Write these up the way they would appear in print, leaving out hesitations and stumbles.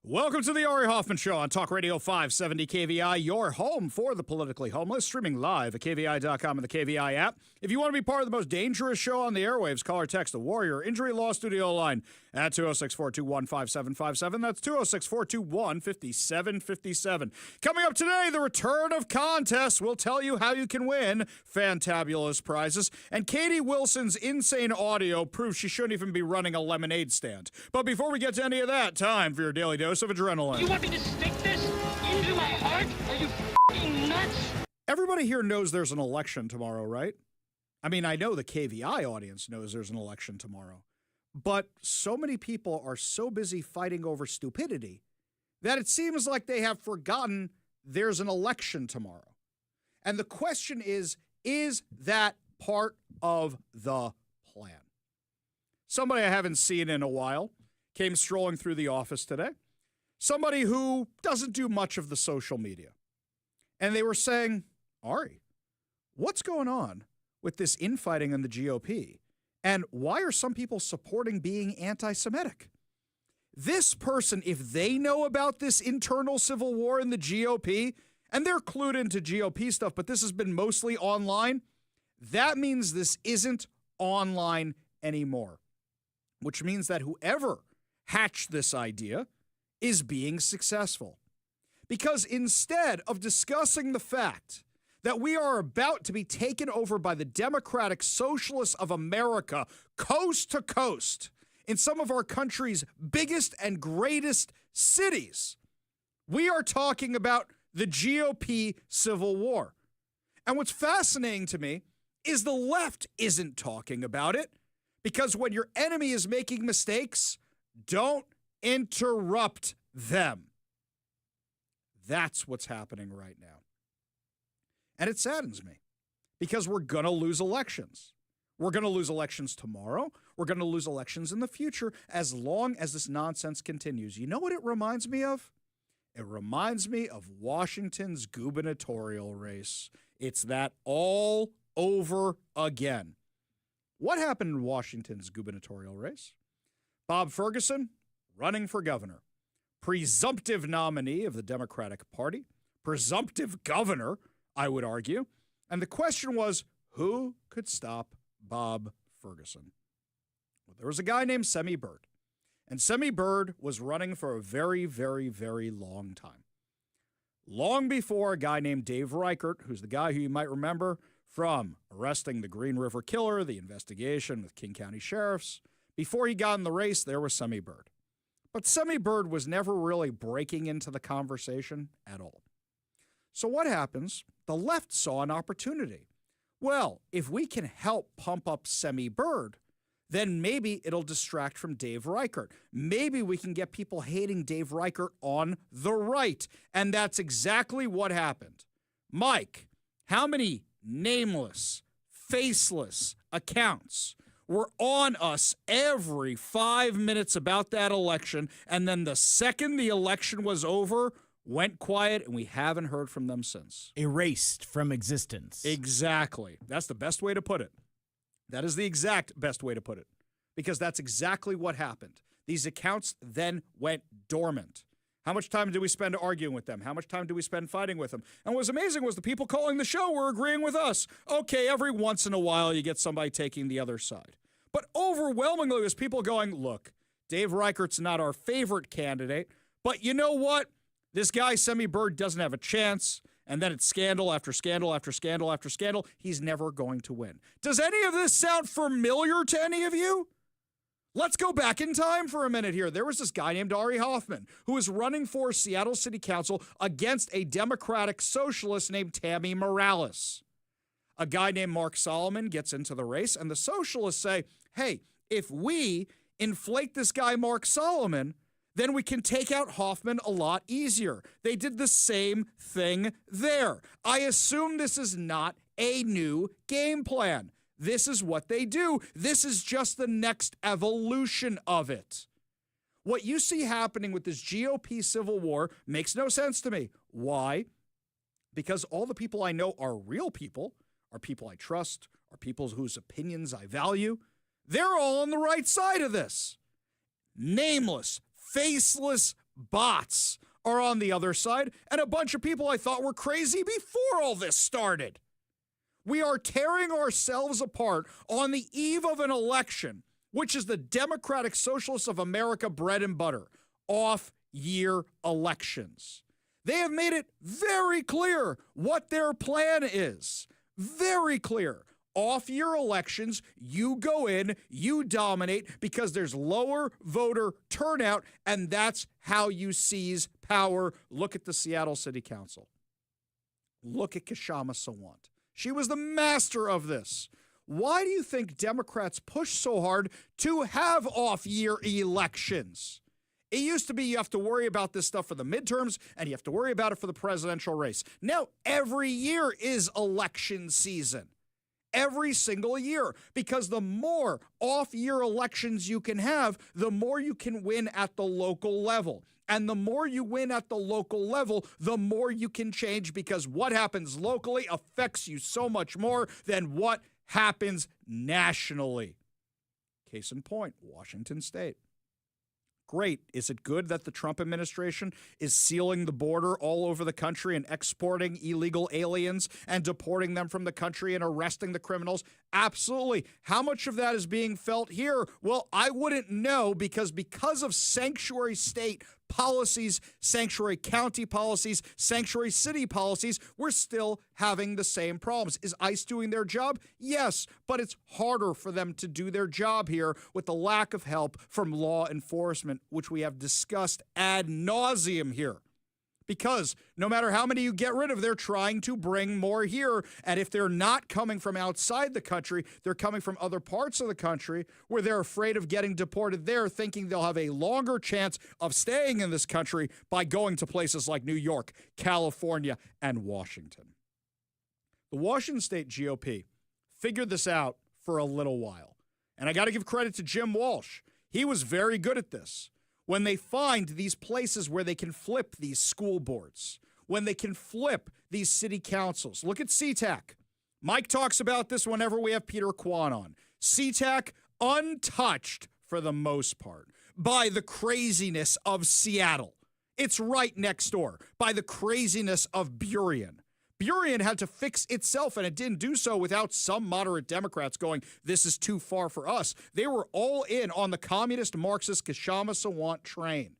Welcome to the Ari Hoffman Show on Talk Radio 570 KVI, your home for the politically homeless, streaming live at KVI.com and the KVI app. If you want to be part of the most dangerous show on the airwaves, call or text the Warrior Injury Law Studio line at 206-421-5757. That's 206-421-5757. Coming up today, the return of contests. We'll tell you how you can win fantabulous prizes. And Katie Wilson's insane audio proves she shouldn't even be running a lemonade stand. But before we get to any of that, time for your daily dose of adrenaline. You want me to stick this into my heart? Are you f***ing nuts? Everybody here knows there's an election tomorrow, right? I mean, I know the KVI audience knows there's an election tomorrow. But so many people are so busy fighting over stupidity that it seems like they have forgotten there's an election tomorrow. And the question is that part of the plan? Somebody I haven't seen in a while came strolling through the office today. Somebody who doesn't do much of the social media. And they were saying, Ari, what's going on with this infighting in the GOP? And why are some people supporting being anti-Semitic? This person, if they know about this internal civil war in the GOP, and they're clued into GOP stuff, but this has been mostly online, that means this isn't online anymore. Which means that whoever hatched this idea is being successful. Because instead of discussing the fact that we are about to be taken over by the Democratic Socialists of America, coast to coast, in some of our country's biggest and greatest cities, we are talking about the GOP civil war. And what's fascinating to me is the left isn't talking about it, because when your enemy is making mistakes, don't interrupt them. That's what's happening right now. And it saddens me because we're going to lose elections. We're going to lose elections tomorrow. We're going to lose elections in the future as long as this nonsense continues. You know what it reminds me of? It reminds me of Washington's gubernatorial race. It's that all over again. What happened in Washington's gubernatorial race? Bob Ferguson running for governor. Presumptive nominee of the Democratic Party. Presumptive governor, I would argue. And the question was, who could stop Bob Ferguson? Well, there was a guy named Semi Bird. And Semi Bird was running for a very, very, very long time. Long before a guy named Dave Reichert, who's the guy who you might remember from arresting the Green River Killer, the investigation with King County sheriffs. Before he got in the race, there was Semi Bird. But Semi Bird was never really breaking into the conversation at all. So what happens? The left saw an opportunity. Well, if we can help pump up Semi Bird, then maybe it'll distract from Dave Reichert. Maybe we can get people hating Dave Reichert on the right. And that's exactly what happened. Mike, how many nameless, faceless accounts were on us every 5 minutes about that election, and then the second the election was over, went quiet, and we haven't heard from them since. Erased from existence. Exactly. That's the best way to put it. That is the exact best way to put it, because that's exactly what happened. These accounts then went dormant. How much time did we spend arguing with them? How much time did we spend fighting with them? And what was amazing was the people calling the show were agreeing with us. Okay, every once in a while you get somebody taking the other side. But overwhelmingly it was people going, look, Dave Reichert's not our favorite candidate, but you know what? This guy, Semi Bird, doesn't have a chance. And then it's scandal after scandal after scandal after scandal. He's never going to win. Does any of this sound familiar to any of you? Let's go back in time for a minute here. There was this guy named Ari Hoffman who was running for Seattle City Council against a Democratic socialist named Tammy Morales. A guy named Mark Solomon gets into the race, and the socialists say, hey, if we inflate this guy Mark Solomon, then we can take out Hoffman a lot easier. They did the same thing there. I assume this is not a new game plan. This is what they do. This is just the next evolution of it. What you see happening with this GOP civil war makes no sense to me. Why? Because all the people I know are real people, are people I trust, are people whose opinions I value. They're all on the right side of this. Nameless, faceless bots are on the other side, and a bunch of people I thought were crazy before all this started. We are tearing ourselves apart on the eve of an election, which is the Democratic Socialists of America bread and butter, off-year elections. They have made it very clear what their plan is. Very clear. Off-year elections, you go in, you dominate because there's lower voter turnout, and that's how you seize power. Look at the Seattle City Council. Look at Kshama Sawant. She was the master of this. Why do you think Democrats push so hard to have off-year elections? It used to be you have to worry about this stuff for the midterms, and you have to worry about it for the presidential race. Now, every year is election season. Every single year, because the more off-year elections you can have, the more you can win at the local level. And the more you win at the local level, the more you can change, because what happens locally affects you so much more than what happens nationally. Case in point, Washington State. Great. Is it good that the Trump administration is sealing the border all over the country and exporting illegal aliens and deporting them from the country and arresting the criminals? Absolutely. How much of that is being felt here? Well, I wouldn't know because of sanctuary state policies, sanctuary county policies, sanctuary city policies, we're still having the same problems. Is ICE doing their job? Yes, but it's harder for them to do their job here with the lack of help from law enforcement, which we have discussed ad nauseum here. Because no matter how many you get rid of, they're trying to bring more here. And if they're not coming from outside the country, they're coming from other parts of the country where they're afraid of getting deported there, thinking they'll have a longer chance of staying in this country by going to places like New York, California, and Washington. The Washington State GOP figured this out for a little while. And I got to give credit to Jim Walsh. He was very good at this. When they find these places where they can flip these school boards, when they can flip these city councils. Look at SeaTac. Mike talks about this whenever we have Peter Kwan on. SeaTac untouched, for the most part, by the craziness of Seattle. It's right next door, by the craziness of Burien. Burien had to fix itself, and it didn't do so without some moderate Democrats going, this is too far for us. They were all in on the communist Marxist Kshama Sawant train.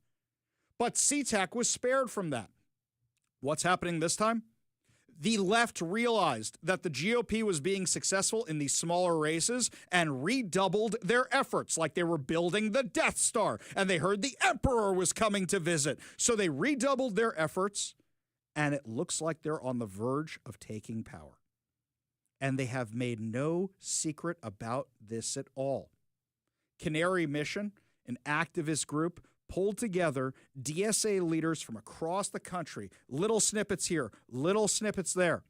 But SeaTac was spared from that. What's happening this time? The left realized that the GOP was being successful in these smaller races and redoubled their efforts, like they were building the Death Star, and they heard the Emperor was coming to visit. So they redoubled their efforts, and it looks like they're on the verge of taking power. And they have made no secret about this at all. Canary Mission, an activist group, pulled together DSA leaders from across the country, little snippets here, little snippets there,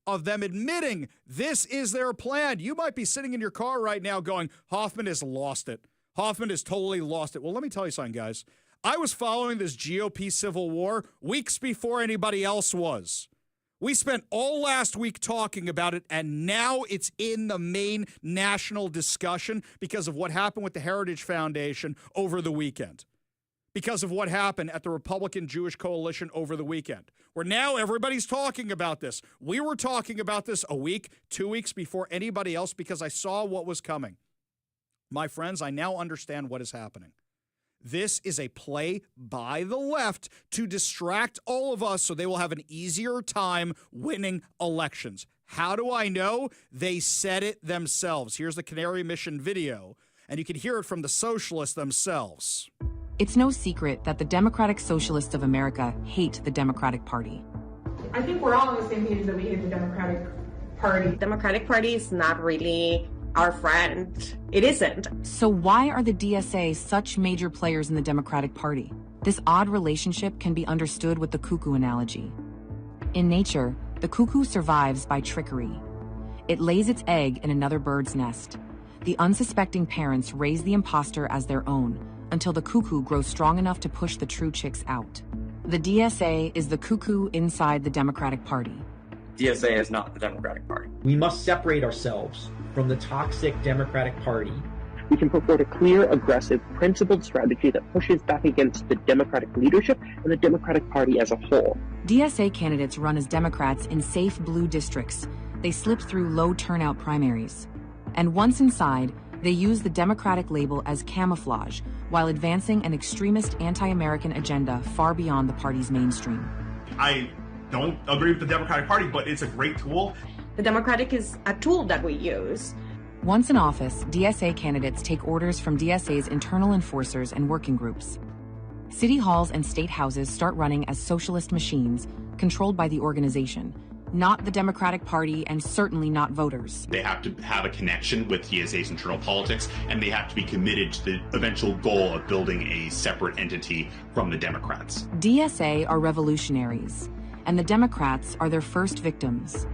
of them admitting this is their plan. You might be sitting in your car right now going, Hoffman has lost it. Hoffman has totally lost it. Well, let me tell you something, guys. I was following this GOP civil war weeks before anybody else was. We spent all last week talking about it, and now it's in the main national discussion because of what happened with the Heritage Foundation over the weekend. Because of what happened at the Republican Jewish Coalition over the weekend, where now everybody's talking about this. We were talking about this a week, 2 weeks before anybody else because I saw what was coming. My friends, I now understand what is happening. This is a play by the left to distract all of us so they will have an easier time winning elections. How do I know? They said it themselves. Here's the Canary Mission video, and you can hear it from the socialists themselves. It's no secret that the Democratic Socialists of America hate the Democratic Party. I think we're all on the same page that we hate the Democratic Party. The Democratic Party is not really our friend. It isn't. So why are the DSA such major players in the Democratic Party? This odd relationship can be understood with the cuckoo analogy. In nature, the cuckoo survives by trickery. It lays its egg in another bird's nest. The unsuspecting parents raise the imposter as their own until the cuckoo grows strong enough to push the true chicks out. The DSA is the cuckoo inside the Democratic Party. DSA is not the Democratic Party. We must separate ourselves from the toxic Democratic Party we can put forward a clear, aggressive, principled strategy that pushes back against the Democratic leadership and the Democratic Party as a whole. DSA candidates run as Democrats in safe blue districts. They slip through low turnout primaries. And once inside, they use the Democratic label as camouflage while advancing an extremist anti-American agenda far beyond the party's mainstream. I don't agree with the Democratic Party, but it's a great tool. The Democratic is a tool that we use. Once in office, DSA candidates take orders from DSA's internal enforcers and working groups. City halls and state houses start running as socialist machines controlled by the organization, not the Democratic Party, and certainly not voters. They have to have a connection with DSA's internal politics, and they have to be committed to the eventual goal of building a separate entity from the Democrats. DSA are revolutionaries, and the Democrats are their first victims.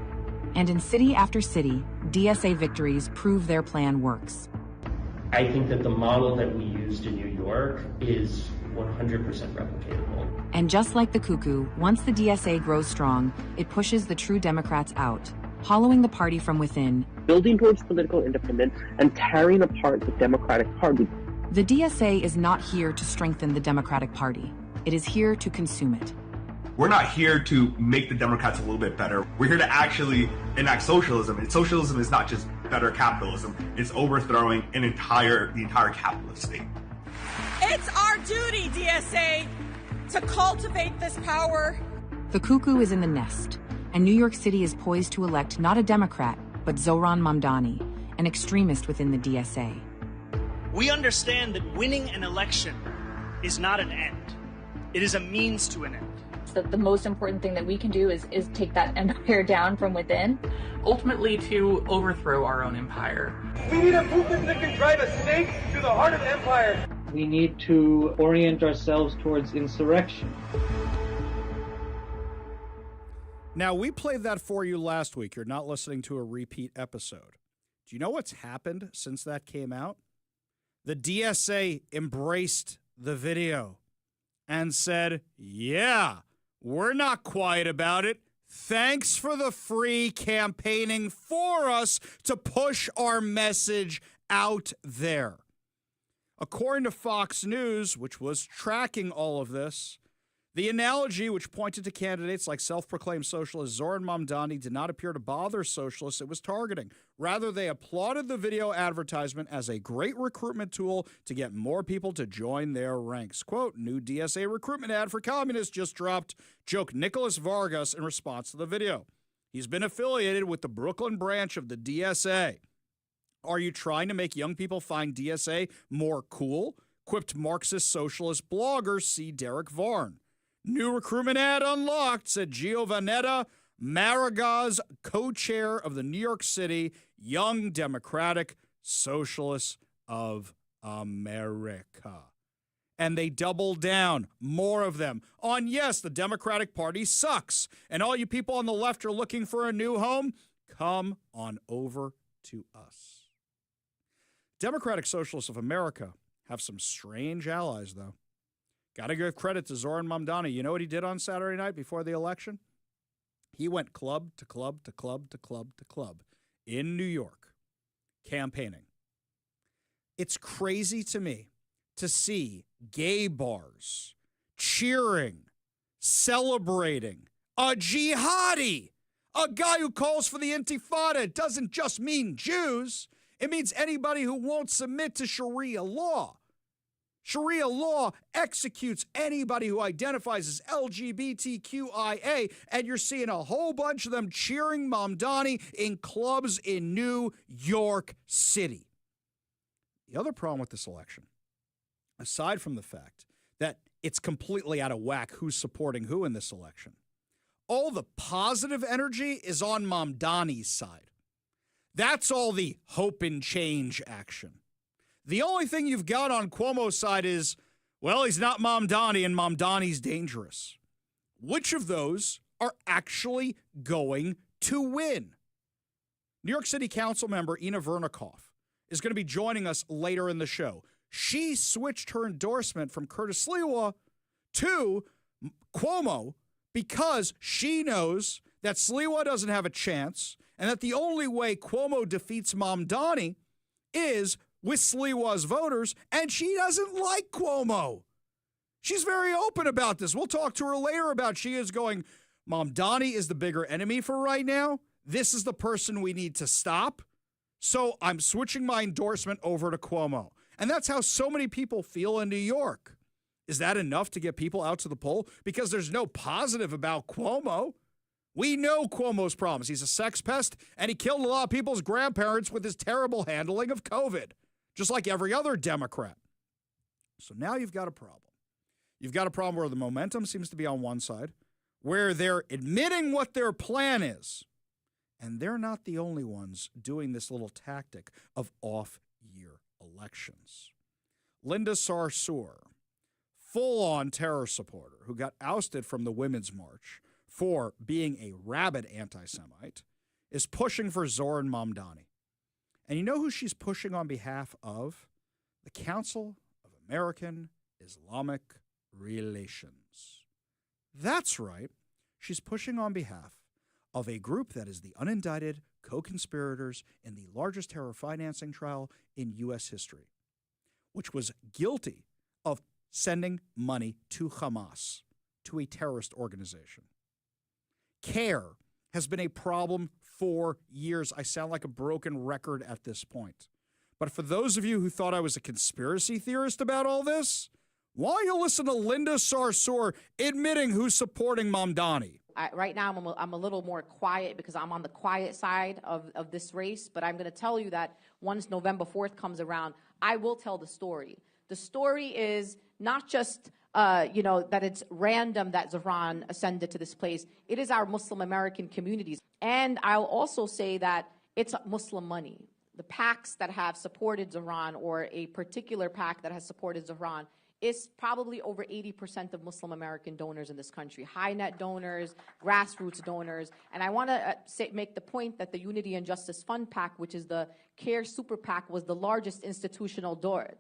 And in city after city, DSA victories prove their plan works. I think that the model that we used in New York is 100% replicatable. And just like the cuckoo, once the DSA grows strong, it pushes the true Democrats out, hollowing the party from within, building towards political independence and tearing apart the Democratic Party. The DSA is not here to strengthen the Democratic Party. It is here to consume it. We're not here to make the Democrats a little bit better. We're here to actually enact socialism. And socialism is not just better capitalism. It's overthrowing the entire capitalist state. It's our duty, DSA, to cultivate this power. The cuckoo is in the nest, and New York City is poised to elect not a Democrat, but Zohran Mamdani, an extremist within the DSA. We understand that winning an election is not an end. It is a means to an end. The most important thing that we can do is take that empire down from within. Ultimately to overthrow our own empire. We need a movement that can drive a stake through the heart of the empire. We need to orient ourselves towards insurrection. Now, we played that for you last week. You're not listening to a repeat episode. Do you know what's happened since that came out? The DSA embraced the video and said, yeah, we're not quiet about it. Thanks for the free campaigning for us to push our message out there. According to Fox News, which was tracking all of this, the analogy which pointed to candidates like self-proclaimed socialist Zohran Mamdani did not appear to bother socialists it was targeting. Rather, they applauded the video advertisement as a great recruitment tool to get more people to join their ranks. Quote, new DSA recruitment ad for communists just dropped, joked Nicholas Vargas in response to the video. He's been affiliated with the Brooklyn branch of the DSA. Are you trying to make young people find DSA more cool? Quipped Marxist socialist blogger C. Derek Varn. New recruitment ad unlocked, said Giovanetta Maragaz, co-chair of the New York City Young Democratic Socialists of America. And they doubled down, more of them, on yes, the Democratic Party sucks. And all you people on the left are looking for a new home? Come on over to us. Democratic Socialists of America have some strange allies, though. Got to give credit to Zohran Mamdani. You know what he did on Saturday night before the election? He went club to club to club to club to club in New York, campaigning. It's crazy to me to see gay bars cheering, celebrating a jihadi, a guy who calls for the intifada. It doesn't just mean Jews. It means anybody who won't submit to Sharia law. Sharia law executes anybody who identifies as LGBTQIA, and you're seeing a whole bunch of them cheering Mamdani in clubs in New York City. The other problem with this election, aside from the fact that it's completely out of whack who's supporting who in this election, all the positive energy is on Mamdani's side. That's all the hope and change action. The only thing you've got on Cuomo's side is, well, he's not Mamdani and Mamdani's dangerous. Which of those are actually going to win? New York City Council member Ina Vernikoff is going to be joining us later in the show. She switched her endorsement from Curtis Sliwa to Cuomo because she knows that Sliwa doesn't have a chance and that the only way Cuomo defeats Mamdani is with Sliwa's voters, and she doesn't like Cuomo. She's very open about this. We'll talk to her later about she is going, Mamdani is the bigger enemy for right now. This is the person we need to stop. So I'm switching my endorsement over to Cuomo. And that's how so many people feel in New York. Is that enough to get people out to the poll? Because there's no positive about Cuomo. We know Cuomo's problems. He's a sex pest, and he killed a lot of people's grandparents with his terrible handling of COVID, just like every other Democrat. So now you've got a problem. You've got a problem where the momentum seems to be on one side, where they're admitting what their plan is. And they're not the only ones doing this little tactic of off-year elections. Linda Sarsour, full-on terror supporter who got ousted from the Women's March for being a rabid anti-Semite, is pushing for Zoran Mamdani. And you know who she's pushing on behalf of? The Council of American Islamic Relations. That's right. She's pushing on behalf of a group that is the unindicted co-conspirators in the largest terror financing trial in U.S. history, which was guilty of sending money to Hamas, to a terrorist organization. CARE has been a problem for years. I sound like a broken record at this point. But for those of you who thought I was a conspiracy theorist about all this, why don't you listen to Linda Sarsour admitting who's supporting Mamdani? Right now, I'm a little more quiet because I'm on the quiet side of this race. But I'm going to tell you that once November 4th comes around, I will tell the story. The story is not just, that it's random that Zoran ascended to this place. It is our Muslim American communities. And I'll also say that it's Muslim money. The PACs that have supported Zoran, or a particular PAC that has supported Zoran, is probably over 80% of Muslim American donors in this country, high net donors, grassroots donors. And I want to make the point that the Unity and Justice Fund PAC, which is the CARE Super PAC, was the largest institutional donor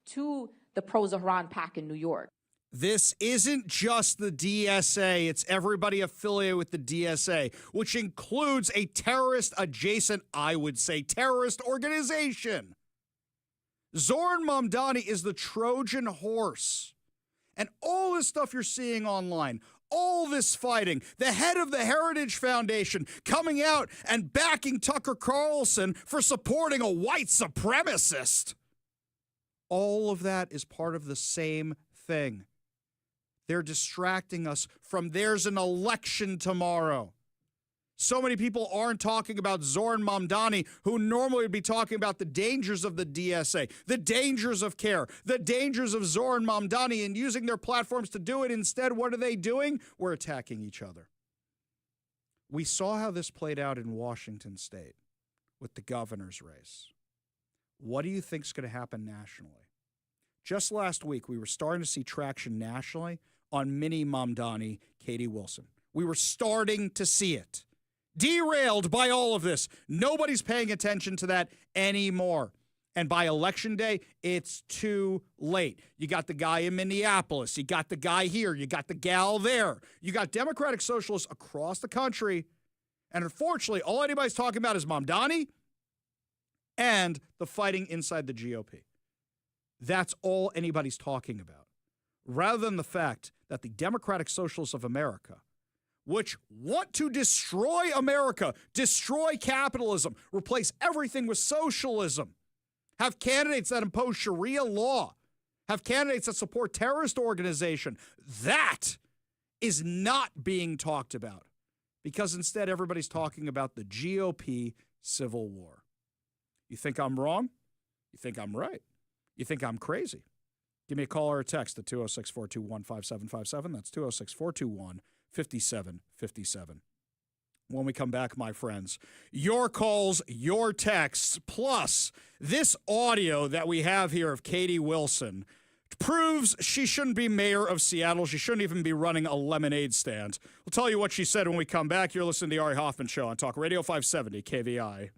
to the pro-Zoran PAC in New York. This isn't just the DSA, it's everybody affiliated with the DSA, which includes a terrorist adjacent, I would say, terrorist organization. Zoran Mamdani is the Trojan horse. And all this stuff you're seeing online, all this fighting, the head of the Heritage Foundation coming out and backing Tucker Carlson for supporting a white supremacist. All of that is part of the same thing. They're distracting us from there's an election tomorrow. So many people aren't talking about Zoran Mamdani, who normally would be talking about the dangers of the DSA, the dangers of CARE, the dangers of Zoran Mamdani, and using their platforms to do it. Instead, what are they doing? We're attacking each other. We saw how this played out in Washington State with the governor's race. What do you think is going to happen nationally? Just last week, we were starting to see traction nationally on mini Mamdani, Katie Wilson. We were starting to see it. Derailed by all of this. Nobody's paying attention to that anymore. And by election day, it's too late. You got the guy in Minneapolis. You got the guy here. You got the gal there. You got Democratic Socialists across the country. And unfortunately, all anybody's talking about is Mamdani and the fighting inside the GOP. That's all anybody's talking about. Rather than the fact that the Democratic Socialists of America, which want to destroy America, destroy capitalism, replace everything with socialism, have candidates that impose Sharia law, have candidates that support terrorist organization. That is not being talked about because instead everybody's talking about the GOP civil war. You think I'm wrong? You think I'm right? You think I'm crazy? Give me a call or a text at 206-421-5757. That's 206-421-5757. When we come back, my friends, your calls, your texts, plus this audio that we have here of Katie Wilson proves she shouldn't be mayor of Seattle. She shouldn't even be running a lemonade stand. We'll tell you what she said when we come back. You're listening to the Ari Hoffman Show on Talk Radio 570 KVI.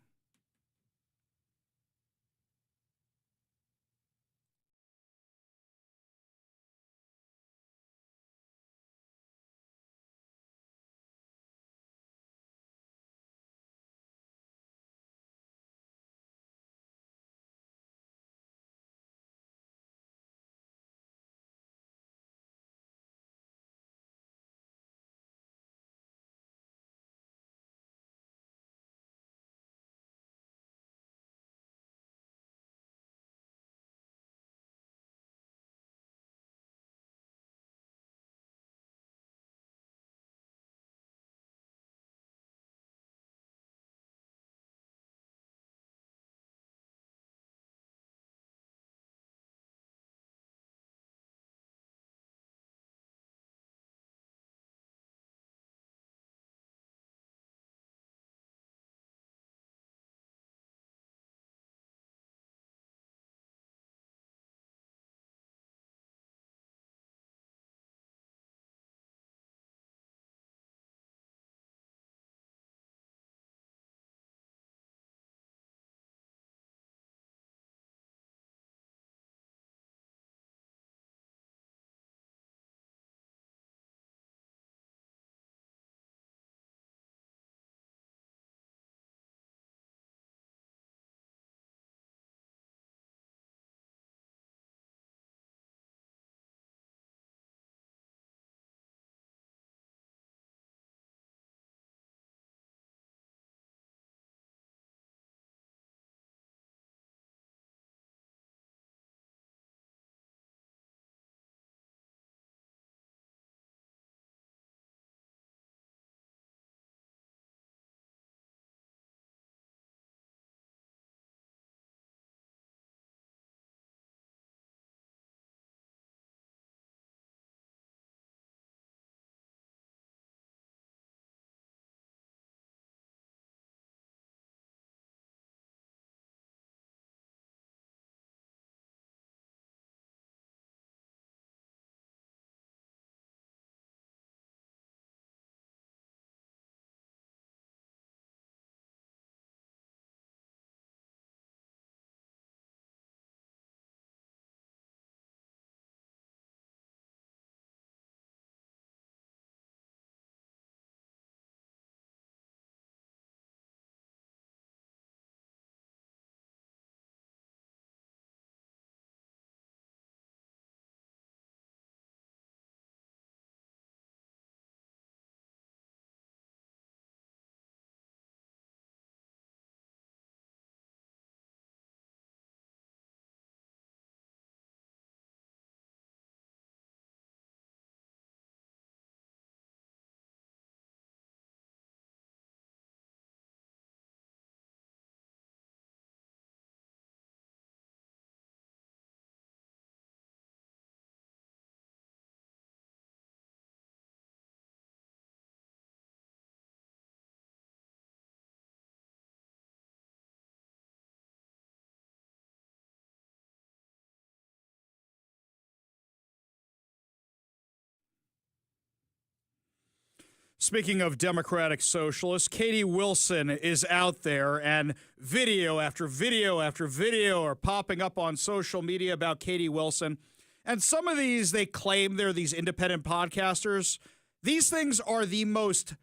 Speaking of Democratic socialists, Katie Wilson is out there, and video after video after video are popping up on social media about Katie Wilson. And some of these, they claim they're these independent podcasters. These things are the most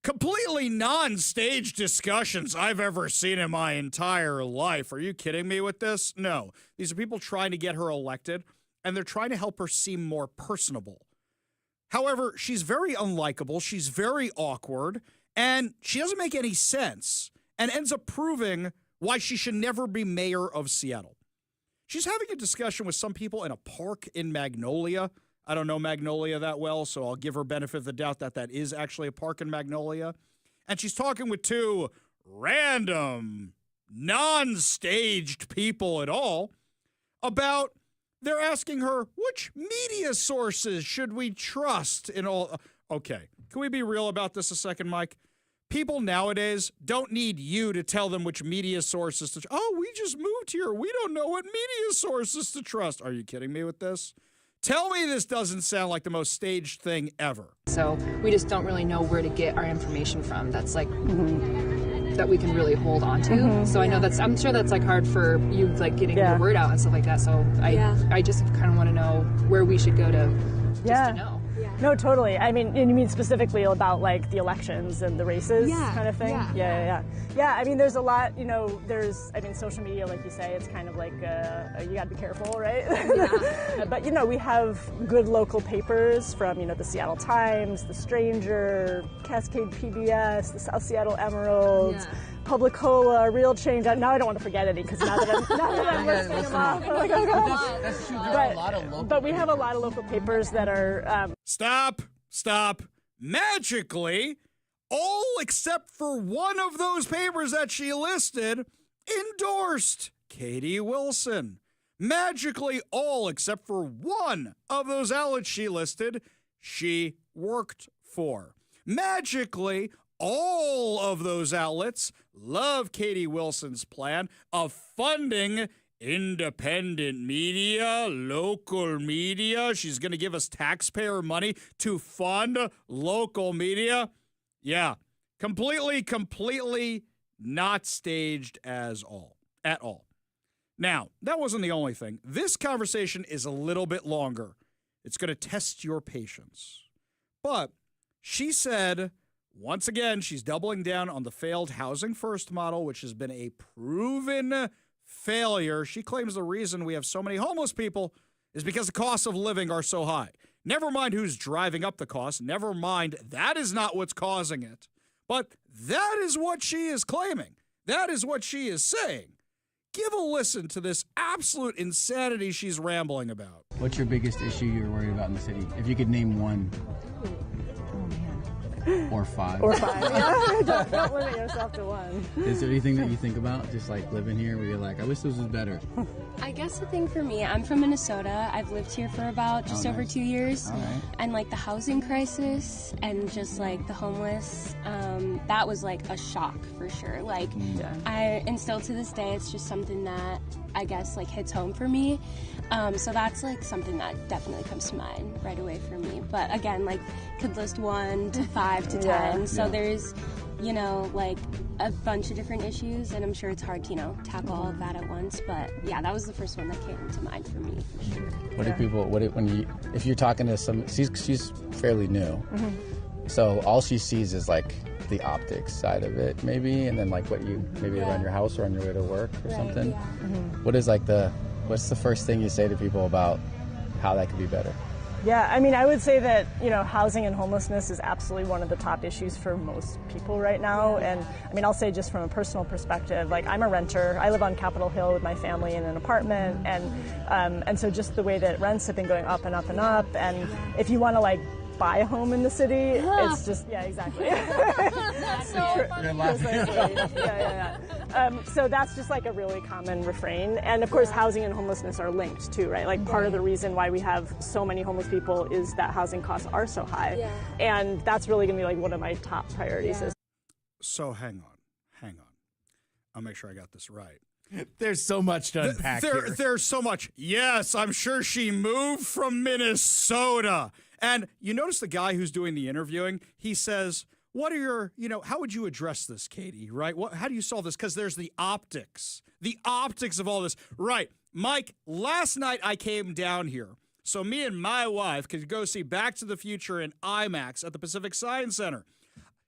completely non-staged discussions I've ever seen in my entire life. Are you kidding me with this? No. These are people trying to get her elected, and they're trying to help her seem more personable. However, she's very unlikable, she's very awkward, and she doesn't make any sense, and ends up proving why she should never be mayor of Seattle. She's having a discussion with some people in a park in Magnolia. I don't know Magnolia that well, so I'll give her benefit of the doubt that that is actually a park in Magnolia. And she's talking with two random, non-staged people at all about... They're asking her, which media sources should we trust in all... Okay, can we be real about this a second, Mike? People nowadays don't need you to tell them which media sources to... Oh, we just moved here. We don't know what media sources to trust. Are you kidding me with this? Tell me this doesn't sound like the most staged thing ever. So we just don't really know where to get our information from. That's like... that we can really hold on to. So I know I'm sure that's like hard for you, like getting your word out and stuff like that. So I just kind of want to know where we should go to just to know. No, totally. I mean, and you mean specifically about like the elections and the races kind of thing? Yeah, I mean, there's a lot, social media, like you say, it's kind of like, you gotta be careful, right? But, we have good local papers from, the Seattle Times, The Stranger, Cascade PBS, the South Seattle Emerald, Publicola, Real Change. Now I don't want to forget any because now that I'm listing them off, I'm like, oh God. That's true. There are a lot of local but we have a lot of local papers that are... Stop. Magically, all except for one of those papers that she listed endorsed Katie Wilson. Magically, all except for one of those outlets she listed, she worked for. Magically, all of those outlets love Katie Wilson's plan of funding independent media, local media. She's going to give us taxpayer money to fund local media. Yeah, completely not staged at all. Now, that wasn't the only thing. This conversation is a little bit longer. It's going to test your patience. But she said, once again, she's doubling down on the failed housing first model, which has been a proven failure. She claims the reason we have so many homeless people is because the costs of living are so high. Never mind who's driving up the cost. Never mind, that is not what's causing it. But that is what she is claiming. That is what she is saying. Give a listen to this absolute insanity she's rambling about. What's your biggest issue you're worried about in the city? If you could name one. Or five. Don't limit yourself to one. Is there anything that you think about, just like living here, where you're like, I wish this was better? I guess the thing for me, I'm from Minnesota. I've lived here for about just over 2 years. Right. And like the housing crisis and just like the homeless, that was like a shock for sure. Like, and still to this day, it's just something that I guess like hits home for me. So that's like something that definitely comes to mind right away for me. But again, like could list 1 to 5 to 10. So there's, like a bunch of different issues, and I'm sure it's hard to, tackle all of that at once. But yeah, that was the first one that came to mind for me, for sure. What do people, if you're talking to some, she's fairly new. So all she sees is like the optics side of it, maybe, and then like what you, maybe around your house or on your way to work or something. What is like what's the first thing you say to people about how that could be better? Yeah, I mean, I would say that, housing and homelessness is absolutely one of the top issues for most people right now. And I mean, I'll say just from a personal perspective, like I'm a renter. I live on Capitol Hill with my family in an apartment. And so just the way that rents have been going up and up and up. And if you want to like buy a home in the city, it's just, exactly. That's so funny. So that's just like a really common refrain. And of course, housing and homelessness are linked too, right? Like part of the reason why we have so many homeless people is that housing costs are so high. And that's really going to be like one of my top priorities. So hang on. I'll make sure I got this right. There's so much to unpack here. There's so much. Yes, I'm sure she moved from Minnesota. And you notice the guy who's doing the interviewing, he says, what are your, how would you address this, Katie, right? How do you solve this? Because there's the optics of all this. Right. Mike, last night I came down here. So me and my wife could go see Back to the Future in IMAX at the Pacific Science Center.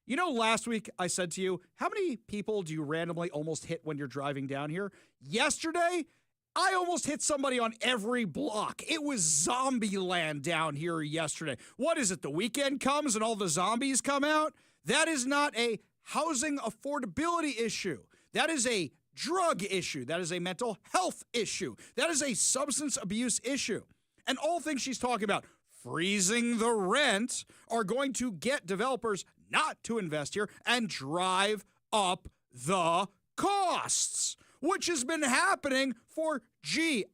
Last week I said to you, how many people do you randomly almost hit when you're driving down here? Yesterday, I almost hit somebody on every block. It was zombie land down here yesterday. What is it? The weekend comes and all the zombies come out? That is not a housing affordability issue. That is a drug issue. That is a mental health issue. That is a substance abuse issue. And all things she's talking about, freezing the rent, are going to get developers not to invest here and drive up the costs, which has been happening for,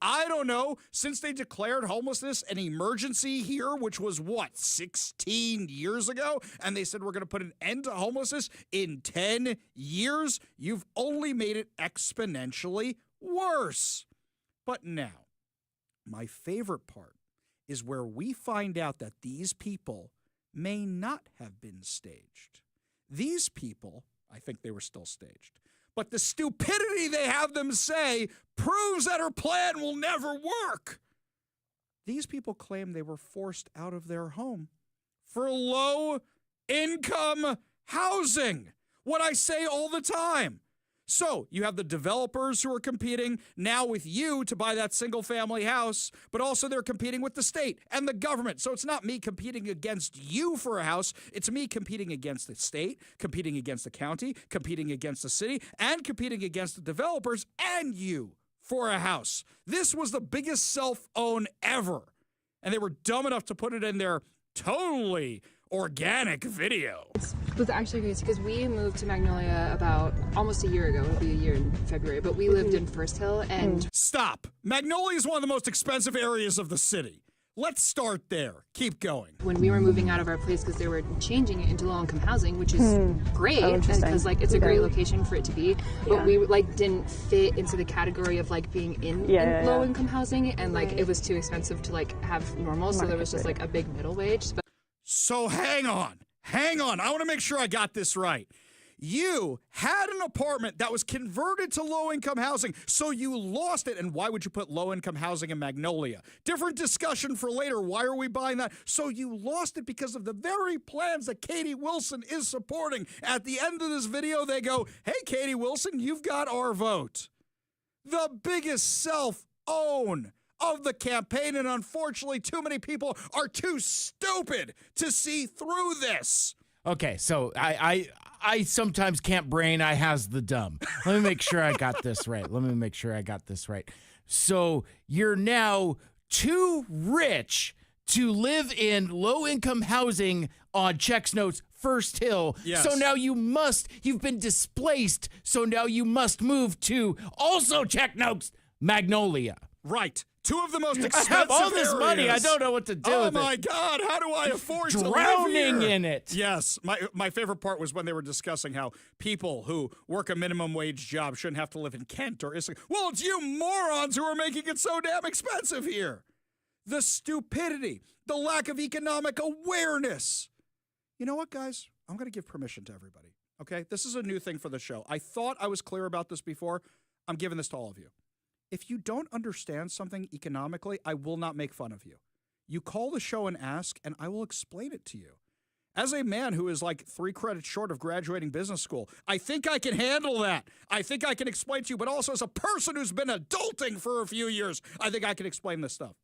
I don't know, since they declared homelessness an emergency here, which was 16 years ago? And they said we're going to put an end to homelessness in 10 years. You've only made it exponentially worse. But now, my favorite part is where we find out that these people may not have been staged. These people, I think they were still staged. But the stupidity they have them say proves that her plan will never work. These people claim they were forced out of their home for low-income housing. What I say all the time. So you have the developers who are competing now with you to buy that single-family house, but also they're competing with the state and the government. So it's not me competing against you for a house. It's me competing against the state, competing against the county, competing against the city, and competing against the developers and you for a house. This was the biggest self-own ever. And they were dumb enough to put it in their totally organic video. It was actually crazy because we moved to Magnolia about almost a year ago. It'll be a year in February, but we lived in First Hill and... Stop. Magnolia is one of the most expensive areas of the city. Let's start there. Keep going. When we were moving out of our place because they were changing it into low-income housing, which is great because it's a great location for it to be, but we didn't fit into the category of being in low-income housing, and it was too expensive to have normal, so there was just a big middle wage. So hang on. I want to make sure I got this right. You had an apartment that was converted to low-income housing, so you lost it. And why would you put low-income housing in Magnolia? Different discussion for later. Why are we buying that? So you lost it because of the very plans that Katie Wilson is supporting. At the end of this video, they go, hey, Katie Wilson, you've got our vote. The biggest self-own of the campaign, and unfortunately, too many people are too stupid to see through this. Okay, so I sometimes can't brain. I has the dumb. Let me make sure I got this right. So you're now too rich to live in low-income housing on Checks Notes First Hill. Yes. So now you've been displaced. So now you must move to also Check Notes Magnolia. Right. Two of the most expensive I have all this areas. Money. I don't know what to do with it. Oh, my God. How do I afford to live Drowning here? in it. Yes. My favorite part was when they were discussing how people who work a minimum wage job shouldn't have to live in Kent or Islington. Well, it's you morons who are making it so damn expensive here. The stupidity, the lack of economic awareness. You know what, guys? I'm going to give permission to everybody, okay? This is a new thing for the show. I thought I was clear about this before. I'm giving this to all of you. If you don't understand something economically, I will not make fun of you. You call the show and ask, and I will explain it to you. As a man who is 3 credits short of graduating business school, I think I can handle that. I think I can explain to you, but also as a person who's been adulting for a few years, I think I can explain this stuff.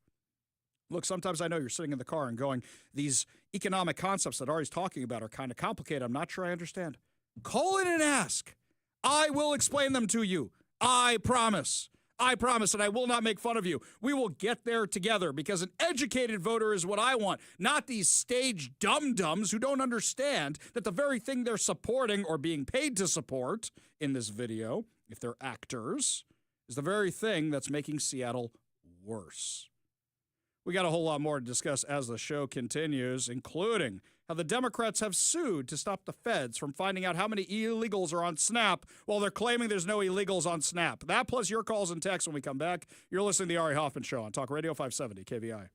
Look, sometimes I know you're sitting in the car and going, these economic concepts that Ari's talking about are kind of complicated. I'm not sure I understand. Call in and ask. I will explain them to you. I promise. And I will not make fun of you. We will get there together because an educated voter is what I want, not these stage dum-dums who don't understand that the very thing they're supporting or being paid to support in this video, if they're actors, is the very thing that's making Seattle worse. We got a whole lot more to discuss as the show continues, including how the Democrats have sued to stop the feds from finding out how many illegals are on Snap while they're claiming there's no illegals on Snap. That plus your calls and texts when we come back. You're listening to the Ari Hoffman Show on Talk Radio 570 KVI.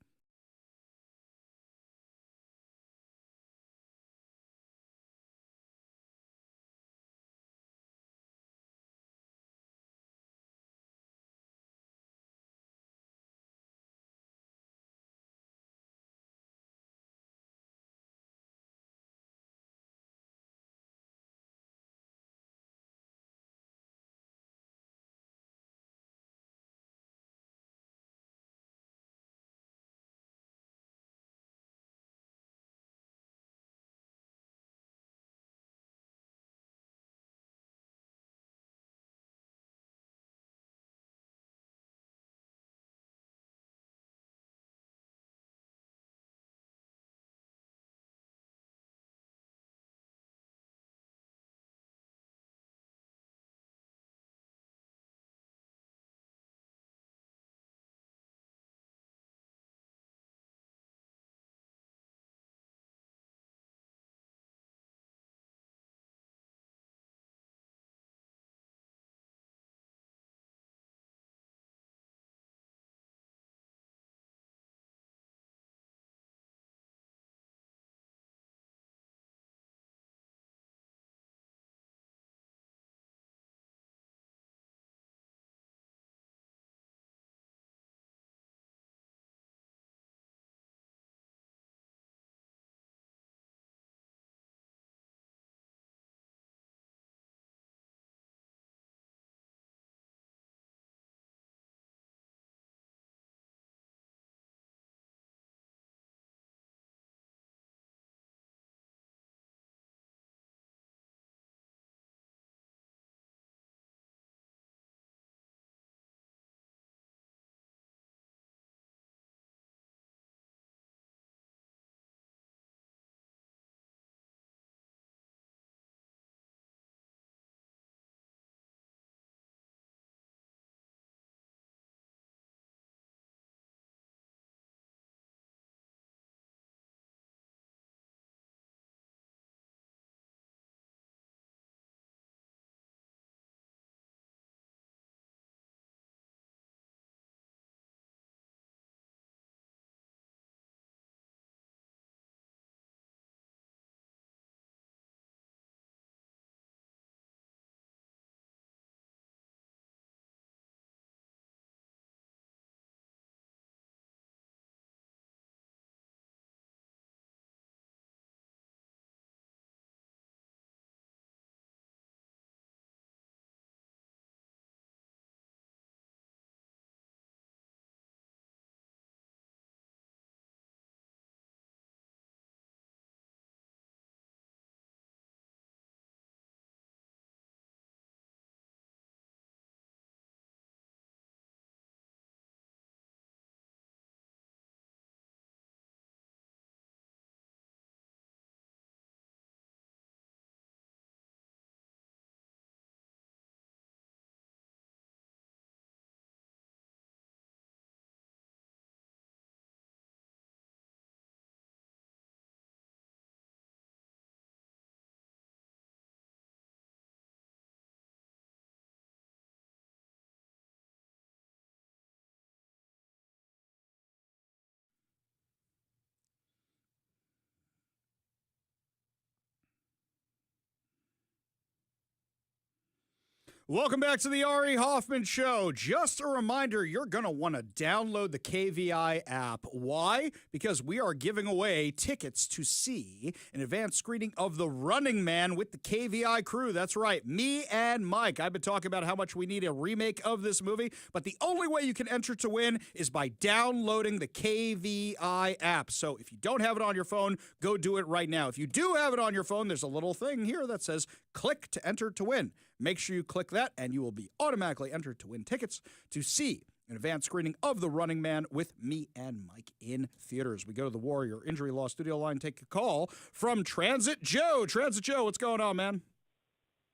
Welcome back to the Ari Hoffman Show. Just a reminder, you're going to want to download the KVI app. Why? Because we are giving away tickets to see an advanced screening of The Running Man with the KVI crew. That's right, me and Mike. I've been talking about how much we need a remake of this movie, but the only way you can enter to win is by downloading the KVI app. So if you don't have it on your phone, go do it right now. If you do have it on your phone, there's a little thing here that says click to enter to win. Make sure you click that, and you will be automatically entered to win tickets to see an advanced screening of The Running Man with me and Mike in theaters. We go to the Warrior Injury Law studio line, take a call from Transit Joe. Transit Joe, what's going on, man?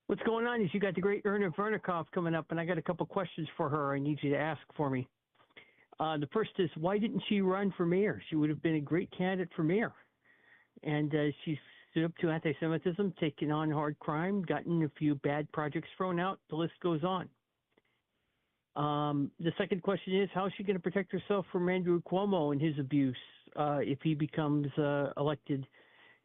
What's going on is you got the great Erna Vernikoff coming up, and I got a couple questions for her I need you to ask for me. The first is, why didn't she run for mayor? She would have been a great candidate for mayor. and she's stood up to anti-Semitism, taken on hard crime, gotten a few bad projects thrown out. The list goes on. The second question is, how is she going to protect herself from Andrew Cuomo and his abuse if he becomes elected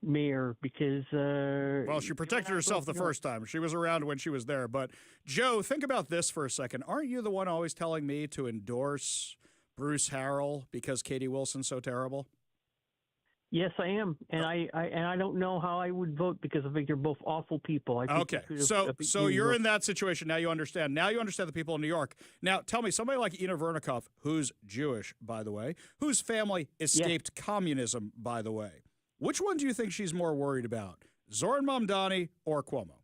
mayor? Because well, she protected herself the first time. She was around when she was there. But Joe, think about this for a second. Aren't you the one always telling me to endorse Bruce Harrell because Katie Wilson's so terrible? Yes, I am, and I don't know how I would vote because I think they're both awful people. Okay, so you're in that situation now. You understand. Now you understand the people in New York. Now tell me, somebody like Ina Vernikov, who's Jewish, by the way, whose family escaped communism, by the way. Which one do you think she's more worried about, Zoran Mamdani or Cuomo?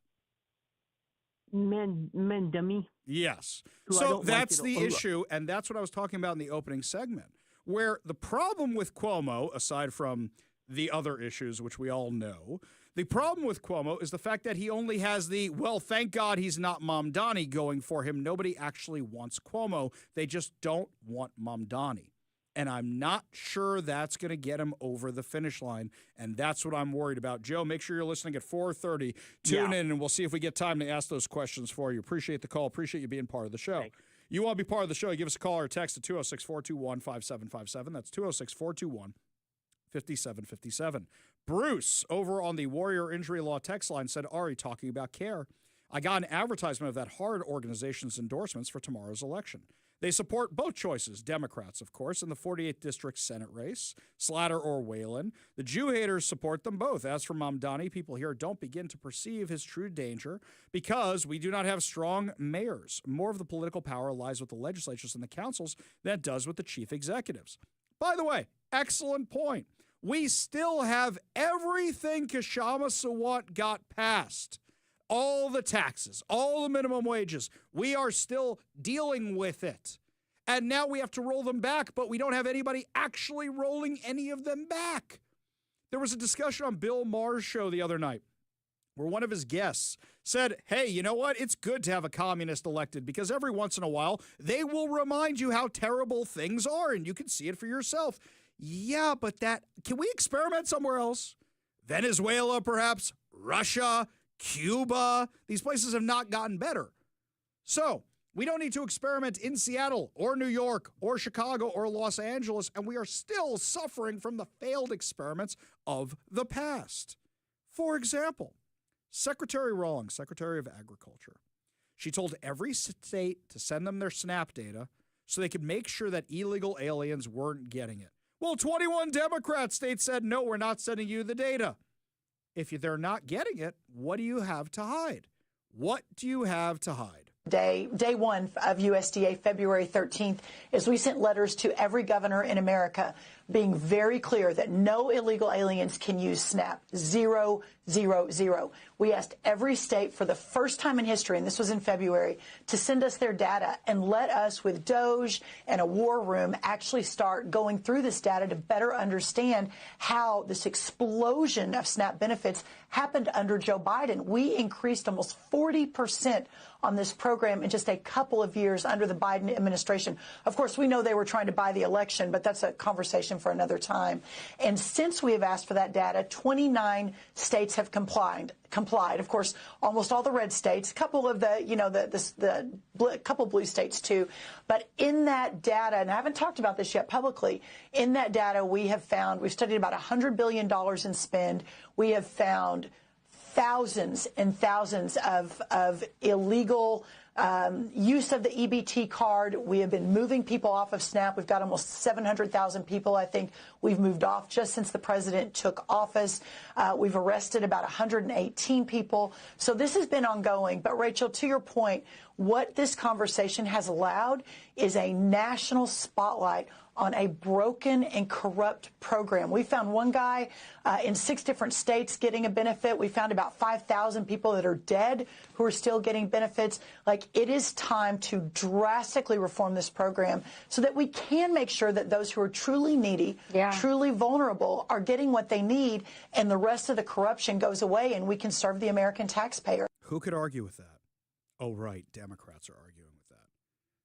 Mamdani. Yes. So that's the issue, and that's what I was talking about in the opening segment, where the problem with Cuomo, aside from the other issues, which we all know, the problem with Cuomo is the fact that he only has the, well, thank God he's not Mamdani going for him. Nobody actually wants Cuomo. They just don't want Mamdani. And I'm not sure that's going to get him over the finish line, and that's what I'm worried about. Joe, make sure you're listening at 4:30. Tune in, and we'll see if we get time to ask those questions for you. Appreciate the call. Appreciate you being part of the show. Thanks. You want to be part of the show, give us a call or a text at 206-421-5757. That's 206-421-5757. Bruce, over on the Warrior Injury Law text line, said, Ari, talking about care, I got an advertisement of that HARD organization's endorsements for tomorrow's election. They support both choices, Democrats, of course, in the 48th District Senate race, Slatter or Whalen. The Jew haters support them both. As for Mamdani, people here don't begin to perceive his true danger because we do not have strong mayors. More of the political power lies with the legislatures and the councils than it does with the chief executives. By the way, excellent point. We still have everything Kshama Sawant got passed. All the taxes, all the minimum wages, we are still dealing with it. And now we have to roll them back, but we don't have anybody actually rolling any of them back. There was a discussion on Bill Maher's show the other night where one of his guests said, hey, you know what? It's good to have a communist elected because every once in a while they will remind you how terrible things are and you can see it for yourself. Yeah, but can we experiment somewhere else? Venezuela, perhaps? Russia? Cuba, these places have not gotten better. So we don't need to experiment in Seattle or New York or Chicago or Los Angeles, and we are still suffering from the failed experiments of the past. For example, Secretary Rawlings, Secretary of Agriculture, she told every state to send them their SNAP data so they could make sure that illegal aliens weren't getting it. Well, 21 Democrat states said, no, we're not sending you the data. If they're not getting it, what do you have to hide? What do you have to hide? Day one of USDA, February 13th, is we sent letters to every governor in America being very clear that no illegal aliens can use SNAP. 0, 0, 0. We asked every state for the first time in history, and this was in February, to send us their data and let us, with Doge and a war room, actually start going through this data to better understand how this explosion of SNAP benefits happened under Joe Biden. We increased almost 40% on this program in just a couple of years under the Biden administration. Of course, we know they were trying to buy the election, but that's a conversation for another time. And since we have asked for that data, 29 states have complied. Of course, almost all the red states, a couple of couple blue states too. But in that data, and I haven't talked about this yet publicly, in that data we've studied about $100 billion in spend. We have found thousands and thousands of illegal use of the EBT card. We have been moving people off of SNAP. We've got almost 700,000 people, I think, we've moved off just since the president took office. We've arrested about 118 people. So this has been ongoing. But, Rachel, to your point, what this conversation has allowed is a national spotlight on a broken and corrupt program. We found one guy in 6 different states getting a benefit. We found about 5,000 people that are dead who are still getting benefits. Like, it is time to drastically reform this program so that we can make sure that those who are truly needy, truly vulnerable, are getting what they need, and the rest of the corruption goes away and we can serve the American taxpayer. Who could argue with that? Oh, right. Democrats are arguing with that.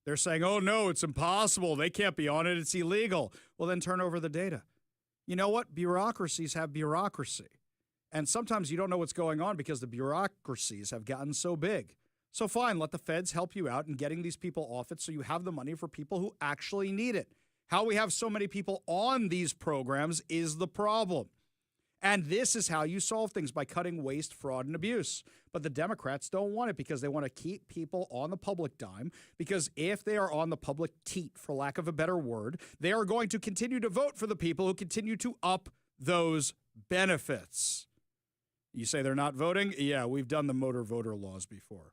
They're saying, oh, no, it's impossible. They can't be on it. It's illegal. Well, then turn over the data. you know what? Bureaucracies have bureaucracy. And sometimes you don't know what's going on because the bureaucracies have gotten so big. So fine, let the feds help you out in getting these people off it so you have the money for people who actually need it. How we have so many people on these programs is the problem. And this is how you solve things, by cutting waste, fraud, and abuse. But the Democrats don't want it because they want to keep people on the public dime, because if they are on the public teat, for lack of a better word, they are going to continue to vote for the people who continue to up those benefits. You say they're not voting? Yeah, we've done the motor voter laws before.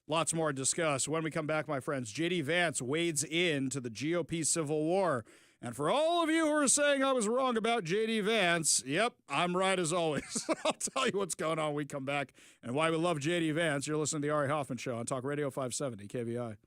Lots more to discuss. When we come back, my friends, J.D. Vance wades into the GOP Civil War. And for all of you who are saying I was wrong about J.D. Vance, yep, I'm right as always. I'll tell you what's going on when we come back and why we love J.D. Vance. You're listening to the Ari Hoffman Show on Talk Radio 570 KVI.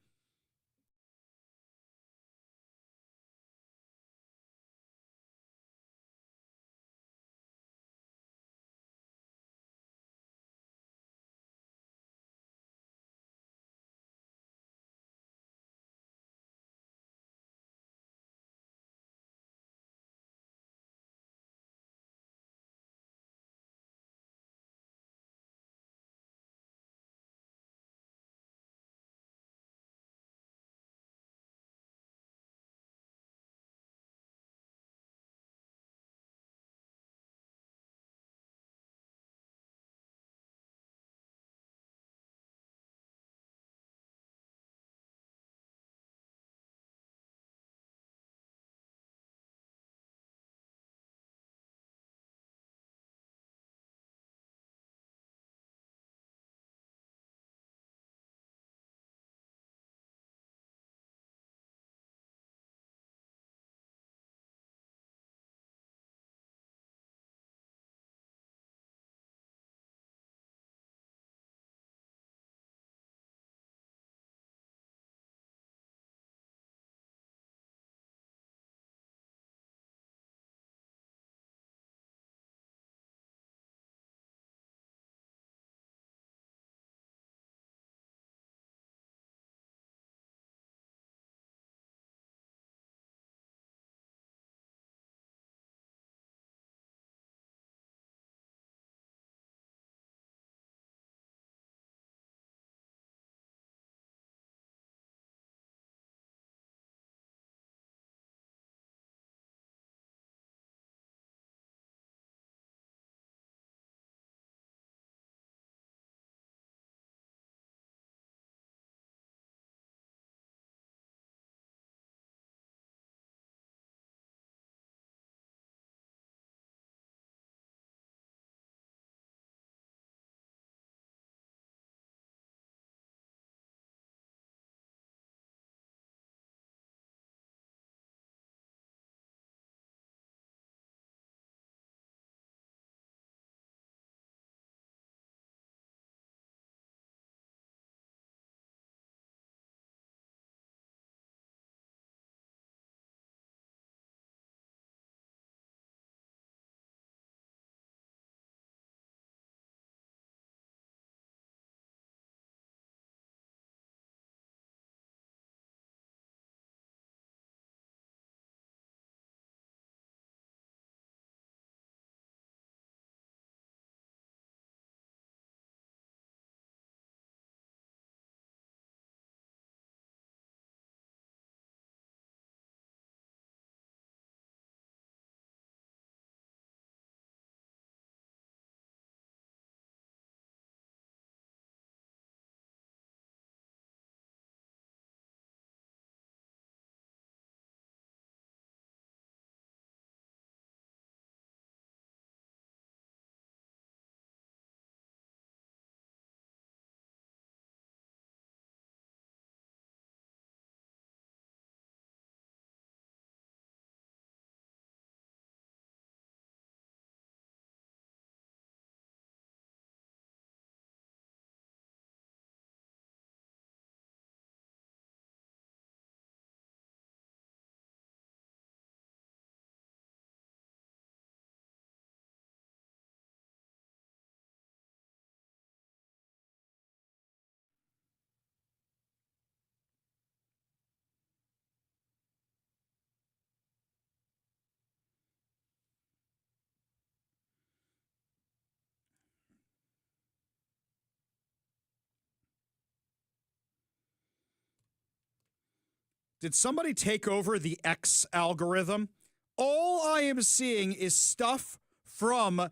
Did somebody take over the X algorithm? All I am seeing is stuff from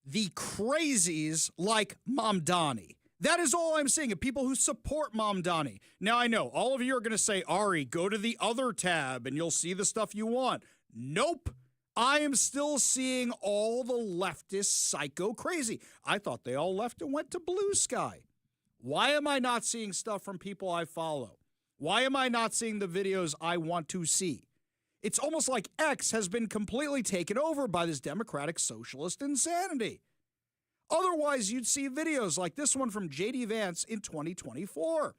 the crazies like Mamdani. That is all I'm seeing, of people who support Mamdani. Now, I know all of you are going to say, Ari, go to the other tab and you'll see the stuff you want. Nope. I am still seeing all the leftist psycho crazy. I thought they all left and went to Blue Sky. Why am I not seeing stuff from people I follow? Why am I not seeing the videos I want to see? It's almost like X has been completely taken over by this democratic socialist insanity. Otherwise, you'd see videos like this one from J.D. Vance in 2024.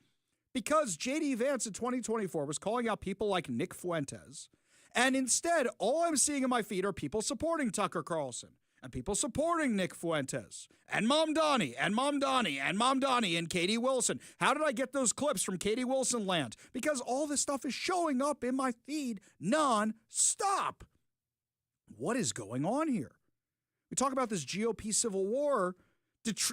Because J.D. Vance in 2024 was calling out people like Nick Fuentes. And instead, all I'm seeing in my feed are people supporting Tucker Carlson and people supporting Nick Fuentes and Mamdani and Mamdani and Mamdani and Katie Wilson. How did I get those clips from Katie Wilson land? Because all this stuff is showing up in my feed non-stop. What is going on here? We talk about this GOP civil war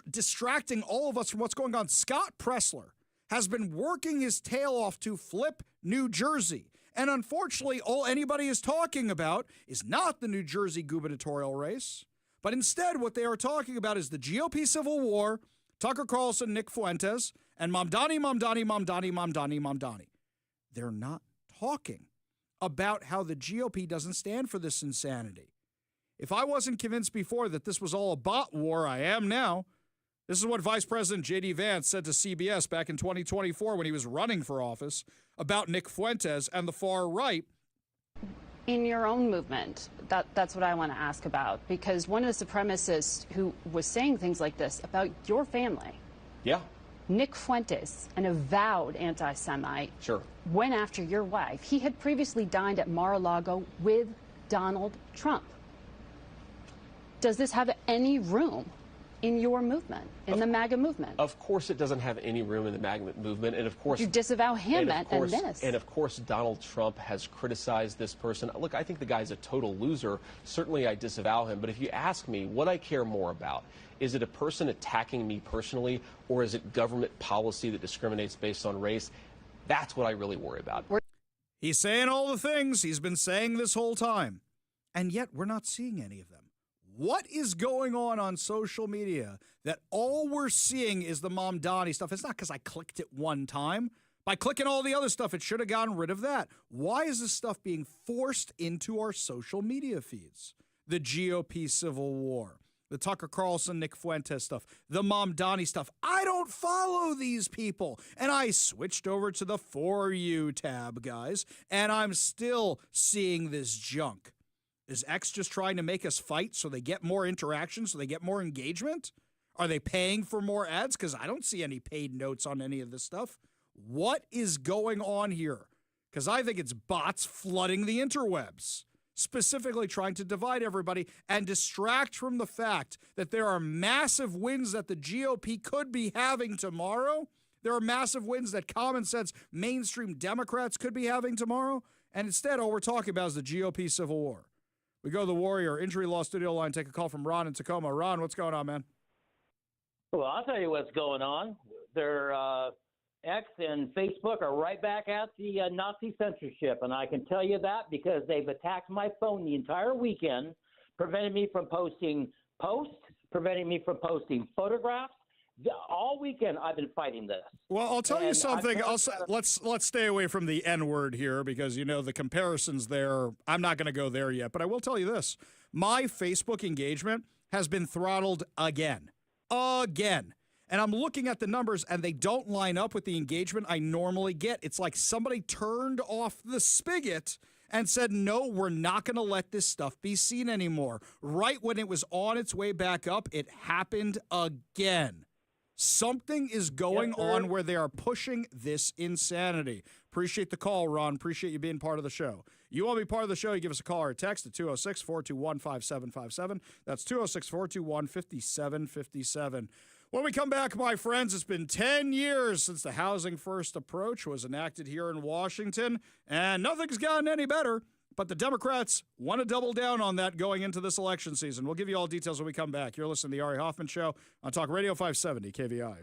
distracting all of us from what's going on. Scott Pressler has been working his tail off to flip New Jersey. And unfortunately, all anybody is talking about is not the New Jersey gubernatorial race, but instead what they are talking about is the GOP civil war, Tucker Carlson, Nick Fuentes, and Mamdani. They're not talking about how the GOP doesn't stand for this insanity. If I wasn't convinced before that this was all a bot war, I am now. This is what Vice President J.D. Vance said to CBS back in 2024 when he was running for office about Nick Fuentes and the far right. In your own movement, that's what I want to ask about, because one of the supremacists who was saying things like this about your family. Yeah. Nick Fuentes, an avowed anti-Semite, sure, went after your wife. He had previously dined at Mar-a-Lago with Donald Trump. Does this have any room in your movement, in the MAGA movement? Of course it doesn't have any room in the MAGA movement, and of course... You disavow him and this. And of course Donald Trump has criticized this person. Look, I think the guy's a total loser. Certainly I disavow him, but if you ask me what I care more about, is it a person attacking me personally, or is it government policy that discriminates based on race? That's what I really worry about. He's saying all the things he's been saying this whole time, and yet we're not seeing any of them. What is going on social media that all we're seeing is the Mamdani stuff? It's not because I clicked it one time. By clicking all the other stuff, it should have gotten rid of that. Why is this stuff being forced into our social media feeds? The GOP civil war, the Tucker Carlson, Nick Fuentes stuff, the Mamdani stuff. I don't follow these people. And I switched over to the For You tab, guys, and I'm still seeing this junk. Is X just trying to make us fight so they get more interaction, so they get more engagement? Are they paying for more ads? Because I don't see any paid notes on any of this stuff. What is going on here? Because I think it's bots flooding the interwebs, specifically trying to divide everybody and distract from the fact that there are massive wins that the GOP could be having tomorrow. There are massive wins that common sense mainstream Democrats could be having tomorrow. And instead, all we're talking about is the GOP civil war. We go to the Warrior Injury Law Studio line, take a call from Ron in Tacoma. Ron, what's going on, man? Well, I'll tell you what's going on. Their X and Facebook are right back at the Nazi censorship, and I can tell you that because they've attacked my phone the entire weekend, preventing me from posting posts, preventing me from posting photographs. All weekend I've been fighting this. Well, I'll tell you something. Let's stay away from the N-word here because, you know, the comparisons there, I'm not going to go there yet. But I will tell you this. My Facebook engagement has been throttled again. And I'm looking at the numbers, and they don't line up with the engagement I normally get. It's like somebody turned off the spigot and said, no, we're not going to let this stuff be seen anymore. Right when it was on its way back up, it happened again. Something is going on where they are pushing this insanity. Appreciate the call, Ron. Appreciate you being part of the show. You want to be part of the show, you give us a call or a text at 206-421-5757. That's 206-421-5757. When we come back, my friends, it's been 10 years since the Housing First approach was enacted here in Washington, and nothing's gotten any better. But the Democrats want to double down on that going into this election season. We'll give you all details when we come back. You're listening to the Ari Hoffman Show on Talk Radio 570 KVI.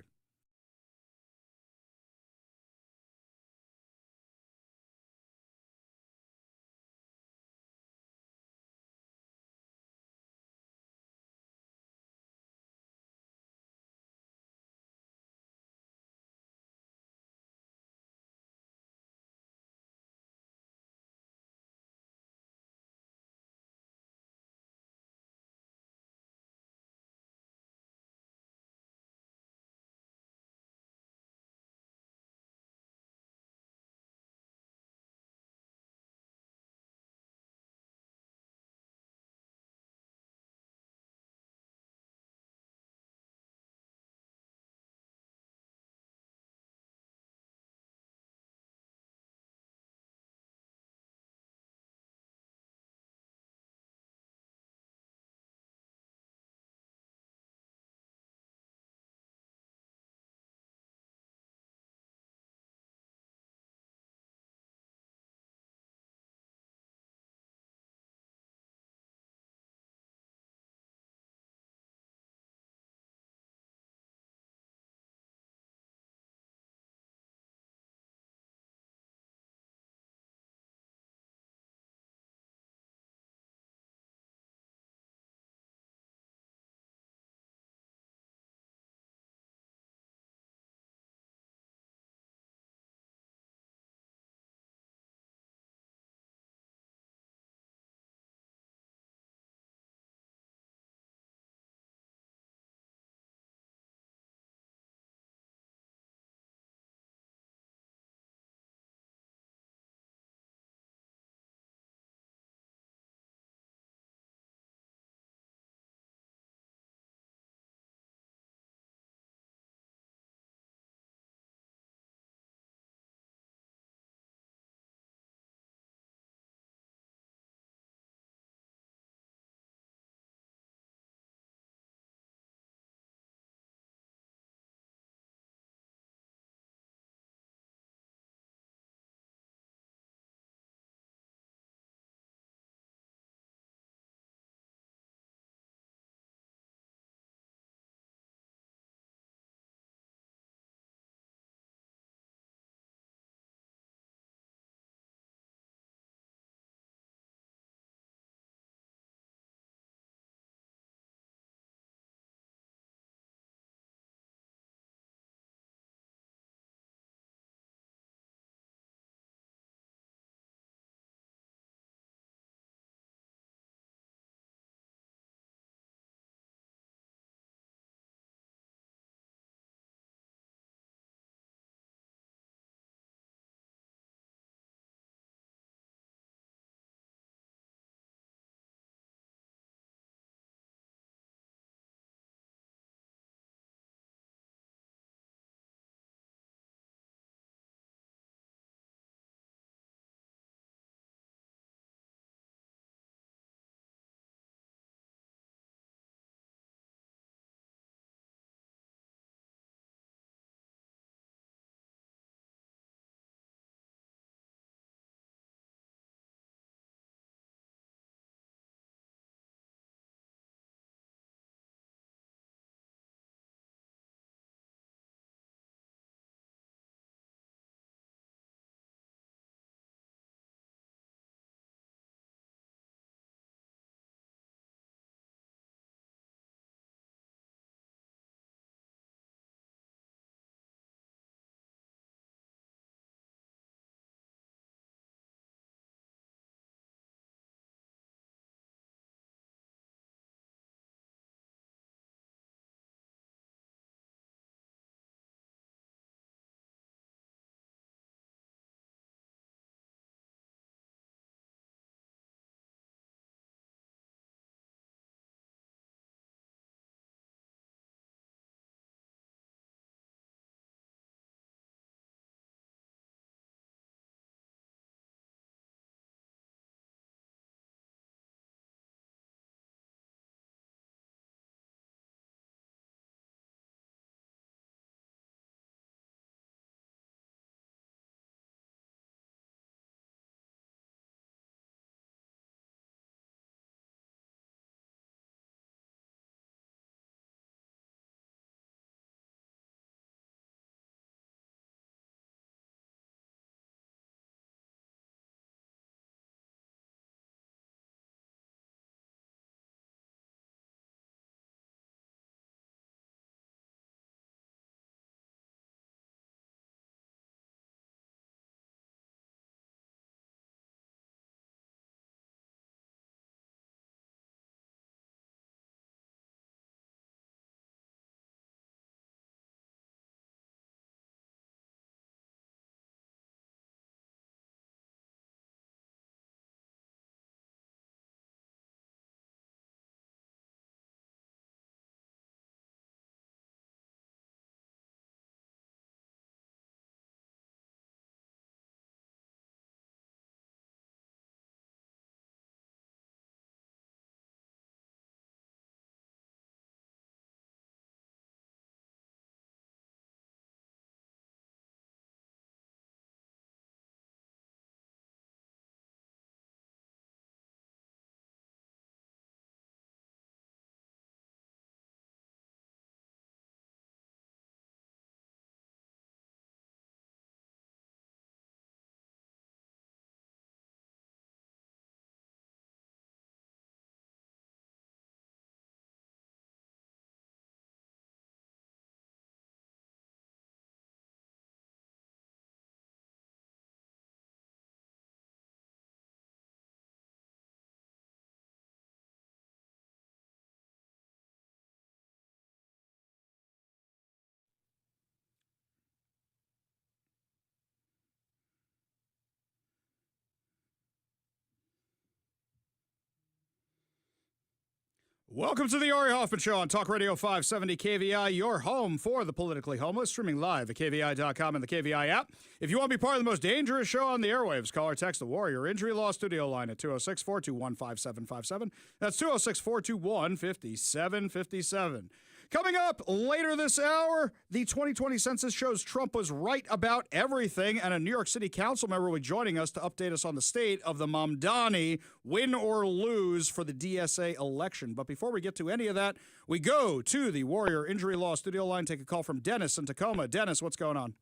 Welcome to the Ari Hoffman Show on Talk Radio 570 KVI, your home for the politically homeless, streaming live at KVI.com and the KVI app. If you want to be part of the most dangerous show on the airwaves, call or text the Warrior Injury Law Studio line at 206-421-5757. That's 206-421-5757. Coming up later this hour, the 2020 census shows Trump was right about everything, and a New York City council member will be joining us to update us on the state of the Mamdani win or lose for the DSA election. But before we get to any of that, we go to the Warrior Injury Law Studio line, take a call from Dennis in Tacoma. Dennis, what's going on?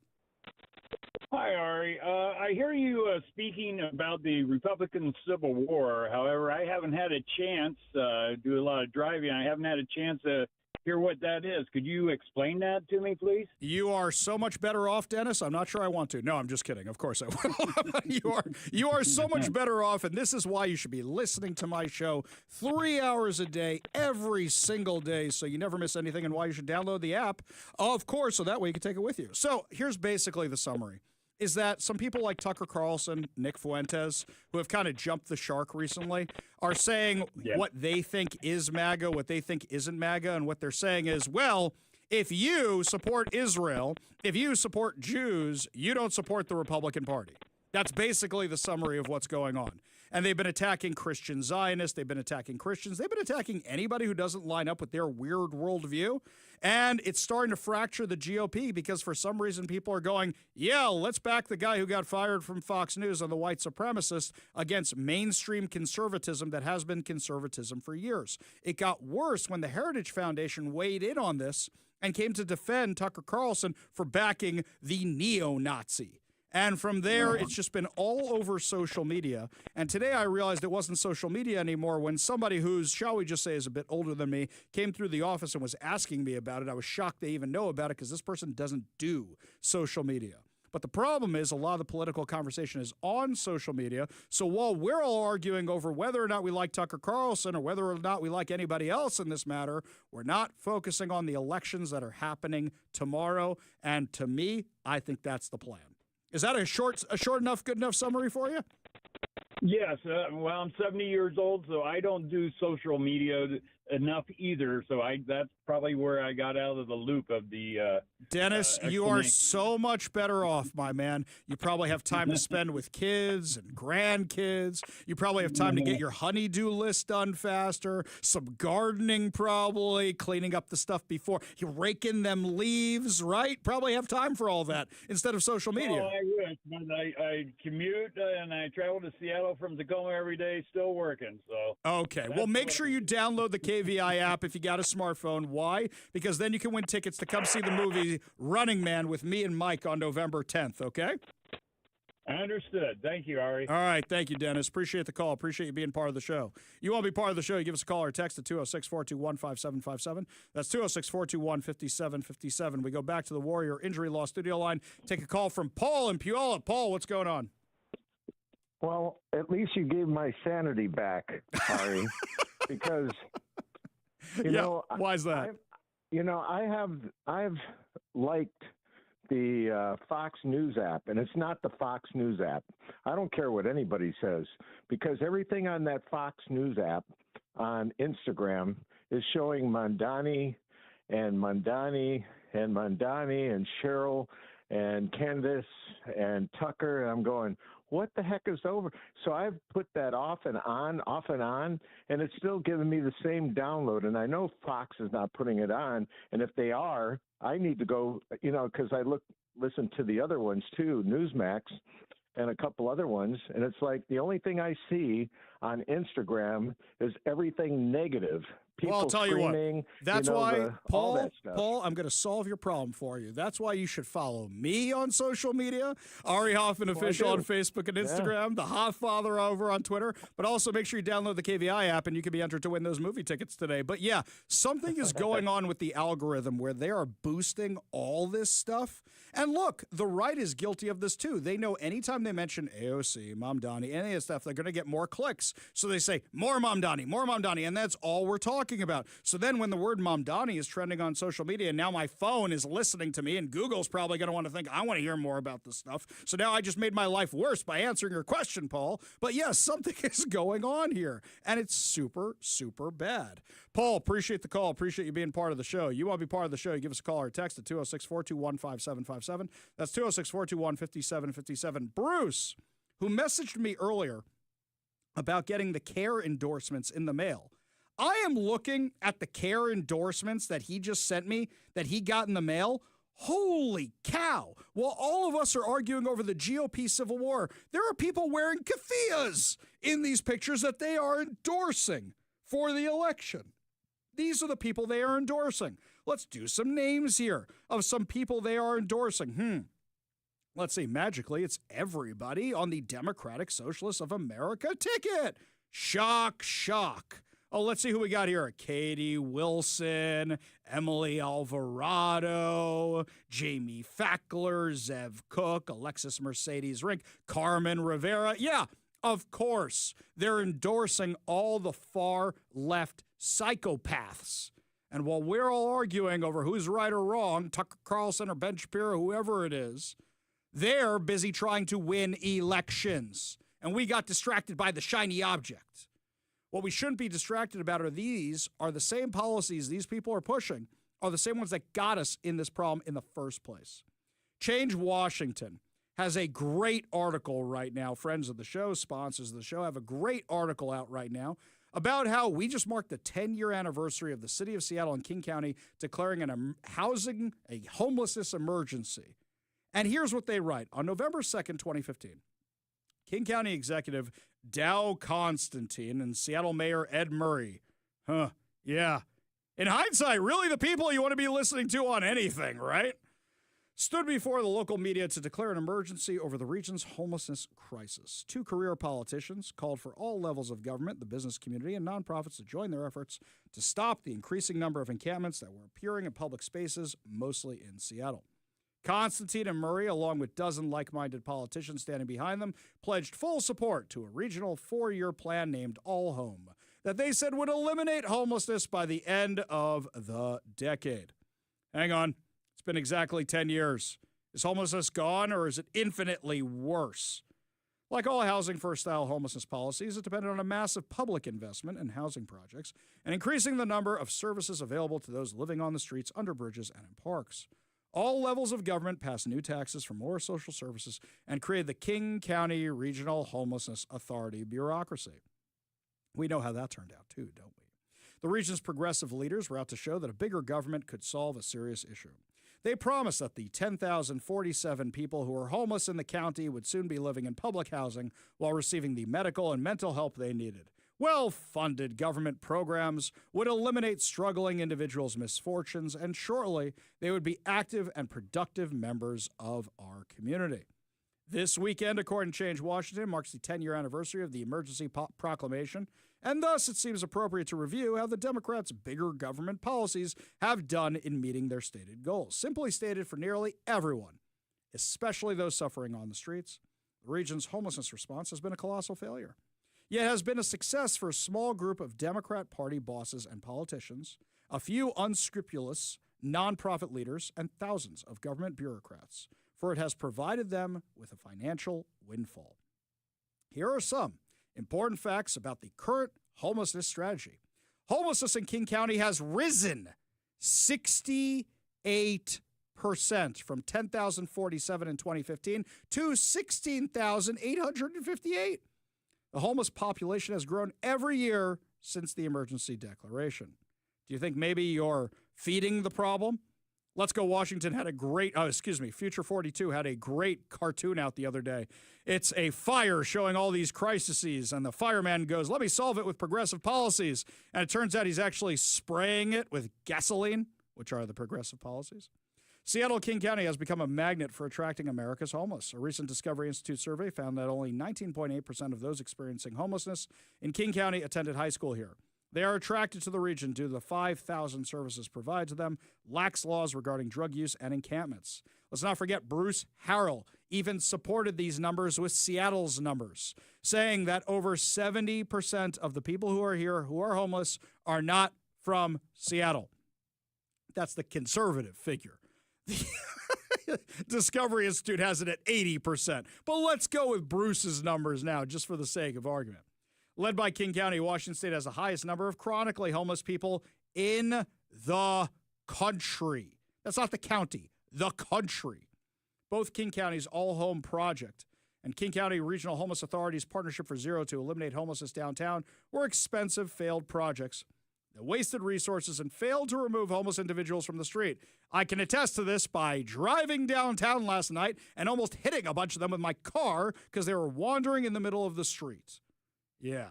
Hi, Ari. I hear you speaking about the Republican Civil War. However, I haven't had a chance to do a lot of driving. I haven't had a chance to hear what that is. Could you explain that to me, please? You are so much better off, Dennis. I'm not sure I want to. No, I'm just kidding. Of course I will. You are so much better off, and this is why you should be listening to my show 3 hours a day, every single day, so you never miss anything, and why you should download the app, of course, so that way you can take it with you. So here's basically the summary. Is that some people like Tucker Carlson, Nick Fuentes, who have kind of jumped the shark recently, are saying what they think is MAGA, what they think isn't MAGA, and what they're saying is, well, if you support Israel, if you support Jews, you don't support the Republican Party. That's basically the summary of what's going on. And they've been attacking Christian Zionists. They've been attacking Christians. They've been attacking anybody who doesn't line up with their weird worldview. And it's starting to fracture the GOP because for some reason people are going, yeah, let's back the guy who got fired from Fox News on the white supremacist against mainstream conservatism that has been conservatism for years. It got worse when the Heritage Foundation weighed in on this and came to defend Tucker Carlson for backing the neo-Nazi. And from there, it's just been all over social media. And today I realized it wasn't social media anymore when somebody who's, shall we just say, is a bit older than me, came through the office and was asking me about it. I was shocked they even know about it because this person doesn't do social media. But the problem is a lot of the political conversation is on social media. So while we're all arguing over whether or not we like Tucker Carlson or whether or not we like anybody else in this matter, we're not focusing on the elections that are happening tomorrow. And to me, I think that's the plan. Is that a short enough, good enough summary for you? Yes. Well, I'm 70 years old, so I don't do social media enough either. So that's probably where I got out of the loop of the Dennis, you are so much better off, my man. You probably have time to spend with kids and grandkids. You probably have time to get your honeydew list done faster, some gardening probably, cleaning up the stuff before. You rake in them leaves, right? Probably have time for all that instead of social media. Oh, I wish, but I commute and I travel to Seattle from Tacoma every day, still working. So okay, well, make sure you download the KVI app if you got a smartphone. Why? Because then you can win tickets to come see the movie Running Man with me and Mike on November 10th, okay? I understood. Thank you, Ari. All right. Thank you, Dennis. Appreciate the call. Appreciate you being part of the show. You want to be part of the show, you give us a call or text at 206-421-5757. That's 206-421-5757. We go back to the Warrior Injury Law Studio line. Take a call from Paul in Puyallup. Paul, what's going on? Well, at least you gave my sanity back, Ari, because, you know. Why is that? I've liked the Fox News app, and it's not the Fox News app. I don't care what anybody says, because everything on that Fox News app on Instagram is showing Mamdani and Mamdani and Mamdani and Cheryl and Candace and Tucker, and I'm going, what the heck is over? So I've put that off and on, and it's still giving me the same download. And I know Fox is not putting it on. And if they are, I need to go, because I listen to the other ones too, Newsmax and a couple other ones. And it's like the only thing I see on Instagram is everything negative. People well, I'll tell you what. That's why, Paul, I'm going to solve your problem for you. That's why you should follow me on social media, Ari Hoffman Official on Facebook and Instagram, the Hofffather over on Twitter. But also make sure you download the KVI app, and you can be entered to win those movie tickets today. But yeah, something is going on with the algorithm where they are boosting all this stuff. And look, the right is guilty of this too. They know anytime they mention AOC, Mamdani, any of this stuff, they're going to get more clicks. So they say more Mamdani, and that's all we're talking talking about? So then when the word Mamdani is trending on social media, and now my phone is listening to me, and Google's probably going to want to think, I want to hear more about this stuff. So now I just made my life worse by answering your question, Paul. But yes, something is going on here, and it's super, super bad. Paul, appreciate the call. Appreciate you being part of the show. You want to be part of the show, you give us a call or a text at 206-421-5757. That's 206-421-5757. Bruce, who messaged me earlier about getting the CARE endorsements in the mail. I am looking at the CARE endorsements that he just sent me, that he got in the mail. Holy cow. While all of us are arguing over the GOP Civil War, there are people wearing keffiyehs in these pictures that they are endorsing for the election. These are the people they are endorsing. Let's do some names here of some people they are endorsing. Let's see. Magically, it's everybody on the Democratic Socialists of America ticket. Shock, shock. Oh, let's see who we got here. Katie Wilson, Emily Alvarado, Jamie Fackler, Zev Cook, Alexis Mercedes Rink, Carmen Rivera. Yeah, of course. They're endorsing all the far left psychopaths. And while we're all arguing over who's right or wrong, Tucker Carlson or Ben Shapiro, whoever it is, they're busy trying to win elections. And we got distracted by the shiny object. What we shouldn't be distracted about are the same policies these people are pushing, are the same ones that got us in this problem in the first place. Change Washington has a great article right now. Friends of the show, sponsors of the show, have a great article out right now about how we just marked the 10-year anniversary of the city of Seattle and King County declaring a homelessness emergency. And here's what they write. On November 2nd, 2015, King County Executive Dow Constantine and Seattle Mayor Ed Murray. Yeah. In hindsight, really the people you want to be listening to on anything, right? Stood before the local media to declare an emergency over the region's homelessness crisis. Two career politicians called for all levels of government, the business community, and nonprofits to join their efforts to stop the increasing number of encampments that were appearing in public spaces, mostly in Seattle. Constantine and Murray, along with dozen like-minded politicians standing behind them, pledged full support to a regional 4-year plan named All Home that they said would eliminate homelessness by the end of the decade. Hang on. It's been exactly 10 years. Is homelessness gone, or is it infinitely worse? Like all housing first-style homelessness policies, it depended on a massive public investment in housing projects and increasing the number of services available to those living on the streets, under bridges, and in parks. All levels of government passed new taxes for more social services and created the King County Regional Homelessness Authority bureaucracy. We know how that turned out, too, don't we? The region's progressive leaders were out to show that a bigger government could solve a serious issue. They promised that the 10,047 people who are homeless in the county would soon be living in public housing while receiving the medical and mental help they needed. Well-funded government programs would eliminate struggling individuals' misfortunes, and shortly they would be active and productive members of our community. This weekend, according to Change Washington, marks the 10-year anniversary of the emergency proclamation, and thus it seems appropriate to review how the Democrats' bigger government policies have done in meeting their stated goals. Simply stated, for nearly everyone, especially those suffering on the streets, the region's homelessness response has been a colossal failure. Yet has been a success for a small group of Democrat Party bosses and politicians, a few unscrupulous nonprofit leaders, and thousands of government bureaucrats, for it has provided them with a financial windfall. Here are some important facts about the current homelessness strategy. Homelessness in King County has risen 68% from 10,047 in 2015 to 16,858. The homeless population has grown every year since the emergency declaration. Do you think maybe you're feeding the problem? Let's Go Washington had a great, Future 42 had a great cartoon out the other day. It's a fire showing all these crises, and the fireman goes, let me solve it with progressive policies. And it turns out he's actually spraying it with gasoline, which are the progressive policies. Seattle King County has become a magnet for attracting America's homeless. A recent Discovery Institute survey found that only 19.8% of those experiencing homelessness in King County attended high school here. They are attracted to the region due to the 5,000 services provided to them, lax laws regarding drug use, and encampments. Let's not forget Bruce Harrell even supported these numbers with Seattle's numbers, saying that over 70% of the people who are here who are homeless are not from Seattle. That's the conservative figure. The Discovery Institute has it at 80%. But let's go with Bruce's numbers now, just for the sake of argument. Led by King County, Washington State has the highest number of chronically homeless people in the country. That's not the county, the country. Both King County's All Home Project and King County Regional Homeless Authority's Partnership for Zero to eliminate homelessness downtown were expensive, failed projects that wasted resources and failed to remove homeless individuals from the street. I can attest to this by driving downtown last night and almost hitting a bunch of them with my car because they were wandering in the middle of the street. Yeah.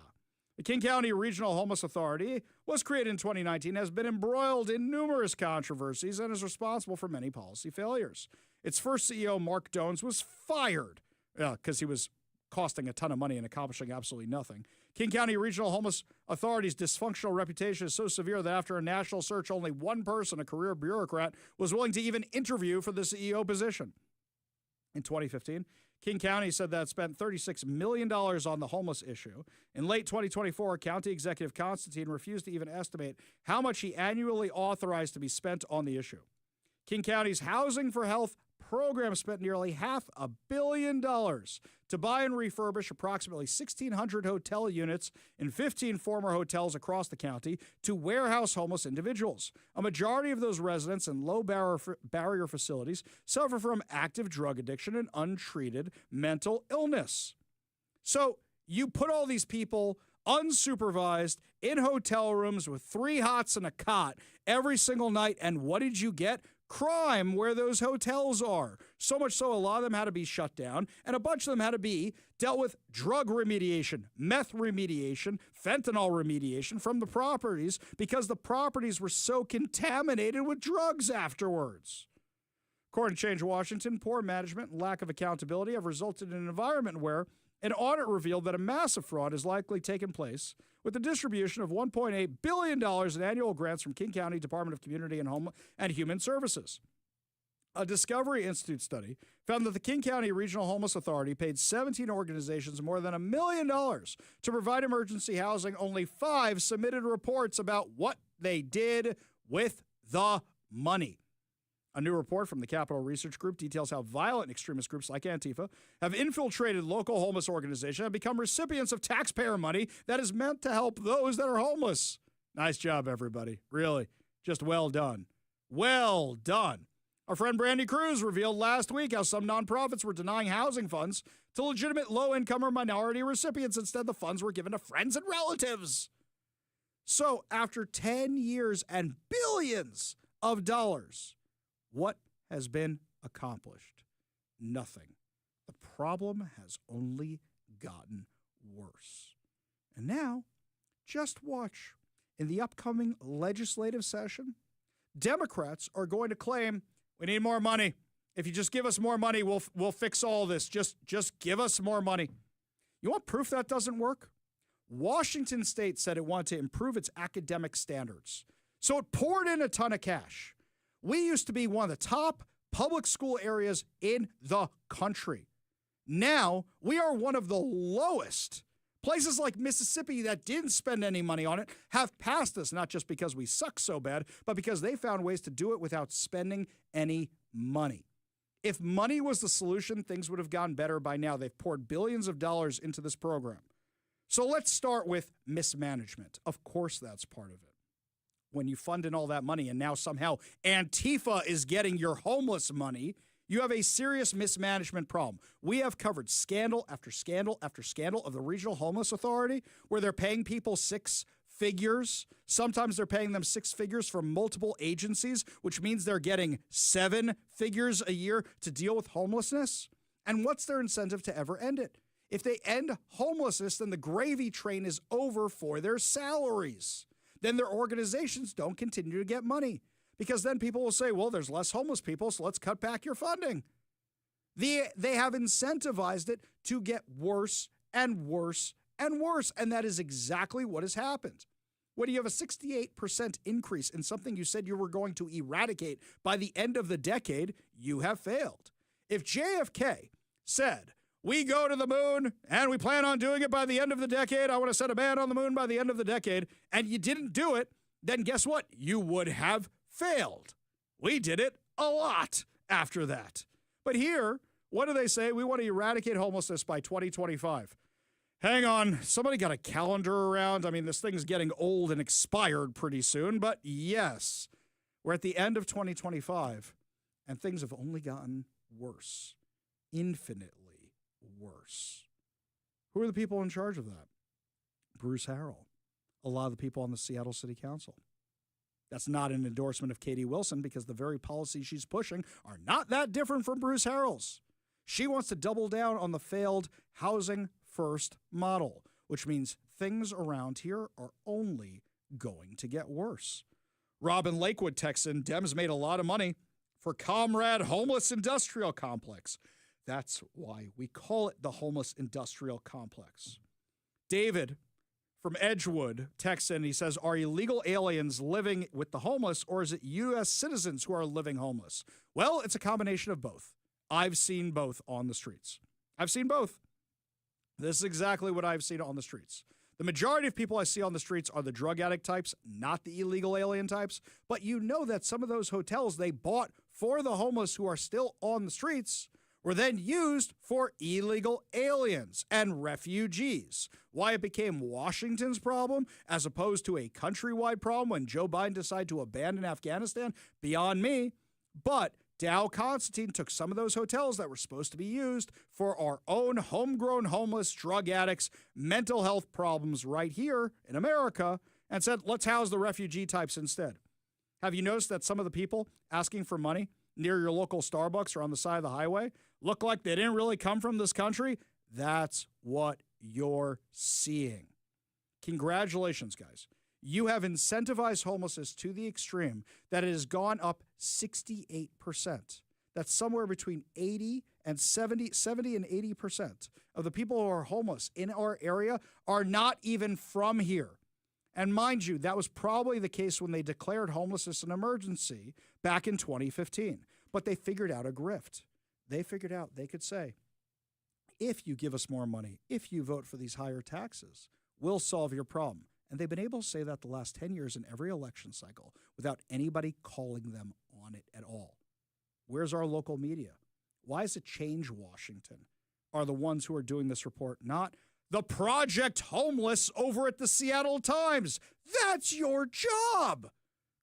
The King County Regional Homeless Authority was created in 2019, has been embroiled in numerous controversies, and is responsible for many policy failures. Its first CEO, Mark Dones, was fired because he was costing a ton of money and accomplishing absolutely nothing. King County Regional Homeless Authority's dysfunctional reputation is so severe that after a national search, only one person, a career bureaucrat, was willing to even interview for the CEO position. In 2015, King County said that it spent $36 million on the homeless issue. In late 2024, County Executive Constantine refused to even estimate how much he annually authorized to be spent on the issue. King County's Housing for Health program spent nearly $500 million to buy and refurbish approximately 1,600 hotel units in 15 former hotels across the county to warehouse homeless individuals. A majority of those residents in low barrier facilities suffer from active drug addiction and untreated mental illness. So you put all these people unsupervised in hotel rooms with 3 hots and a cot every single night, and what did you get? Crime where those hotels are. So much so a lot of them had to be shut down, and a bunch of them had to be dealt with drug remediation, meth remediation, fentanyl remediation from the properties because the properties were so contaminated with drugs afterwards. According to Change Washington, poor management and lack of accountability have resulted in an environment where an audit revealed that a massive fraud has likely taken place with the distribution of $1.8 billion in annual grants from King County Department of Community and Home and Human Services. A Discovery Institute study found that the King County Regional Homeless Authority paid 17 organizations more than $1 million to provide emergency housing. Only 5 submitted reports about what they did with the money. A new report from the Capital Research Group details how violent extremist groups like Antifa have infiltrated local homeless organizations and become recipients of taxpayer money that is meant to help those that are homeless. Nice job, everybody. Really, just well done. Well done. Our friend Brandy Cruz revealed last week how some nonprofits were denying housing funds to legitimate low-income or minority recipients. Instead, the funds were given to friends and relatives. So after 10 years and billions of dollars, what has been accomplished? Nothing. The problem has only gotten worse. And now, just watch. In the upcoming legislative session, Democrats are going to claim, we need more money. If you just give us more money, we'll fix all this. Just give us more money. You want proof that doesn't work? Washington State said it wanted to improve its academic standards. So it poured in a ton of cash. We used to be one of the top public school areas in the country. Now, we are one of the lowest. Places like Mississippi that didn't spend any money on it have passed us, not just because we suck so bad, but because they found ways to do it without spending any money. If money was the solution, things would have gone better by now. They've poured billions of dollars into this program. So let's start with mismanagement. Of course, that's part of it. When you fund in all that money and now somehow Antifa is getting your homeless money, you have a serious mismanagement problem. We have covered scandal after scandal after scandal of the Regional Homeless Authority where they're paying people 6 figures. Sometimes they're paying them 6 figures from multiple agencies, which means they're getting 7 figures a year to deal with homelessness. And what's their incentive to ever end it? If they end homelessness, then the gravy train is over for their salaries. Then their organizations don't continue to get money because then people will say, well, there's less homeless people, so let's cut back your funding. They have incentivized it to get worse and worse and worse, and that is exactly what has happened. When you have a 68% increase in something you said you were going to eradicate by the end of the decade, you have failed. If JFK said, we go to the moon and we plan on doing it by the end of the decade, I want to set a man on the moon by the end of the decade, and you didn't do it, then guess what? You would have failed. We did it a lot after that. But here, what do they say? We want to eradicate homelessness by 2025. Hang on. Somebody got a calendar around? I mean, this thing's getting old and expired pretty soon. But yes, we're at the end of 2025, and things have only gotten worse. Infinitely worse. Who are the people in charge of that? Bruce Harrell. A lot of the people on the Seattle City Council. That's not an endorsement of Katie Wilson because the very policies she's pushing are not that different from Bruce Harrell's. She wants to double down on the failed housing first model, which means things around here are only going to get worse. Robin Lakewood texts in, Dems made a lot of money for Comrade Homeless Industrial Complex. That's why we call it the Homeless Industrial Complex. David from Edgewood texts in, he says, are illegal aliens living with the homeless, or is it U.S. citizens who are living homeless? Well, it's a combination of both. I've seen both on the streets. I've seen both. This is exactly what I've seen on the streets. The majority of people I see on the streets are the drug addict types, not the illegal alien types. But you know that some of those hotels they bought for the homeless who are still on the streets were then used for illegal aliens and refugees. Why it became Washington's problem as opposed to a countrywide problem when Joe Biden decided to abandon Afghanistan, beyond me. But Dow Constantine took some of those hotels that were supposed to be used for our own homegrown homeless drug addicts, mental health problems right here in America, and said, let's house the refugee types instead. Have you noticed that some of the people asking for money near your local Starbucks or on the side of the highway look like they didn't really come from this country? That's what you're seeing. Congratulations, guys. You have incentivized homelessness to the extreme that it has gone up 68%. That's somewhere between 70 and 80% of the people who are homeless in our area are not even from here. And mind you, that was probably the case when they declared homelessness an emergency back in 2015. But they figured out a grift. They figured out they could say, if you give us more money, if you vote for these higher taxes, we'll solve your problem. And they've been able to say that the last 10 years in every election cycle without anybody calling them on it at all. Where's our local media? Why is it Change Washington are the ones who are doing this report, not the Project Homeless over at the Seattle Times? That's your job.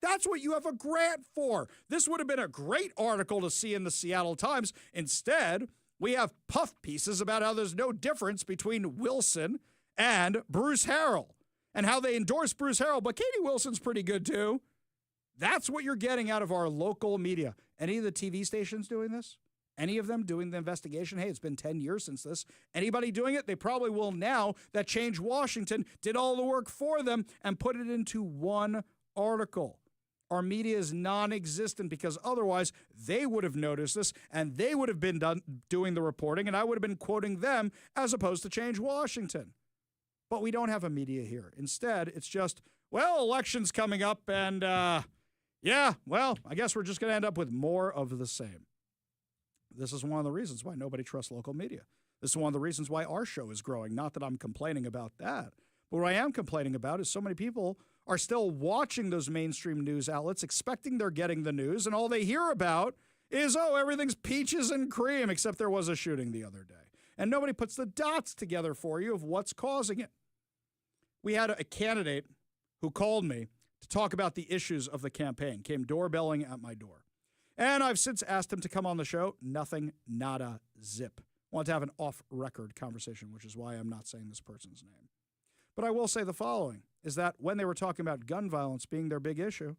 That's what you have a grant for. This would have been a great article to see in the Seattle Times. Instead, we have puff pieces about how there's no difference between Wilson and Bruce Harrell, and how they endorse Bruce Harrell, but Katie Wilson's pretty good too. That's what you're getting out of our local media. Any of the TV stations doing this? Any of them doing the investigation? Hey, it's been 10 years since this. Anybody doing it? They probably will now that Change Washington did all the work for them and put it into one article. Our media is non-existent because otherwise they would have noticed this and they would have been doing the reporting and I would have been quoting them as opposed to Change Washington. But we don't have a media here. Instead, it's just, well, election's coming up and, I guess we're just going to end up with more of the same. This is one of the reasons why nobody trusts local media. This is one of the reasons why our show is growing. Not that I'm complaining about that. But what I am complaining about is so many people are still watching those mainstream news outlets, expecting they're getting the news, and all they hear about is, everything's peaches and cream, except there was a shooting the other day. And nobody puts the dots together for you of what's causing it. We had a candidate who called me to talk about the issues of the campaign, came doorbelling at my door. And I've since asked him to come on the show. Nothing, nada, zip. Want to have an off-record conversation, which is why I'm not saying this person's name. But I will say the following, is that when they were talking about gun violence being their big issue,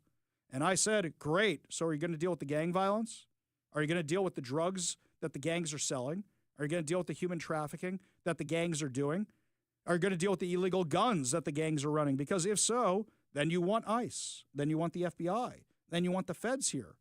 and I said, great, so are you going to deal with the gang violence? Are you going to deal with the drugs that the gangs are selling? Are you going to deal with the human trafficking that the gangs are doing? Are you going to deal with the illegal guns that the gangs are running? Because if so, then you want ICE. Then you want the FBI. Then you want the feds here.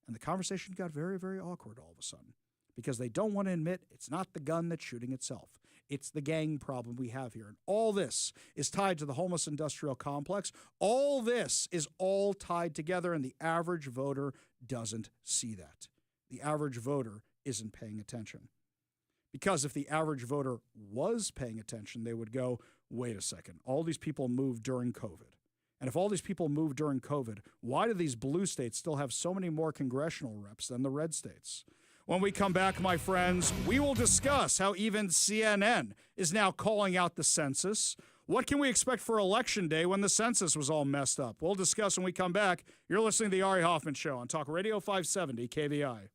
And the conversation got very, very awkward all of a sudden because they don't want to admit it's not the gun that's shooting itself. It's the gang problem we have here. And all this is tied to the homeless industrial complex. All this is all tied together, and the average voter doesn't see that. The average voter isn't paying attention. Because if the average voter was paying attention, they would go, wait a second, all these people moved during COVID. And if all these people moved during COVID, why do these blue states still have so many more congressional reps than the red states? When we come back, my friends, we will discuss how even CNN is now calling out the census. What can we expect for Election Day when the census was all messed up? We'll discuss when we come back. You're listening to The Ari Hoffman Show on Talk Radio 570 KVI.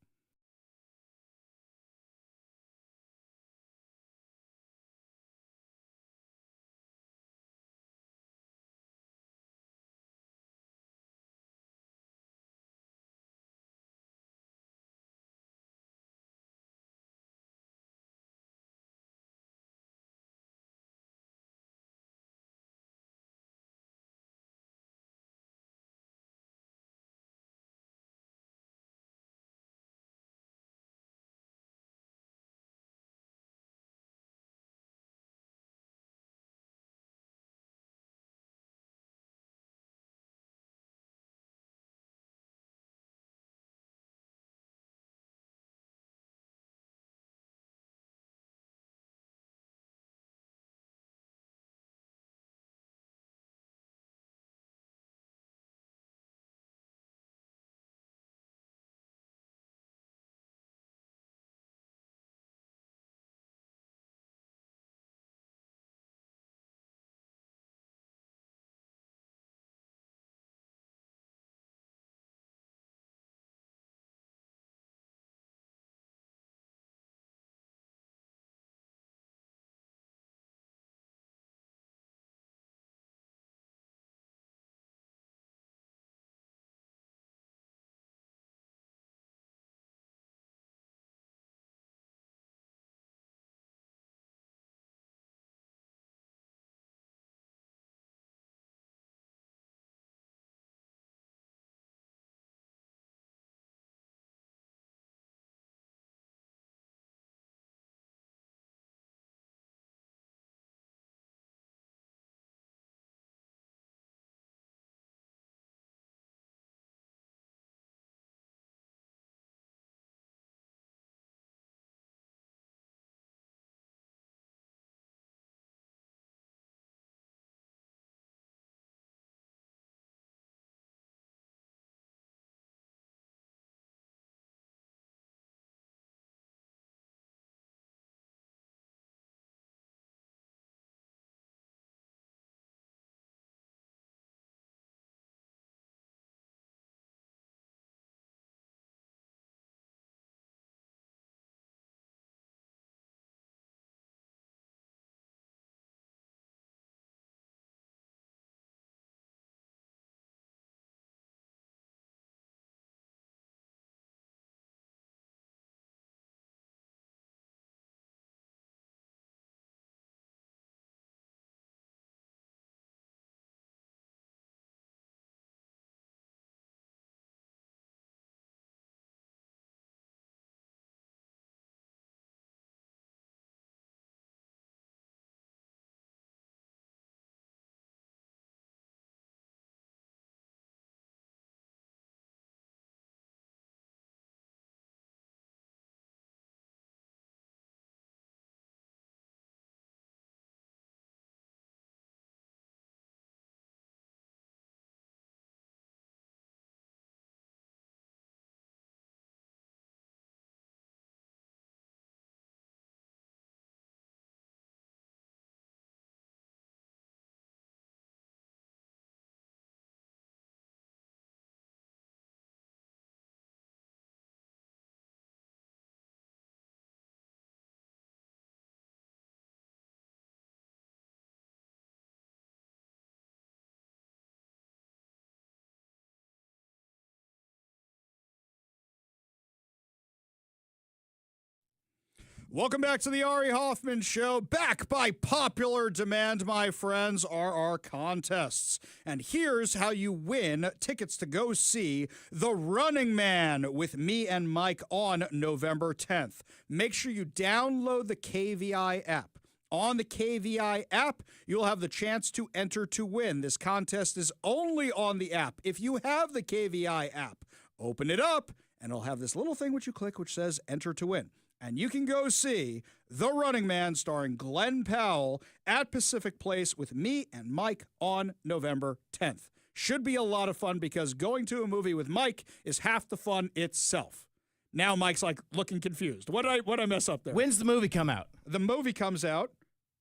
Welcome back to the Ari Hoffman Show. Back by popular demand, my friends, are our contests. And here's how you win tickets to go see The Running Man with me and Mike on November 10th. Make sure you download the KVI app. On the KVI app, you'll have the chance to enter to win. This contest is only on the app. If you have the KVI app, open it up, and it'll have this little thing which you click which says enter to win. And you can go see The Running Man starring Glenn Powell at Pacific Place with me and Mike on November 10th. Should be a lot of fun because going to a movie with Mike is half the fun itself. Now Mike's like looking confused. What did I mess up there? When's the movie come out? The movie comes out.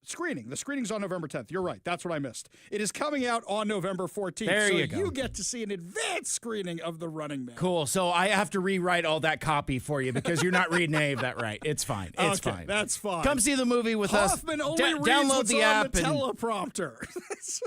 Screening. The screening's on November 10th. You're right. That's what I missed. It is coming out on November 14th. There you go. You get to see an advanced screening of The Running Man. Cool. So I have to rewrite all that copy for you because you're not reading any of that right. It's fine. It's okay, fine. That's fine. Come see the movie with Hoffman us. only reads download what's the on app the and teleprompter.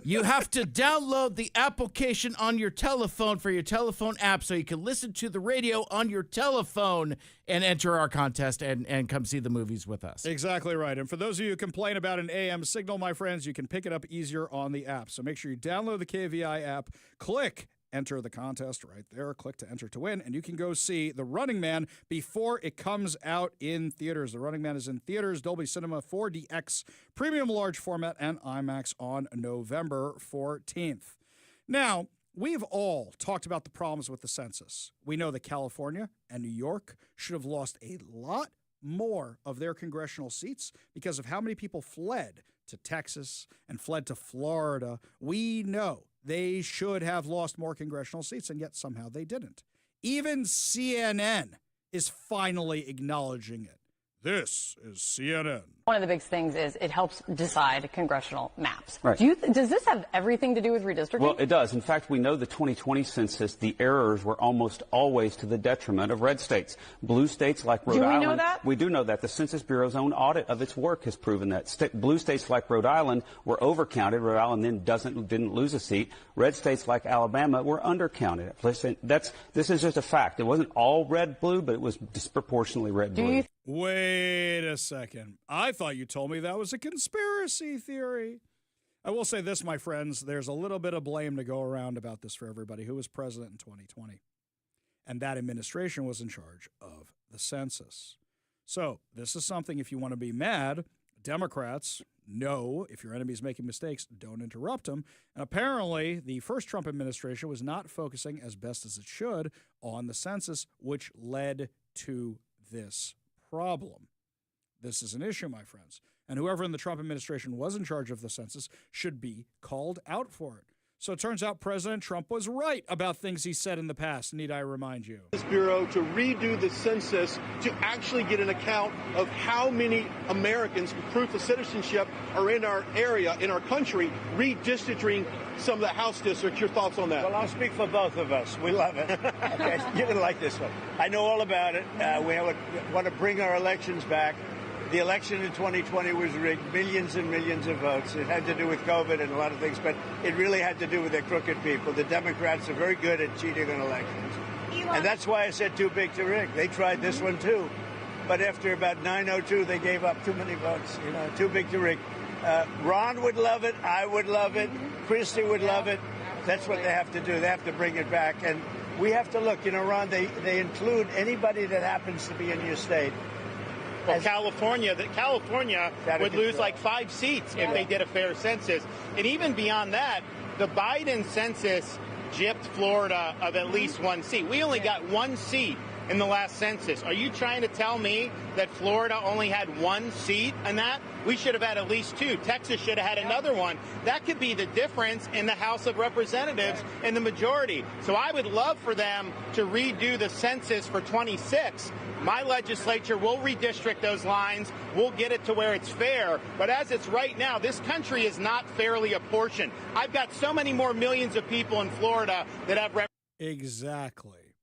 you have to download the application on your telephone for your telephone app so you can listen to the radio on your telephone and enter our contest and come see the movies with us. Exactly right. And for those of you who complain about an AM signal, my friends, you can pick it up easier on the app. So make sure you download the KVI app, click enter the contest right there, click to enter to win, and you can go see The Running Man before it comes out in theaters. The Running Man is in theaters, Dolby Cinema 4DX, premium large format, and IMAX on November 14th. Now, we've all talked about the problems with the census. We know that California and New York should have lost a lot more of their congressional seats because of how many people fled to Texas and fled to Florida. We know they should have lost more congressional seats, and yet somehow they didn't. Even CNN is finally acknowledging it. This is CNN. One of the big things is it helps decide congressional maps. Right. Does this have everything to do with redistricting? Well, it does. In fact, we know the 2020 census, the errors were almost always to the detriment of red states. Blue states like Rhode Island. Do we know that? We do know that. The Census Bureau's own audit of its work has proven that. Blue states like Rhode Island were overcounted. Rhode Island then didn't lose a seat. Red states like Alabama were undercounted. This is just a fact. It wasn't all red-blue, but it was disproportionately red-blue. Wait a second. I thought you told me that was a conspiracy theory. I will say this, my friends. There's a little bit of blame to go around about this for everybody who was president in 2020. And that administration was in charge of the census. So this is something, if you want to be mad, Democrats know if your enemy's making mistakes, don't interrupt them. And apparently, the first Trump administration was not focusing as best as it should on the census, which led to this problem. This is an issue, my friends. And whoever in the Trump administration was in charge of the census should be called out for it. So it turns out President Trump was right about things he said in the past, need I remind you. This Bureau to redo the census to actually get an account of how many Americans with proof of citizenship are in our area, in our country, redistricting some of the House districts. Your thoughts on that? Well, I'll speak for both of us. We love it. Okay, you're going to like this one. I know all about it. We want to bring our elections back. The election in 2020 was rigged, millions and millions of votes. It had to do with COVID and a lot of things, but it really had to do with the crooked people. The Democrats are very good at cheating on elections. And that's why I said too big to rig. They tried this one too. But after about 9:02, they gave up too many votes. Too big to rig. Ron would love it. I would love it. Christie would love it. That's what they have to do. They have to bring it back. And we have to look. Ron, they include anybody that happens to be in your state. Well, California would lose like 5 seats if they did a fair census. And even beyond that, the Biden census gypped Florida of at least 1 seat. We only got 1 seat in the last census. Are you trying to tell me that Florida only had 1 seat in that? We should have had at least 2. Texas should have had another one. That could be the difference in the House of Representatives in the majority. So I would love for them to redo the census for 26. My legislature will redistrict those lines. We'll get it to where it's fair. But as it's right now, this country is not fairly apportioned. I've got so many more millions of people in Florida that have... Exactly.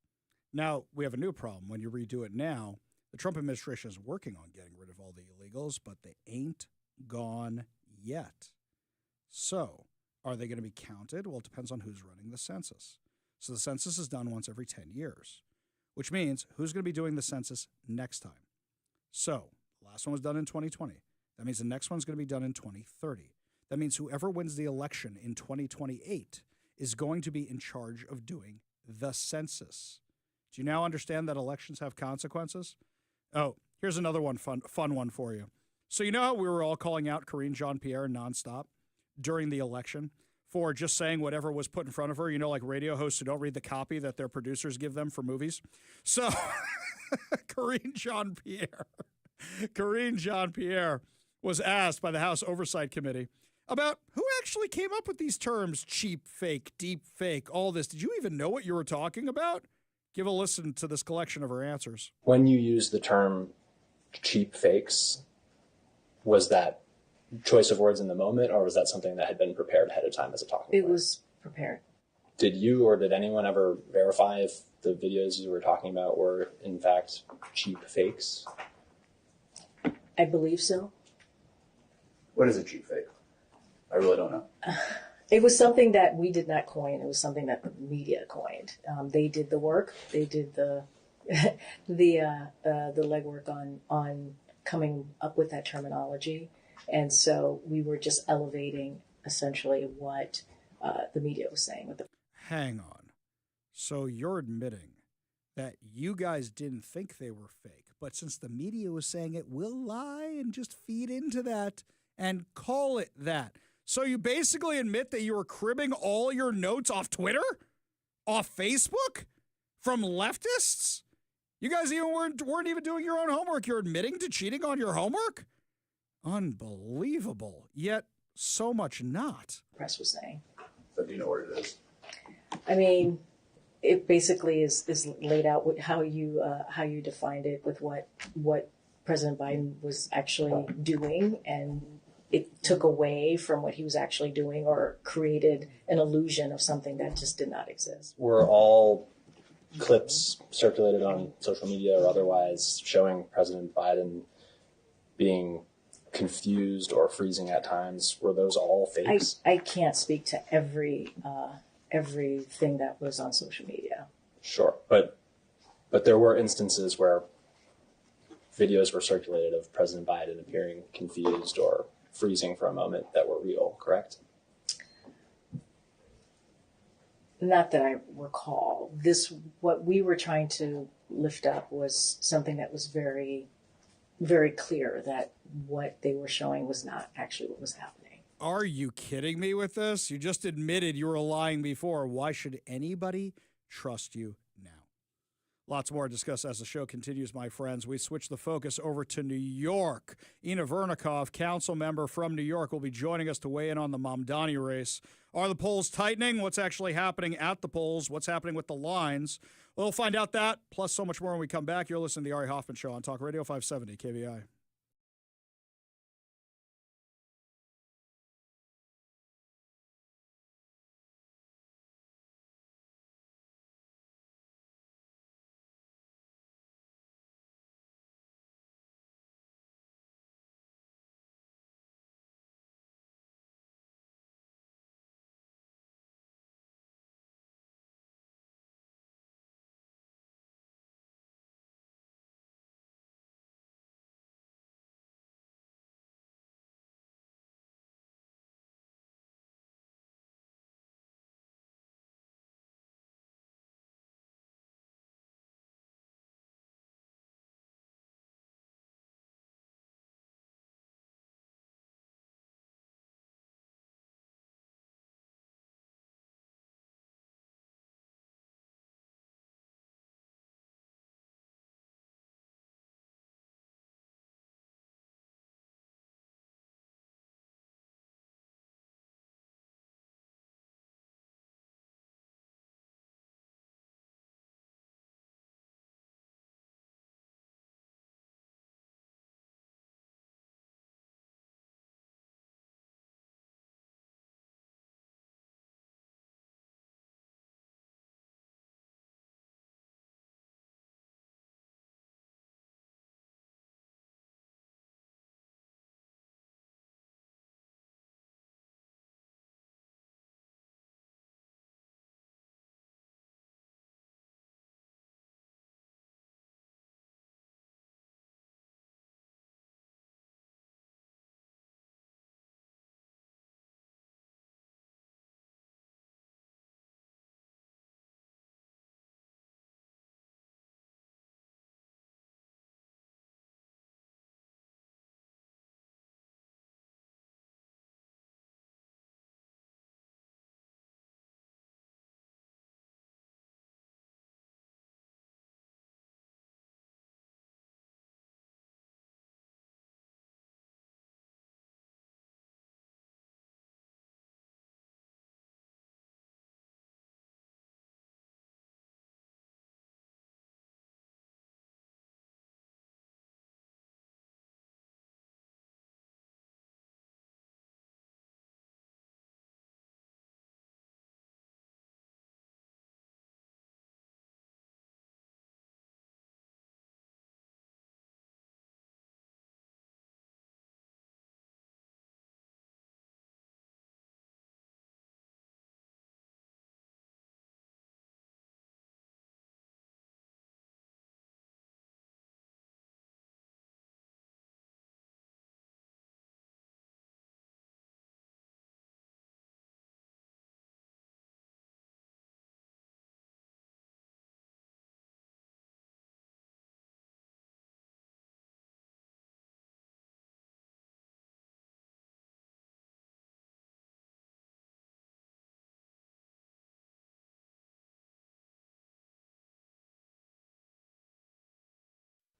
Now, we have a new problem. When you redo it now, the Trump administration is working on getting rid of all the illegals, but they ain't gone yet. So, are they going to be counted? Well, it depends on who's running the census. So the census is done once every 10 years, which means who's going to be doing the census next time. So, the last one was done in 2020. That means the next one's going to be done in 2030. That means whoever wins the election in 2028 is going to be in charge of doing the census. Do you now understand that elections have consequences? Oh, here's another one, fun one for you. So you know how we were all calling out Karine Jean-Pierre nonstop during the election for just saying whatever was put in front of her, like radio hosts who don't read the copy that their producers give them for movies? So Karine Jean-Pierre Karine Jean-Pierre was asked by the House Oversight Committee about who actually came up with these terms, cheap fake, deep fake, all this. Did you even know what you were talking about? Give a listen to this collection of her answers. When you use the term cheap fakes, was that choice of words in the moment, or was that something that had been prepared ahead of time as a talking point? It was prepared. Did you or did anyone ever verify if the videos you were talking about were, in fact, cheap fakes? I believe so. What is a cheap fake? I really don't know. It was something that we did not coin. It was something that the media coined. They did the work. They did the legwork on coming up with that terminology, and so we were just elevating essentially what the media was saying. Hang on. So you're admitting that you guys didn't think they were fake, but since the media was saying it, we'll lie and just feed into that and call it that. So you basically admit that you were cribbing all your notes off Twitter? Off Facebook? From leftists? You guys even weren't even doing your own homework. You're admitting to cheating on your homework? Unbelievable. Yet so much not. Press was saying. But do you know what it is? I mean, it basically is laid out with how you defined it with what President Biden was actually doing, and it took away from what he was actually doing or created an illusion of something that just did not exist. Were all clips circulated on social media or otherwise showing President Biden being confused or freezing at times, were those all fakes? I can't speak to everything that was on social media. Sure, but there were instances where videos were circulated of President Biden appearing confused or freezing for a moment that were real, correct? Not that I recall. What we were trying to lift up was something that was very, very clear that what they were showing was not actually what was happening. Are you kidding me with this? You just admitted you were lying before. Why should anybody trust you now? Lots more to discuss as the show continues, my friends. We switch the focus over to New York. Ina Vernikov, council member from New York, will be joining us to weigh in on the Mamdani race. Are the polls tightening? What's actually happening at the polls? What's happening with the lines? We'll find out that, plus so much more when we come back. You're listening to the Ari Hoffman Show on Talk Radio 570 KVI.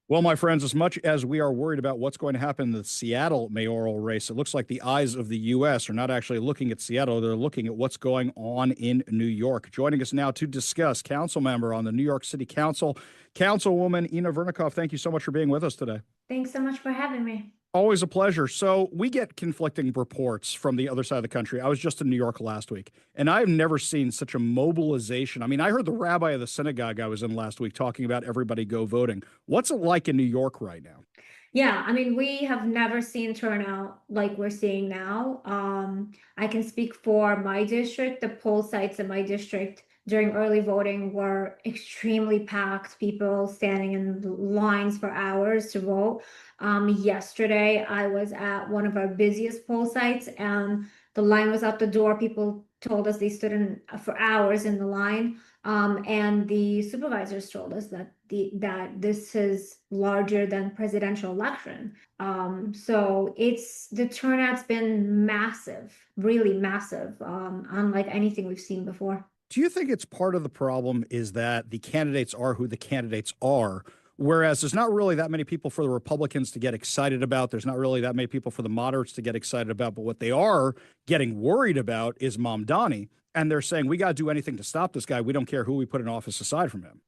Well, my friends, as much as we are worried about what's going to happen in the Seattle mayoral race, it looks like the eyes of the U.S. are not actually looking at Seattle. They're looking at what's going on in New York. Joining us now to discuss, council member on the New York City Council, Councilwoman Ina Vernikov. Thank you so much for being with us today. Thanks so much for having me. Always a pleasure. So we get conflicting reports from the other side of the country. I was just in New York last week, and I've never seen such a mobilization. I mean, I heard the rabbi of the synagogue I was in last week talking about everybody go voting. What's it like in New York right now? Yeah, I mean, we have never seen turnout like we're seeing now. I can speak for my district. The poll sites in my district during early voting were extremely packed, people standing in lines for hours to vote. Yesterday, I was at one of our busiest poll sites, and the line was out the door. People told us they stood in for hours in the line. And the supervisors told us that that this is larger than presidential election. So the turnout's been massive, really massive, unlike anything we've seen before. Do you think it's part of the problem is that the candidates are who the candidates are, whereas there's not really that many people for the Republicans to get excited about? There's not really that many people for the moderates to get excited about, but what they are getting worried about is Mamdani. And they're saying, we got to do anything to stop this guy. We don't care who we put in office aside from him.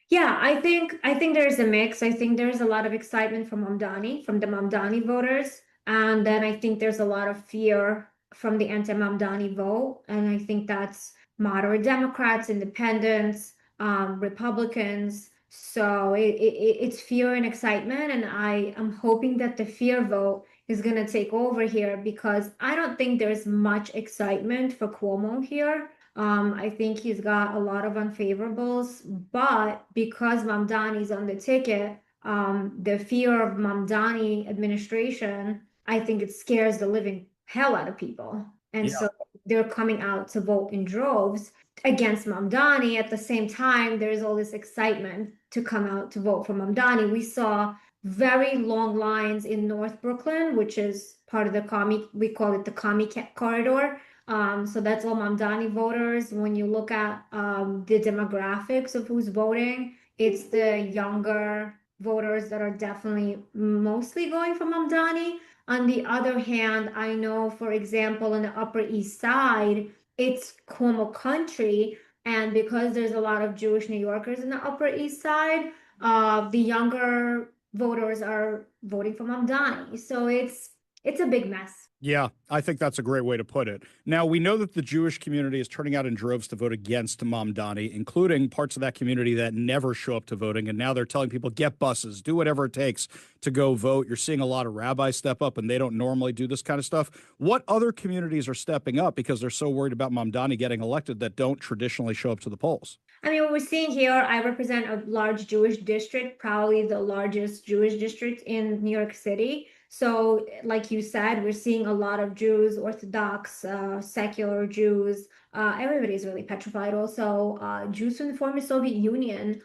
Yeah, I think there's a mix. I think there's a lot of excitement from the Mamdani voters. And then I think there's a lot of fear from the anti-Mamdani vote. And I think that's moderate Democrats, independents, Republicans. So it's fear and excitement. And I am hoping that the fear vote is going to take over here, because I don't think there's much excitement for Cuomo here. I think he's got a lot of unfavorables, but because Mamdani's on the ticket, the fear of Mamdani administration, I think it scares the living hell out of people. And so they're coming out to vote in droves against Mamdani. At the same time, there's all this excitement to come out to vote for Mamdani. We saw very long lines in North Brooklyn, which is part of the commie, we call it the commie corridor. So that's all Mamdani voters. When you look at the demographics of who's voting, it's the younger voters that are definitely mostly going for Mamdani. On the other hand, I know, for example, in the Upper East Side, it's Cuomo country. And because there's a lot of Jewish New Yorkers in the Upper East Side, the younger voters are voting for Mamdani. So it's a big mess. Yeah, I think that's a great way to put it. Now, we know that the Jewish community is turning out in droves to vote against Mamdani, including parts of that community that never show up to voting. And now they're telling people, get buses, do whatever it takes to go vote. You're seeing a lot of rabbis step up, and they don't normally do this kind of stuff. What other communities are stepping up because they're so worried about Mamdani getting elected that don't traditionally show up to the polls? I mean, what we're seeing here, I represent a large Jewish district, probably the largest Jewish district in New York City. So like you said, we're seeing a lot of Jews, Orthodox, secular Jews. Everybody's really petrified. Also, Jews from the former Soviet Union.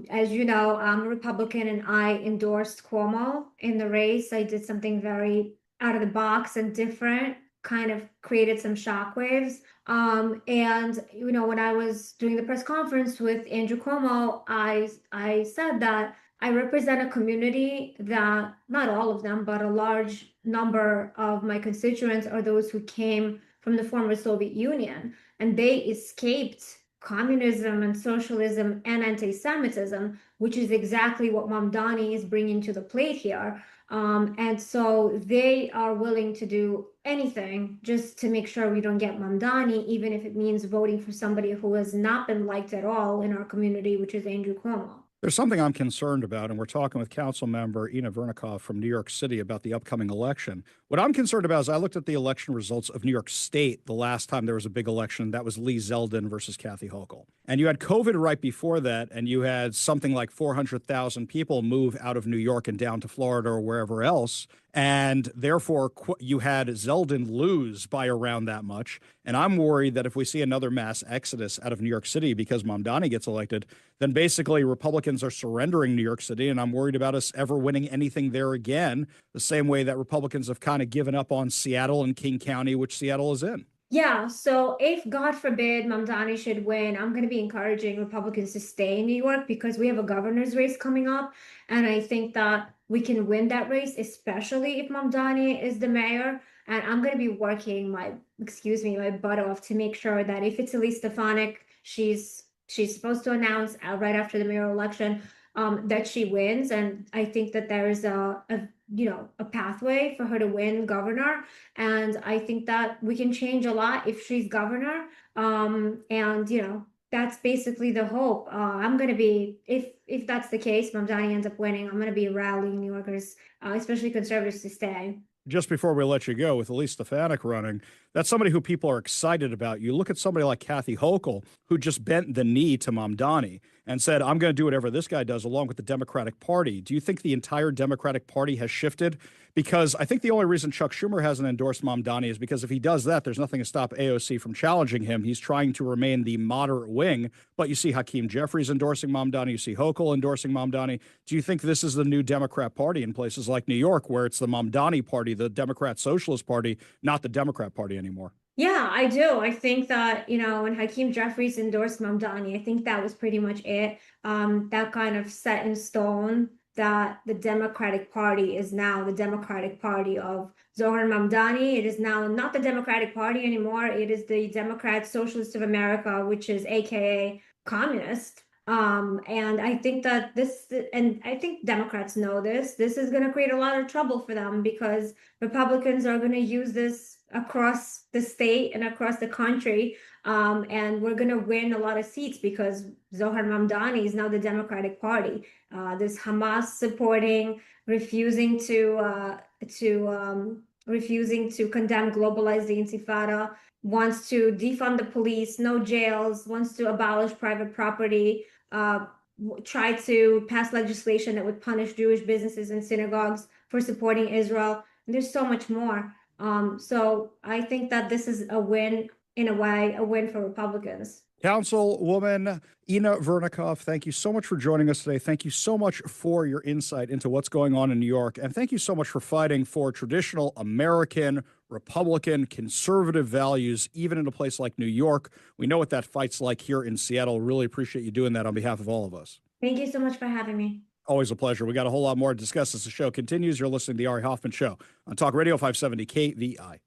As you know, I'm a Republican and I endorsed Cuomo in the race. I did something very out of the box and different, kind of created some shockwaves. And, you know, when I was doing the press conference with Andrew Cuomo, I said that I represent a community that, not all of them, but a large number of my constituents are those who came from the former Soviet Union, and they escaped communism and socialism and anti-Semitism, which is exactly what Mamdani is bringing to the plate here. And so they are willing to do anything just to make sure we don't get Mamdani, even if it means voting for somebody who has not been liked at all in our community, which is Andrew Cuomo. There's something I'm concerned about, and we're talking with council member Ina Vernikov from New York City about the upcoming election. What I'm concerned about is I looked at the election results of New York State the last time there was a big election. That was Lee Zeldin versus Kathy Hochul. And you had COVID right before that, and you had something like 400,000 people move out of New York and down to Florida or wherever else. And therefore, you had Zeldin lose by around that much. And I'm worried that if we see another mass exodus out of New York City because Mamdani gets elected, then basically Republicans are surrendering New York City. And I'm worried about us ever winning anything there again, the same way that Republicans have kind of given up on Seattle and King County, which Seattle is in. Yeah, so if God forbid Mamdani should win, I'm going to be encouraging Republicans to stay in New York because we have a governor's race coming up. And I think that we can win that race, especially if Mamdani is the mayor. And I'm going to be working my butt off to make sure that if it's Elise Stefanik, she's supposed to announce right after the mayoral election that she wins. And I think that there is a pathway for her to win governor. And I think that we can change a lot if she's governor. And that's basically the hope. I'm going to be, if that's the case, Mamdani ends up winning, I'm going to be rallying New Yorkers, especially conservatives, to stay. Just before we let you go, with Elise Stefanik running, that's somebody who people are excited about. You look at somebody like Kathy Hochul, who just bent the knee to Mamdani and said, I'm going to do whatever this guy does, along with the Democratic Party. Do you think the entire Democratic Party has shifted? Because I think the only reason Chuck Schumer hasn't endorsed Mamdani is because if he does that, there's nothing to stop AOC from challenging him. He's trying to remain the moderate wing, but you see Hakeem Jeffries endorsing Mamdani. You see Hochul endorsing Mamdani. Do you think this is the new Democrat Party in places like New York, where it's the Mamdani Party, the Democrat Socialist Party, not the Democrat Party anymore? Yeah, I do. I think that, when Hakeem Jeffries endorsed Mamdani, I think that was pretty much it. That kind of set in stone that the Democratic Party is now the Democratic Party of Zohar Mamdani. It is now not the Democratic Party anymore. It is the Democrat Socialist of America, which is AKA communist. And I think that and I think Democrats know this is going to create a lot of trouble for them because Republicans are going to use this across the state and across the country. And we're going to win a lot of seats because Zohar Mamdani is now the Democratic Party. This Hamas supporting, refusing to condemn, globalize the Intifada, wants to defund the police, no jails, wants to abolish private property, try to pass legislation that would punish Jewish businesses and synagogues for supporting Israel. And there's so much more. So I think that this is a win, in a way, a win for Republicans. Councilwoman Ina Vernikov, thank you so much for joining us today. Thank you so much for your insight into what's going on in New York. And thank you so much for fighting for traditional American, Republican, conservative values, even in a place like New York. We know what that fight's like here in Seattle. Really appreciate you doing that on behalf of all of us. Thank you so much for having me. Always a pleasure. We got a whole lot more to discuss as the show continues. You're listening to the Ari Hoffman Show on Talk Radio 570 KVI.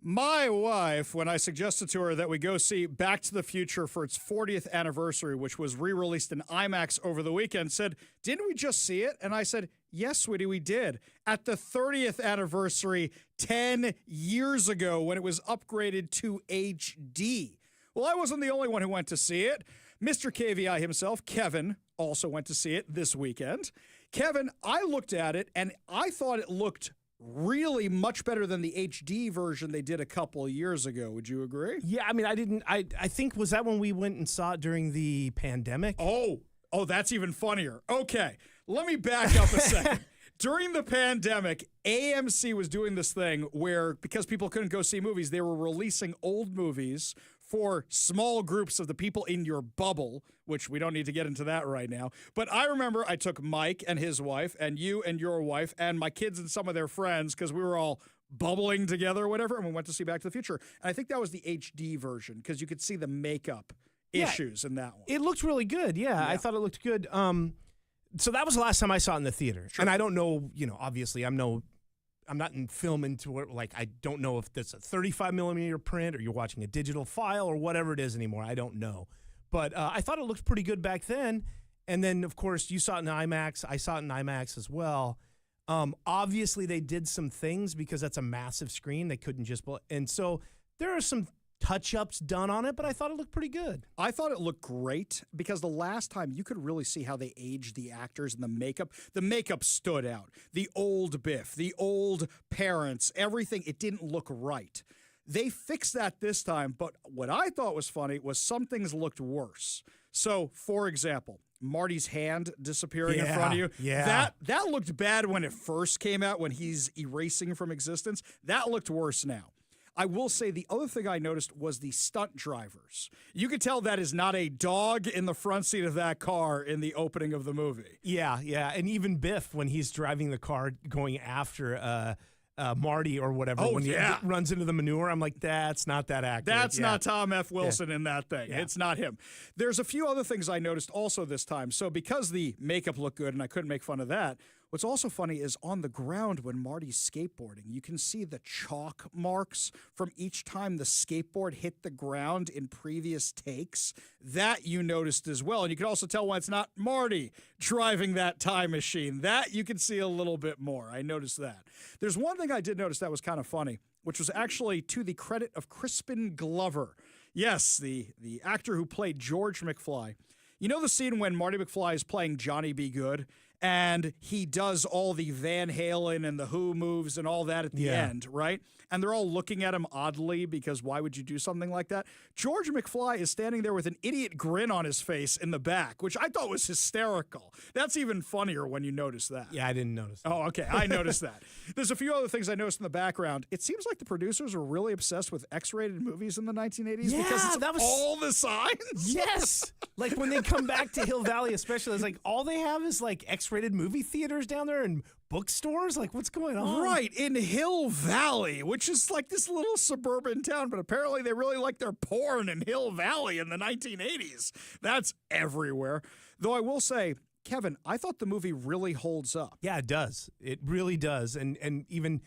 My wife, when I suggested to her that we go see Back to the Future for its 40th anniversary, which was re-released in IMAX over the weekend, said, "Didn't we just see it?" And I said, "Yes, sweetie, we did. At the 30th anniversary 10 years ago when it was upgraded to HD. Well, I wasn't the only one who went to see it. Mr. KVI himself, Kevin, also went to see it this weekend. Kevin, I looked at it and I thought it looked really much better than the HD version they did a couple of years ago. Would you agree? Yeah, I mean, I think, was that when we went and saw it during the pandemic? Oh, that's even funnier. Okay, let me back up a second. During the pandemic, AMC was doing this thing where, because people couldn't go see movies, they were releasing old movies for small groups of the people in your bubble, which we don't need to get into that right now. But I remember I took Mike and his wife and you and your wife and my kids and some of their friends because we were all bubbling together or whatever, and we went to see Back to the Future. And I think that was the HD version because you could see the makeup issues in that one. It looked really good. Yeah, I thought it looked good. So that was the last time I saw it in the theater. Sure. And I don't know, obviously I'm not in film into it. Like, I don't know if that's a 35 millimeter print or you're watching a digital file or whatever it is anymore. I don't know. But I thought it looked pretty good back then. And then, of course, you saw it in IMAX. I saw it in IMAX as well. Obviously, they did some things because that's a massive screen. They couldn't just... And so there are some touch-ups done on it, but I thought it looked pretty good. I thought it looked great because the last time you could really see how they aged the actors and the makeup. The makeup stood out. The old Biff, the old parents, everything, it didn't look right. They fixed that this time, but what I thought was funny was some things looked worse. So, for example, Marty's hand disappearing in front of you. Yeah. That looked bad when it first came out, when he's erasing from existence. That looked worse now. I will say the other thing I noticed was the stunt drivers. You could tell that is not a dog in the front seat of that car in the opening of the movie. Yeah. And even Biff, when he's driving the car going after Marty or whatever, when he runs into the manure, I'm like, that's not that accurate. That's not Tom F. Wilson in that thing. Yeah. It's not him. There's a few other things I noticed also this time. So because the makeup looked good and I couldn't make fun of that, what's also funny is on the ground when Marty's skateboarding, you can see the chalk marks from each time the skateboard hit the ground in previous takes. That you noticed as well. And you can also tell when it's not Marty driving that time machine. That you can see a little bit more. I noticed that. There's one thing I did notice that was kind of funny, which was actually to the credit of Crispin Glover. Yes, the actor who played George McFly. You know the scene when Marty McFly is playing Johnny Be Good? And he does all the Van Halen and the Who moves and all that at the end, right? And they're all looking at him oddly because why would you do something like that? George McFly is standing there with an idiot grin on his face in the back, which I thought was hysterical. That's even funnier when you notice that. Yeah, I didn't notice that. Oh, okay. I noticed that. There's a few other things I noticed in the background. It seems like the producers were really obsessed with X-rated movies in the 1980s because it's all the signs. Yes. Like when they come back to Hill Valley, especially, it's like all they have is like X-rated movie theaters down there and bookstores. Like, what's going on? Right, in Hill Valley, which is like this little suburban town, but apparently they really like their porn in Hill Valley in the 1980s. That's everywhere. Though I will say, Kevin, I thought the movie really holds up. Yeah, it does. It really does. And even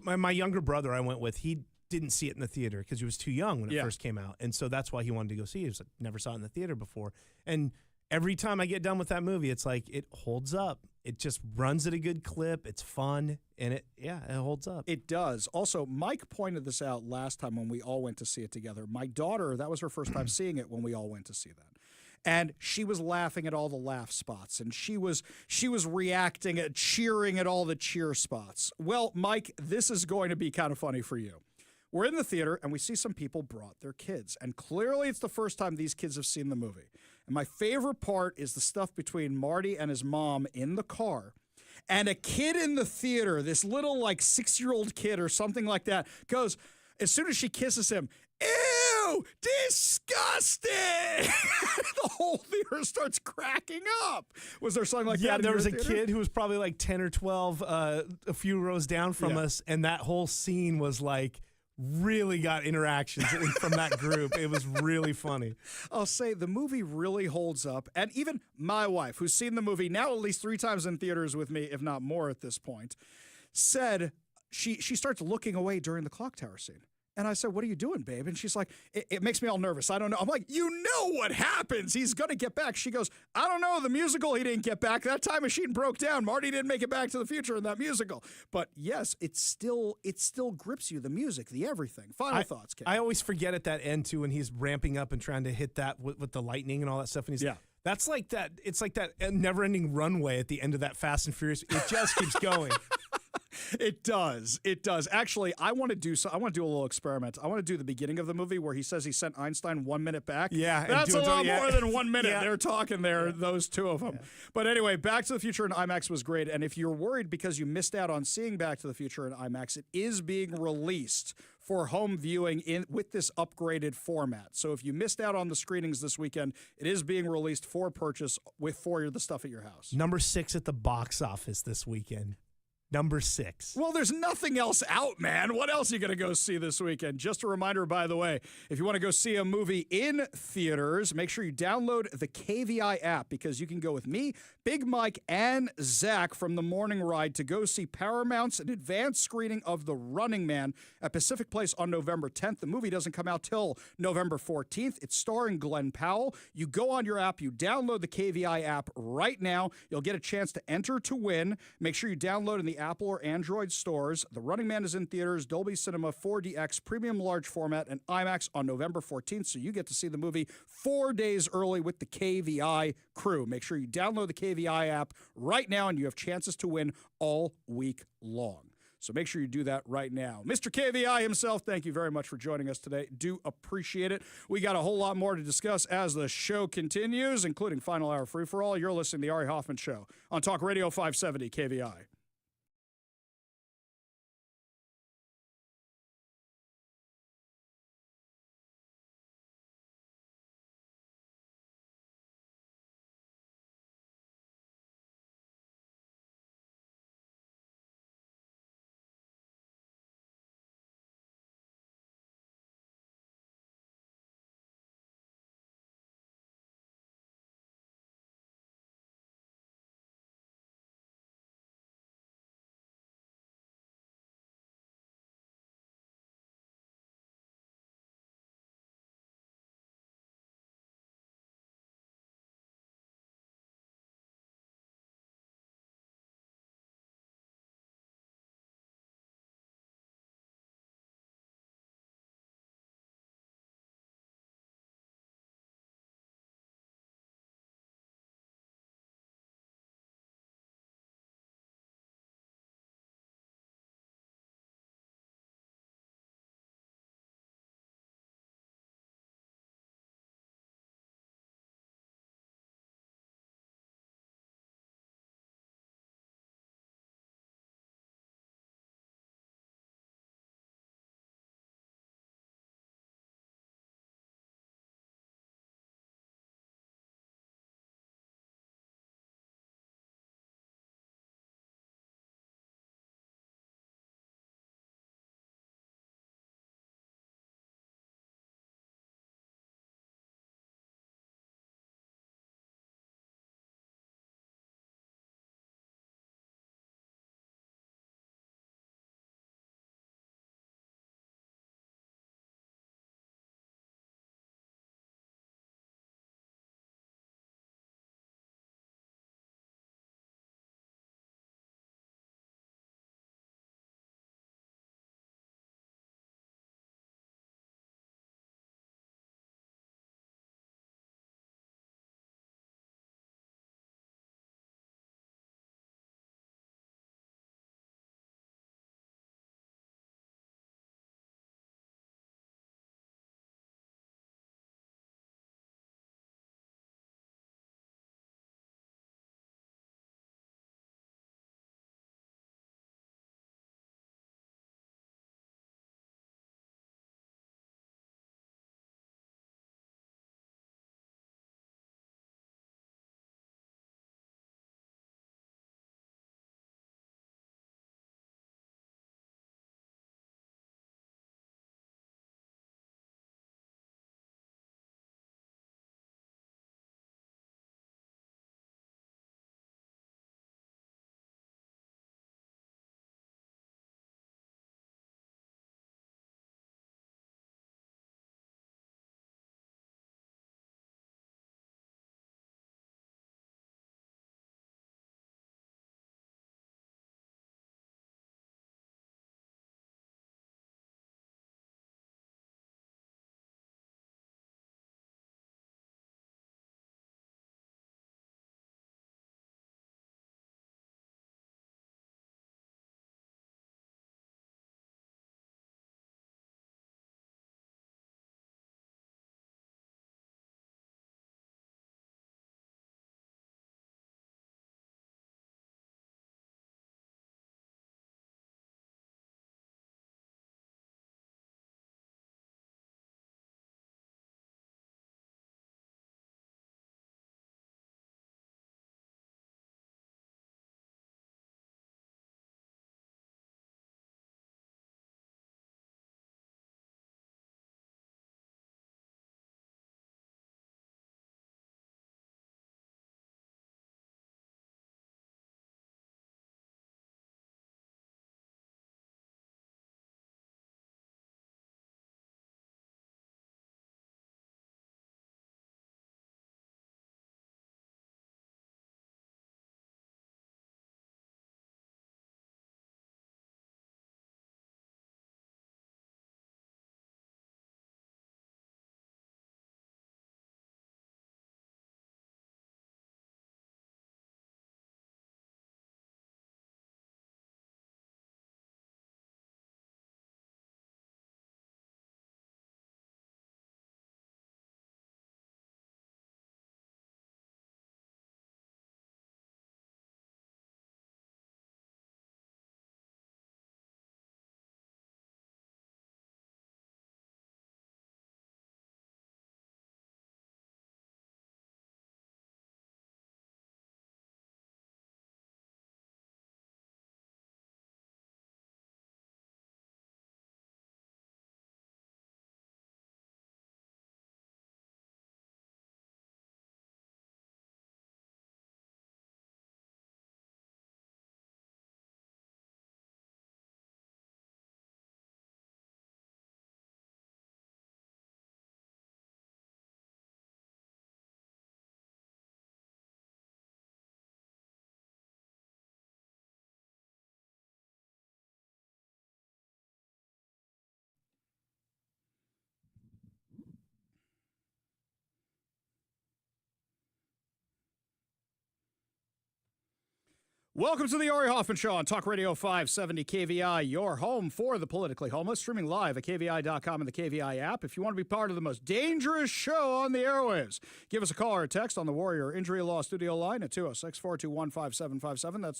my younger brother I went with, he didn't see it in the theater because he was too young when it first came out. And so that's why he wanted to go see it. He was like, never saw it in the theater before. And every time I get done with that movie, it's like it holds up. It just runs at a good clip. It's fun, and it holds up. It does. Also, Mike pointed this out last time when we all went to see it together. My daughter, that was her first time seeing it when we all went to see that. And she was laughing at all the laugh spots, and she was reacting at cheering at all the cheer spots. Well, Mike, this is going to be kind of funny for you. We're in the theater, and we see some people brought their kids. And clearly it's the first time these kids have seen the movie. And my favorite part is the stuff between Marty and his mom in the car. And a kid in the theater, this little like 6-year-old kid or something like that, goes, as soon as she kisses him, "Ew, disgusting!" The whole theater starts cracking up. Was there something like that? Yeah, there was a theater? kid who was probably like 10 or 12, a few rows down from us, and that whole scene was like, really got interactions from that group. It was really funny. I'll say the movie really holds up. And even my wife, who's seen the movie now at least 3 times in theaters with me, if not more at this point, said she starts looking away during the clock tower scene. And I said, what are you doing, babe? And she's like, it makes me all nervous. I don't know. I'm like, you know what happens. He's going to get back. She goes, I don't know. The musical, he didn't get back. That time machine broke down. Marty didn't make it back to the future in that musical. But yes, it still grips you, the music, the everything. Final thoughts, Ken. I always forget at that end, too, when he's ramping up and trying to hit that with the lightning and all that stuff. And he's that's like that. It's like that never-ending runway at the end of that Fast and Furious. It just keeps going. It does. It does. Actually, I want to do a little experiment. I want to do the beginning of the movie where he says he sent Einstein 1 minute back. Yeah. That's a lot more than 1 minute. They're talking there, those two of them. Yeah. But anyway, Back to the Future in IMAX was great. And if you're worried because you missed out on seeing Back to the Future in IMAX, it is being released for home viewing with this upgraded format. So if you missed out on the screenings this weekend, it is being released for purchase for the stuff at your house. Number 6 at the box office this weekend. Number 6. Well, there's nothing else out, man. What else are you going to go see this weekend? Just a reminder, by the way, if you want to go see a movie in theaters, make sure you download the KVI app because you can go with me, Big Mike, and Zach from The Morning Ride to go see Paramount's an advanced screening of The Running Man at Pacific Place on November 10th. The movie doesn't come out till November 14th. It's starring Glenn Powell. You go on your app, you download the KVI app right now. You'll get a chance to enter to win. Make sure you download in the Apple or Android stores. The Running Man is in theaters, Dolby Cinema, 4DX, Premium Large Format, and IMAX on November 14th, so you get to see the movie 4 days early with the KVI crew. Make sure you download the KVI app right now, and you have chances to win all week long. So make sure you do that right now. Mr. KVI himself, thank you very much for joining us today. Do appreciate it. We got a whole lot more to discuss as the show continues, including Final Hour Free for All. You're listening to The Ari Hoffman Show on Talk Radio 570 KVI. Welcome to the Ari Hoffman Show on Talk Radio 570 KVI, your home for the politically homeless, streaming live at KVI.com and the KVI app. If you want to be part of the most dangerous show on the airwaves, give us a call or a text on the Warrior Injury Law Studio line at 206-421-5757. That's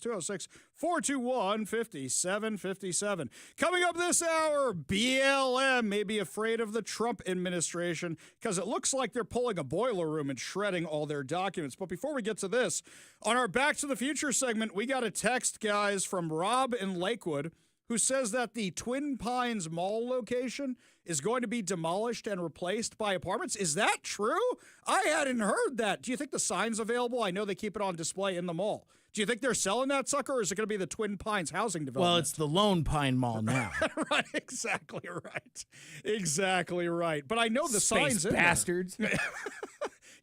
206-421-5757. Coming up this hour, BLM may be afraid of the Trump administration because it looks like they're pulling a boiler room and shredding all their documents. But before we get to this, on our Back to the Future segment, we got a text, guys, from Rob in Lakewood, who says that the Twin Pines Mall location is going to be demolished and replaced by apartments. Is that true? I hadn't heard that. Do you think the sign's available? I know they keep it on display in the mall. Do you think they're selling that sucker, or is it going to be the Twin Pines housing development? Well, it's the Lone Pine Mall now. Right, exactly right. Exactly right. But I know the sign's in there. Bastards.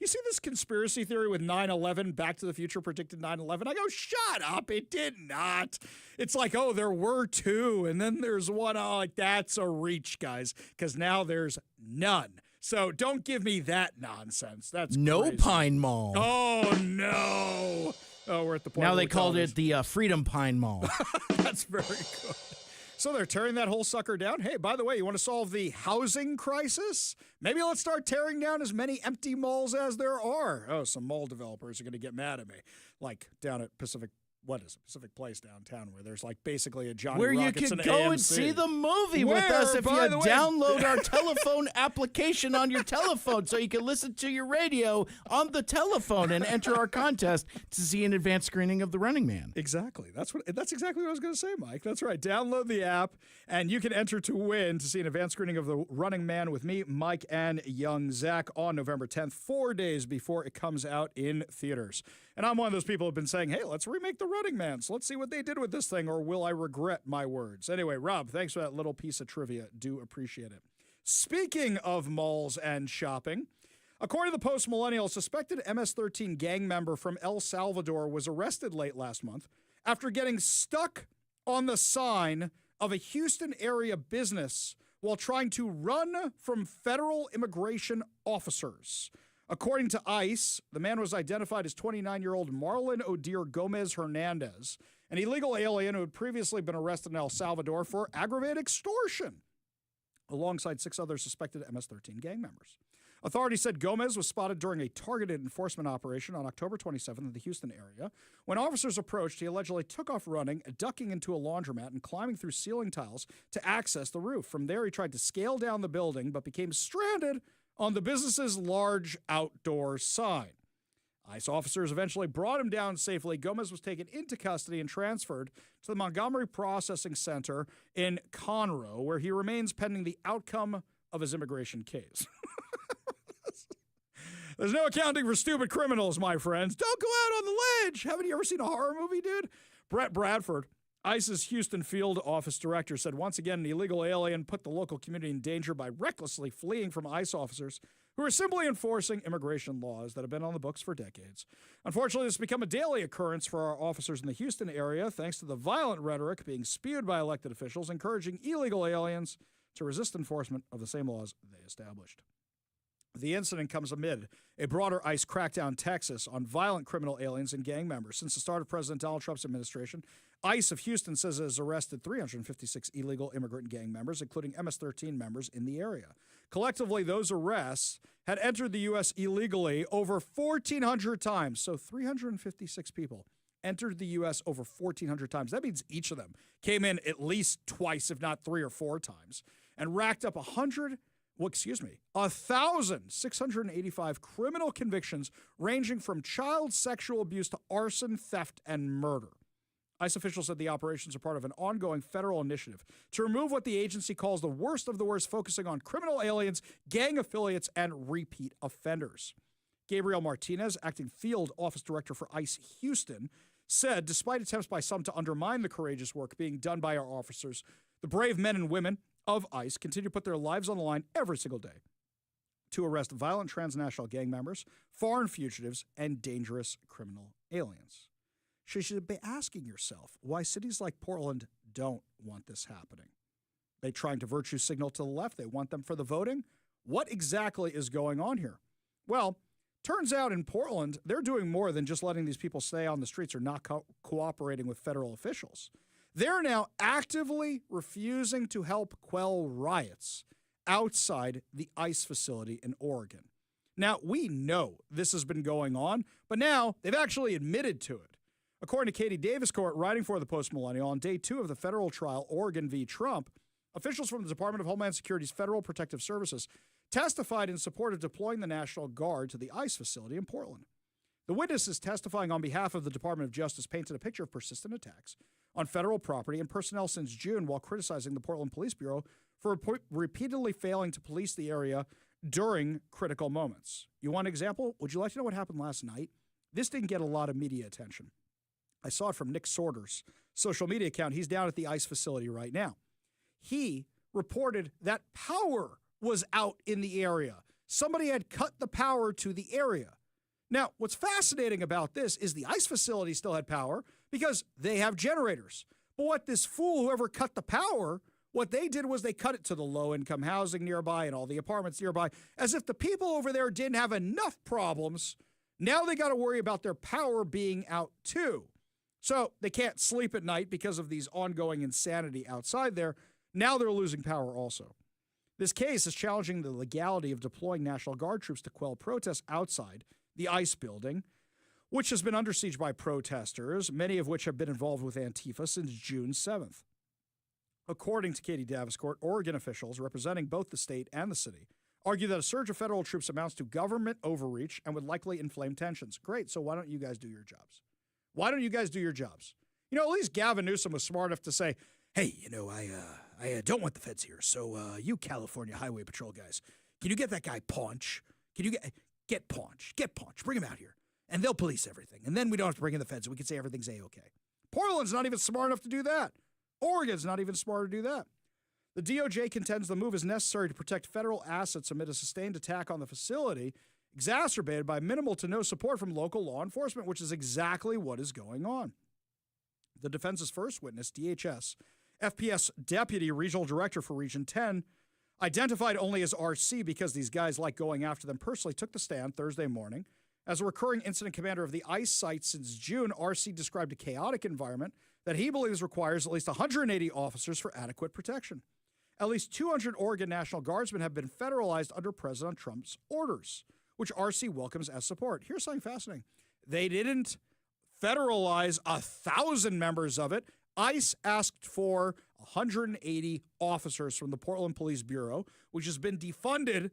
You see this conspiracy theory with 9/11, Back to the Future predicted 9/11? I go, shut up, it did not. It's like, oh, there were two, and then there's one. Oh, like, that's a reach, guys, because now there's none. So don't give me that nonsense. That's No crazy. Pine Mall. Oh, no. Oh, we're at the point Now where they we're called telling it the Freedom Pine Mall. That's very good. So they're tearing that whole sucker down. Hey, by the way, you want to solve the housing crisis? Maybe let's start tearing down as many empty malls as there are. Oh, some mall developers are going to get mad at me. Like down at Pacific Place downtown, where there's like basically a Johnny Where Rockets you can and go AMC. and see the movie Where, with us if you by the way- download our telephone application on your telephone so you can listen to your radio on the telephone and enter our contest to see an advanced screening of The Running Man. Exactly. That's exactly what I was going to say, Mike. That's right. Download the app, and you can enter to win to see an advanced screening of The Running Man with me, Mike, and young Zach on November 10th, 4 days before it comes out in theaters. And I'm one of those people who have been saying, hey, let's remake The Running Man. So let's see what they did with this thing, or will I regret my words? Anyway, Rob, thanks for that little piece of trivia. Do appreciate it. Speaking of malls and shopping, according to the Post-Millennial, a suspected MS-13 gang member from El Salvador was arrested late last month after getting stuck on the sign of a Houston area business while trying to run from federal immigration officers. According to ICE, the man was identified as 29-year-old Marlon Odir Gomez Hernandez, an illegal alien who had previously been arrested in El Salvador for aggravated extortion, alongside 6 other suspected MS-13 gang members. Authorities said Gomez was spotted during a targeted enforcement operation on October 27th in the Houston area. When officers approached, he allegedly took off running, ducking into a laundromat and climbing through ceiling tiles to access the roof. From there, he tried to scale down the building, but became stranded on the business's large outdoor sign. ICE officers eventually brought him down safely. Gomez was taken into custody and transferred to the Montgomery Processing Center in Conroe, where he remains pending the outcome of his immigration case. There's no accounting for stupid criminals, my friends. Don't go out on the ledge. Haven't you ever seen a horror movie, dude? Brett Bradford, ICE's Houston field office director, said once again an illegal alien put the local community in danger by recklessly fleeing from ICE officers who are simply enforcing immigration laws that have been on the books for decades. Unfortunately, this has become a daily occurrence for our officers in the Houston area, thanks to the violent rhetoric being spewed by elected officials encouraging illegal aliens to resist enforcement of the same laws they established. The incident comes amid a broader ICE crackdown in Texas on violent criminal aliens and gang members. Since the start of President Donald Trump's administration, ICE of Houston says it has arrested 356 illegal immigrant gang members, including MS-13 members in the area. Collectively, those arrests had entered the U.S. illegally over 1,400 times. So 356 people entered the U.S. over 1,400 times. That means each of them came in at least twice, if not 3 or 4 times, and racked up 1,685 criminal convictions ranging from child sexual abuse to arson, theft, and murder. ICE officials said the operations are part of an ongoing federal initiative to remove what the agency calls the worst of the worst, focusing on criminal aliens, gang affiliates, and repeat offenders. Gabriel Martinez, acting field office director for ICE Houston, said despite attempts by some to undermine the courageous work being done by our officers, the brave men and women of ICE continue to put their lives on the line every single day to arrest violent transnational gang members, foreign fugitives, and dangerous criminal aliens. So you should be asking yourself why cities like Portland don't want this happening. They trying to virtue signal to the left. They want them for the voting. What exactly is going on here? Well, Turns out in Portland, they're doing more than just letting these people stay on the streets or not cooperating with federal officials. They're now actively refusing to help quell riots outside the ICE facility in Oregon. Now, we know this has been going on, but now they've actually admitted to it. According to Katie Davis Court, writing for the Post-Millennial, on day 2 of the federal trial, Oregon v. Trump, officials from the Department of Homeland Security's Federal Protective Services testified in support of deploying the National Guard to the ICE facility in Portland. The witnesses testifying on behalf of the Department of Justice painted a picture of persistent attacks on federal property and personnel since June while criticizing the Portland Police Bureau for repeatedly failing to police the area during critical moments. You want an example? Would you like to know what happened last night? This didn't get a lot of media attention. I saw it from Nick Sorter's social media account. He's down at the ICE facility right now. He reported that power was out in the area. Somebody had cut the power to the area. Now, what's fascinating about this is the ICE facility still had power because they have generators. But what this fool, whoever cut the power, what they did was they cut it to the low-income housing nearby and all the apartments nearby, as if the people over there didn't have enough problems. Now they got to worry about their power being out too. So they can't sleep at night because of these ongoing insanity outside there. Now they're losing power also. This case is challenging the legality of deploying National Guard troops to quell protests outside the ICE building, which has been under siege by protesters, many of which have been involved with Antifa since June 7th. According to Katie Davis Court, Oregon officials representing both the state and the city argue that a surge of federal troops amounts to government overreach and would likely inflame tensions. Great, so why don't you guys do your jobs? Why don't you guys do your jobs? You know, at least Gavin Newsom was smart enough to say, hey, you know, I don't want the feds here, so you California Highway Patrol guys, can you get that guy Paunch? Can you get Paunch? Get Paunch, bring him out here, and they'll police everything. And then we don't have to bring in the feds, and we can say everything's A-okay. Portland's not even smart enough to do that. Oregon's not even smart to do that. The DOJ contends the move is necessary to protect federal assets amid a sustained attack on the facility, exacerbated by minimal to no support from local law enforcement, which is exactly what is going on. The defense's first witness, DHS, FPS Deputy Regional Director for Region 10, identified only as RC because these guys like going after them personally, took the stand Thursday morning. As a recurring incident commander of the ICE site since June, RC described a chaotic environment that he believes requires at least 180 officers for adequate protection. At least 200 Oregon National Guardsmen have been federalized under President Trump's orders, which RC welcomes as support. Here's something fascinating. They didn't federalize 1,000 members of it. ICE asked for 180 officers from the Portland Police Bureau, which has been defunded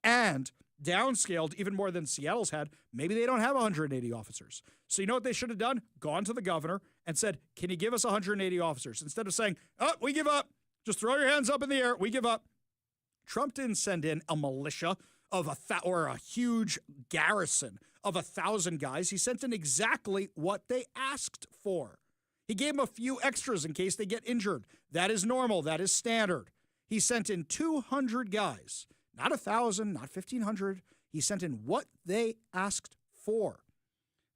and downscaled even more than Seattle's had. Maybe they don't have 180 officers. So you know what they should have done? Gone to the governor and said, can you give us 180 officers? Instead of saying, oh, we give up. Just throw your hands up in the air. We give up. Trump didn't send in a militia of or a huge garrison of 1,000 guys. He sent in exactly what they asked for. He gave them a few extras in case they get injured. That is normal. That is standard. He sent in 200 guys, not 1,000, not 1,500. He sent in what they asked for.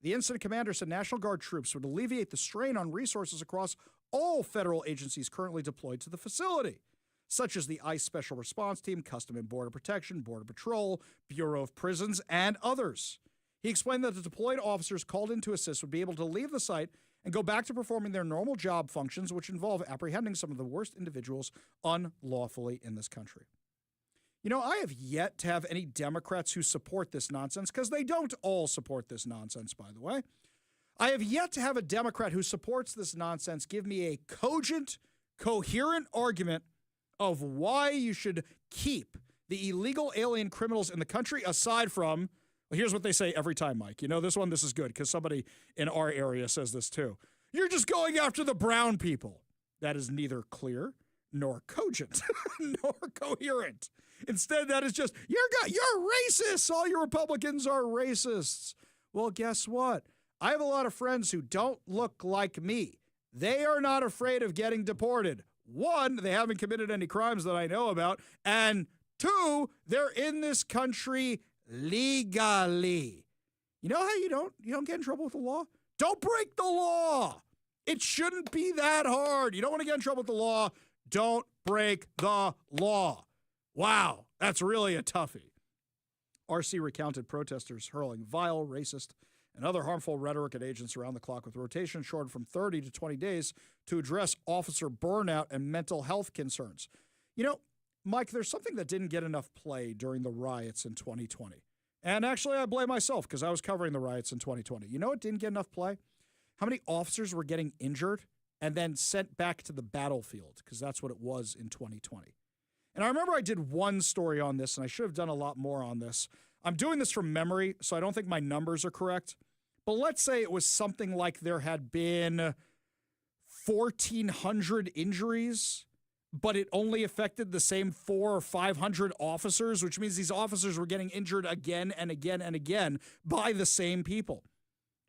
The incident commander said National Guard troops would alleviate the strain on resources across all federal agencies currently deployed to the facility, such as the ICE Special Response Team, Custom and Border Protection, Border Patrol, Bureau of Prisons, and others. He explained that the deployed officers called in to assist would be able to leave the site and go back to performing their normal job functions, which involve apprehending some of the worst individuals unlawfully in this country. You know, I have yet to have any Democrats who support this nonsense, because they don't all support this nonsense, by the way. I have yet to have a Democrat who supports this nonsense give me a cogent, coherent argument of why you should keep the illegal alien criminals in the country, aside from, well, here's what they say every time, Mike. You know this one? This is good, because somebody in our area says this too. You're just going after the brown people. That is neither clear nor cogent nor coherent. Instead, that is just, you're racist. All your Republicans are racists. Well, guess what? I have a lot of friends who don't look like me. They are not afraid of getting deported. One, they haven't committed any crimes that I know about. And two, they're in this country legally. You know how you don't get in trouble with the law? Don't break the law. It shouldn't be that hard. You don't want to get in trouble with the law. Don't break the law. Wow, that's really a toughie. RC recounted protesters hurling vile, racist, and other harmful rhetoric at agents around the clock, with rotation shortened from 30 to 20 days to address officer burnout and mental health concerns. You know, Mike, there's something that didn't get enough play during the riots in 2020. And actually, I blame myself because I was covering the riots in 2020. You know what didn't get enough play? How many officers were getting injured and then sent back to the battlefield, because that's what it was in 2020. And I remember I did one story on this, and I should have done a lot more on this. I'm doing this from memory, so I don't think my numbers are correct. But let's say it was something like there had been 1,400 injuries, but it only affected the same 400 or 500 officers, which means these officers were getting injured again and again and again by the same people.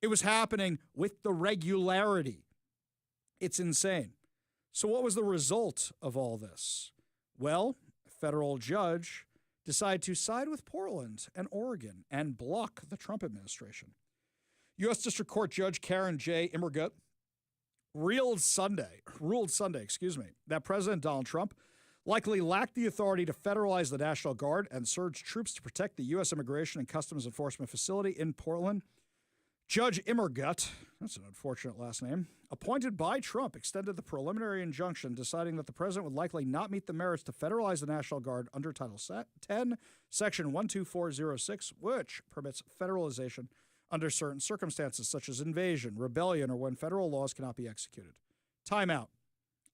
It was happening with the regularity. It's insane. So what was the result of all this? Well, a federal judge decided to side with Portland and Oregon and block the Trump administration. U.S. District Court Judge Karen J. Immergut ruled Sunday, that President Donald Trump likely lacked the authority to federalize the National Guard and surge troops to protect the U.S. Immigration and Customs Enforcement facility in Portland. Judge Immergut, that's an unfortunate last name, appointed by Trump, extended the preliminary injunction, deciding that the president would likely not meet the merits to federalize the National Guard under Title 10, Section 12406, which permits federalization under certain circumstances, such as invasion, rebellion, or when federal laws cannot be executed. Time out.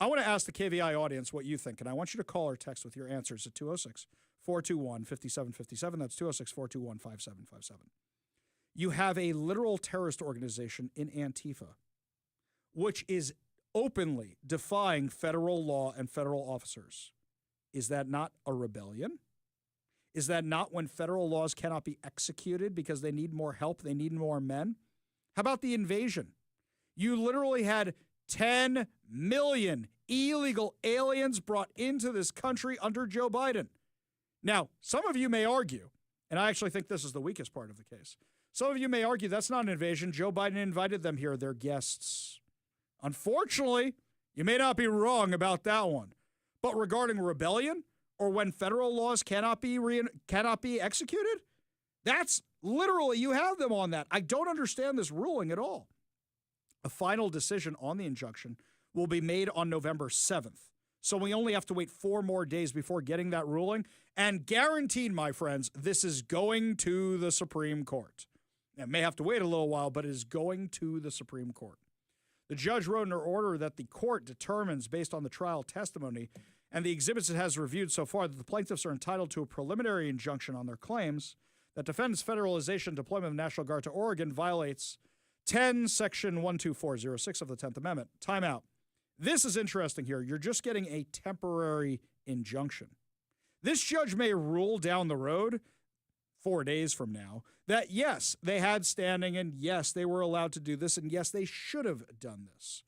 I want to ask the KVI audience what you think, and I want you to call or text with your answers at 206-421-5757. That's 206-421-5757. You have a literal terrorist organization in Antifa, which is openly defying federal law and federal officers. Is that not a rebellion? Is that not when federal laws cannot be executed because they need more help, they need more men? How about the invasion? You literally had 10 million illegal aliens brought into this country under Joe Biden. Now, some of you may argue, and I actually think this is the weakest part of the case, some of you may argue that's not an invasion. Joe Biden invited them here. They're guests. Unfortunately, you may not be wrong about that one. But regarding rebellion, or when federal laws cannot be executed, that's literally, you have them on that. I don't understand this ruling at all. A final decision on the injunction will be made on November 7th. So we only have to wait 4 more days before getting that ruling. And guaranteed, my friends, this is going to the Supreme Court. It may have to wait a little while, but it is going to the Supreme Court. The judge wrote in her order that the court determines, based on the trial testimony and the exhibits it has reviewed so far, that the plaintiffs are entitled to a preliminary injunction on their claims that defends federalization and deployment of the National Guard to Oregon violates 10 Section 12406 of the 10th Amendment. Time out. This is interesting here. You're just getting a temporary injunction. This judge may rule down the road 4 days from now that, yes, they had standing, and yes, they were allowed to do this, and yes, they should have done this.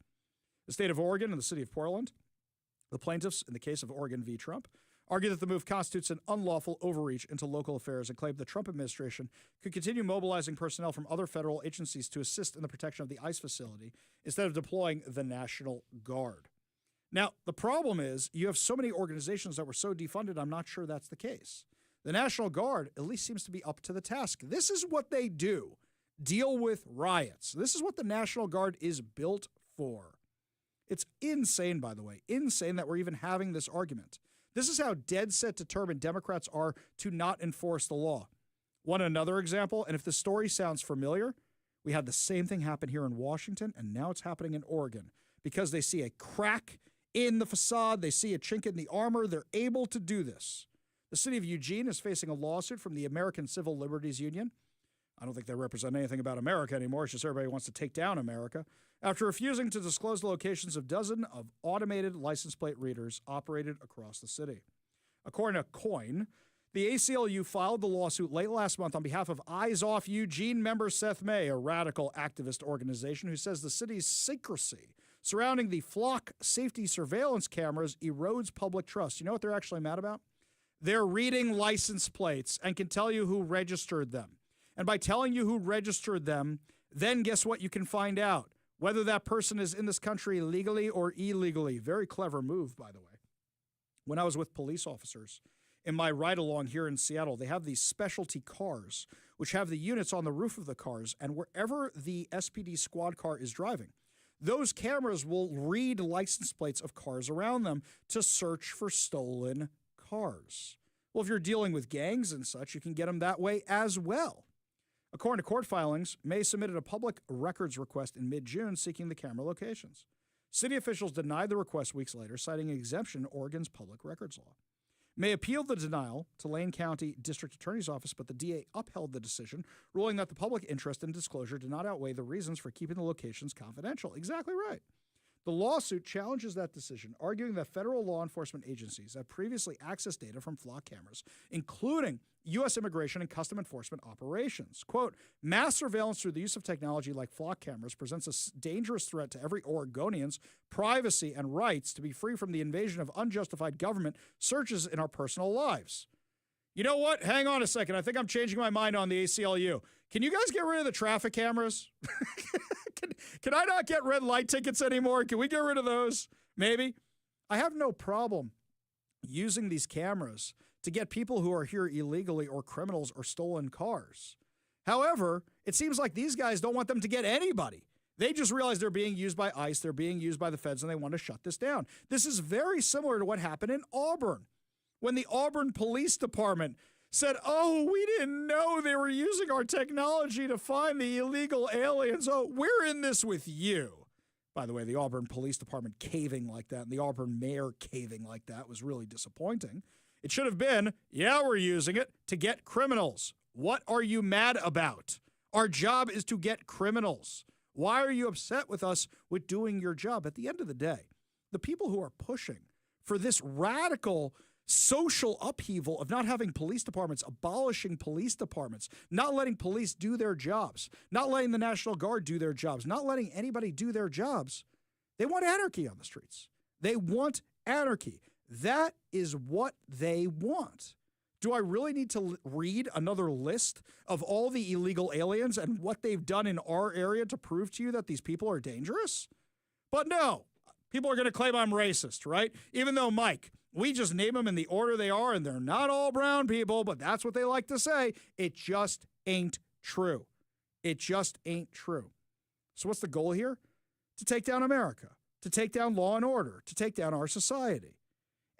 The state of Oregon and the city of Portland, the plaintiffs in the case of Oregon v. Trump, argue that the move constitutes an unlawful overreach into local affairs and claim the Trump administration could continue mobilizing personnel from other federal agencies to assist in the protection of the ICE facility instead of deploying the National Guard. Now, the problem is you have so many organizations that were so defunded, I'm not sure that's the case. The National Guard at least seems to be up to the task. This is what they do, deal with riots. This is what the National Guard is built for. It's insane, by the way, insane that we're even having this argument. This is how dead set determined Democrats are to not enforce the law. Want another example? And if the story sounds familiar, we had the same thing happen here in Washington, and now it's happening in Oregon because they see a crack in the facade, they see a chink in the armor, they're able to do this. The city of Eugene is facing a lawsuit from the American Civil Liberties Union. I don't think they represent anything about America anymore. It's just everybody wants to take down America. After refusing to disclose the locations of dozens of automated license plate readers operated across the city. According to Coin, the ACLU filed the lawsuit late last month on behalf of Eyes Off Eugene member Seth May, a radical activist organization who says the city's secrecy surrounding the flock safety surveillance cameras erodes public trust. You know what they're actually mad about? They're reading license plates and can tell you who registered them. And by telling you who registered them, then guess what you can find out? Whether that person is in this country legally or illegally. Very clever move, by the way. When I was with police officers in my ride-along here in Seattle, they have these specialty cars, which have the units on the roof of the cars, and wherever the SPD squad car is driving, those cameras will read license plates of cars around them to search for stolen cars. Well, if you're dealing with gangs and such, you can get them that way as well. According to court filings, May submitted a public records request in mid-June seeking the camera locations. City officials denied the request weeks later, citing an exemption in Oregon's public records law. May appealed the denial to Lane County District Attorney's Office, but the DA upheld the decision, ruling that the public interest in disclosure did not outweigh the reasons for keeping the locations confidential. Exactly right. The lawsuit challenges that decision, arguing that federal law enforcement agencies have previously accessed data from flock cameras, including U.S. immigration and custom enforcement operations. Quote, mass surveillance through the use of technology like flock cameras presents a dangerous threat to every Oregonian's privacy and rights to be free from the invasion of unjustified government searches in our personal lives. You know what? Hang on a second. I think I'm changing my mind on the ACLU. Can you guys get rid of the traffic cameras? Can I not get red light tickets anymore? Can we get rid of those? Maybe. I have no problem using these cameras to get people who are here illegally or criminals or stolen cars. However, it seems like these guys don't want them to get anybody. They just realize they're being used by ICE, they're being used by the feds, and they want to shut this down. This is very similar to what happened in Auburn, when the Auburn Police Department said, oh, we didn't know they were using our technology to find the illegal aliens. Oh, we're in this with you. By the way, the Auburn Police Department caving like that and the Auburn mayor caving like that was really disappointing. It should have been, yeah, we're using it to get criminals. What are you mad about? Our job is to get criminals. Why are you upset with us with doing your job? At the end of the day, the people who are pushing for this radical social upheaval of not having police departments, abolishing police departments, not letting police do their jobs, not letting the National Guard do their jobs, not letting anybody do their jobs. They want anarchy on the streets. They want anarchy. That is what they want. Do I really need to read another list of all the illegal aliens and what they've done in our area to prove to you that these people are dangerous? But no, people are going to claim I'm racist, right? Even though, Mike, we just name them in the order they are, and they're not all brown people, but that's what they like to say. It just ain't true. It just ain't true. So what's the goal here? To take down America, to take down law and order, to take down our society.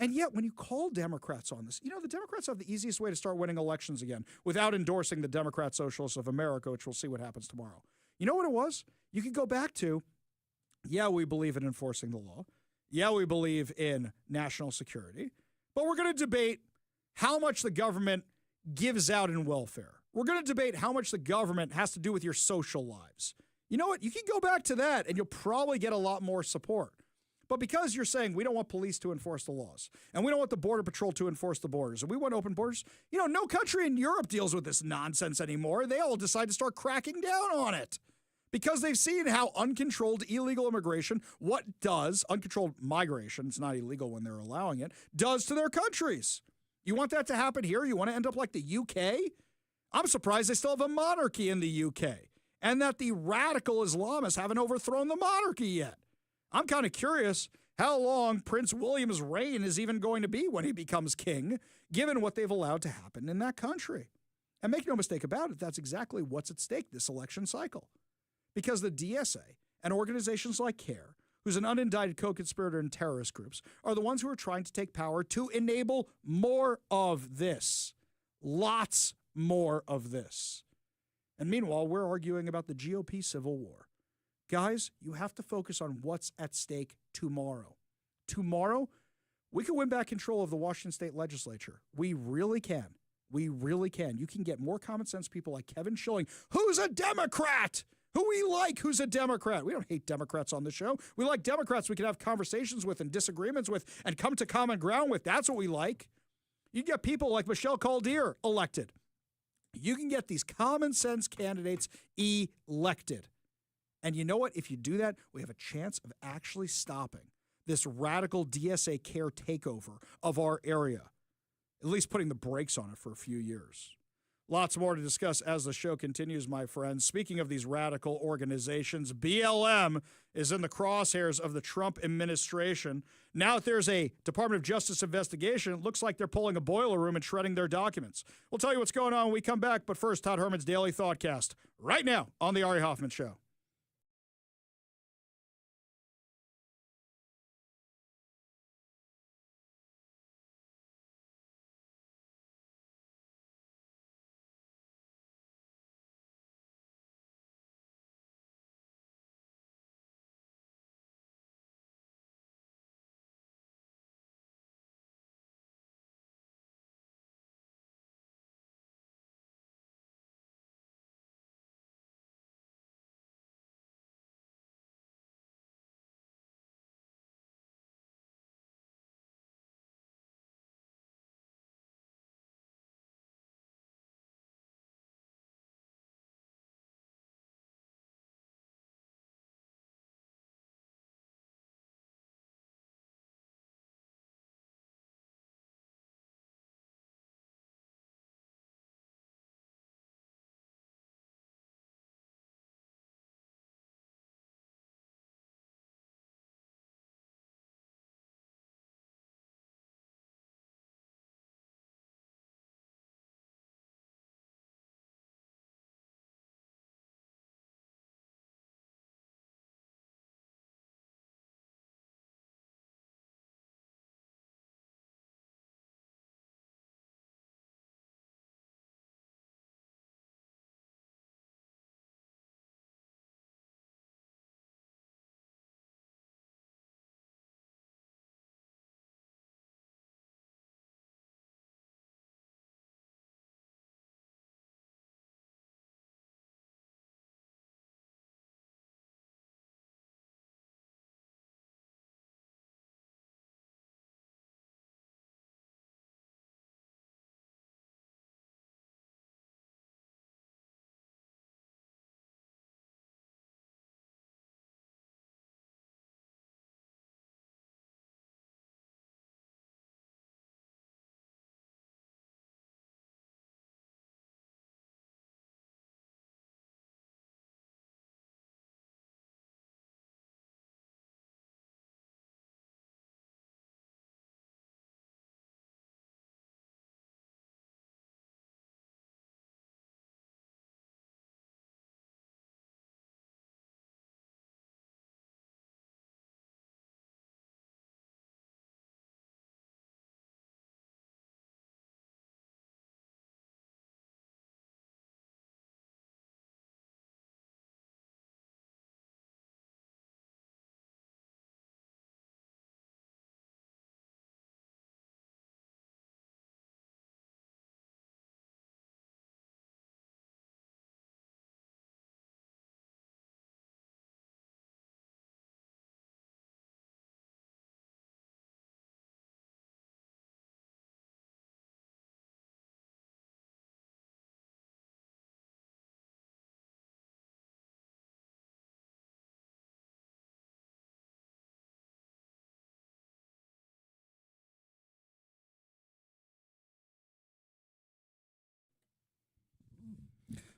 And yet, when you call Democrats on this, you know, the Democrats have the easiest way to start winning elections again without endorsing the Democrat Socialists of America, which we'll see what happens tomorrow. You know what it was? You could go back to, yeah, we believe in enforcing the law. Yeah, we believe in national security, but we're going to debate how much the government gives out in welfare. We're going to debate how much the government has to do with your social lives. You know what? You can go back to that and you'll probably get a lot more support. But because you're saying we don't want police to enforce the laws and we don't want the Border Patrol to enforce the borders and we want open borders, you know, no country in Europe deals with this nonsense anymore. They all decide to start cracking down on it. Because they've seen how uncontrolled illegal immigration, uncontrolled migration, it's not illegal when they're allowing it, does to their countries. You want that to happen here? You want to end up like the UK? I'm surprised they still have a monarchy in the UK and that the radical Islamists haven't overthrown the monarchy yet. I'm kind of curious how long Prince William's reign is even going to be when he becomes king, given what they've allowed to happen in that country. And make no mistake about it, that's exactly what's at stake this election cycle. Because the DSA and organizations like CARE, who's an unindicted co-conspirator in terrorist groups, are the ones who are trying to take power to enable more of this. Lots more of this. And meanwhile, we're arguing about the GOP civil war. Guys, you have to focus on what's at stake tomorrow. Tomorrow, we can win back control of the Washington State Legislature. We really can. We really can. You can get more common sense people like Kevin Schilling, who's a Democrat, who we like, who's a Democrat. We don't hate Democrats on the show. We like Democrats we can have conversations with and disagreements with and come to common ground with. That's what we like. You get people like Michelle Caldier elected. You can get these common sense candidates elected. And you know what? If you do that, we have a chance of actually stopping this radical DSA CARE takeover of our area, at least putting the brakes on it for a few years. Lots more to discuss as the show continues, my friends. Speaking of these radical organizations, BLM is in the crosshairs of the Trump administration. Now that there's a Department of Justice investigation, it looks like they're pulling a boiler room and shredding their documents. We'll tell you what's going on when we come back, but first, Todd Herman's Daily Thoughtcast, right now on The Ari Hoffman Show.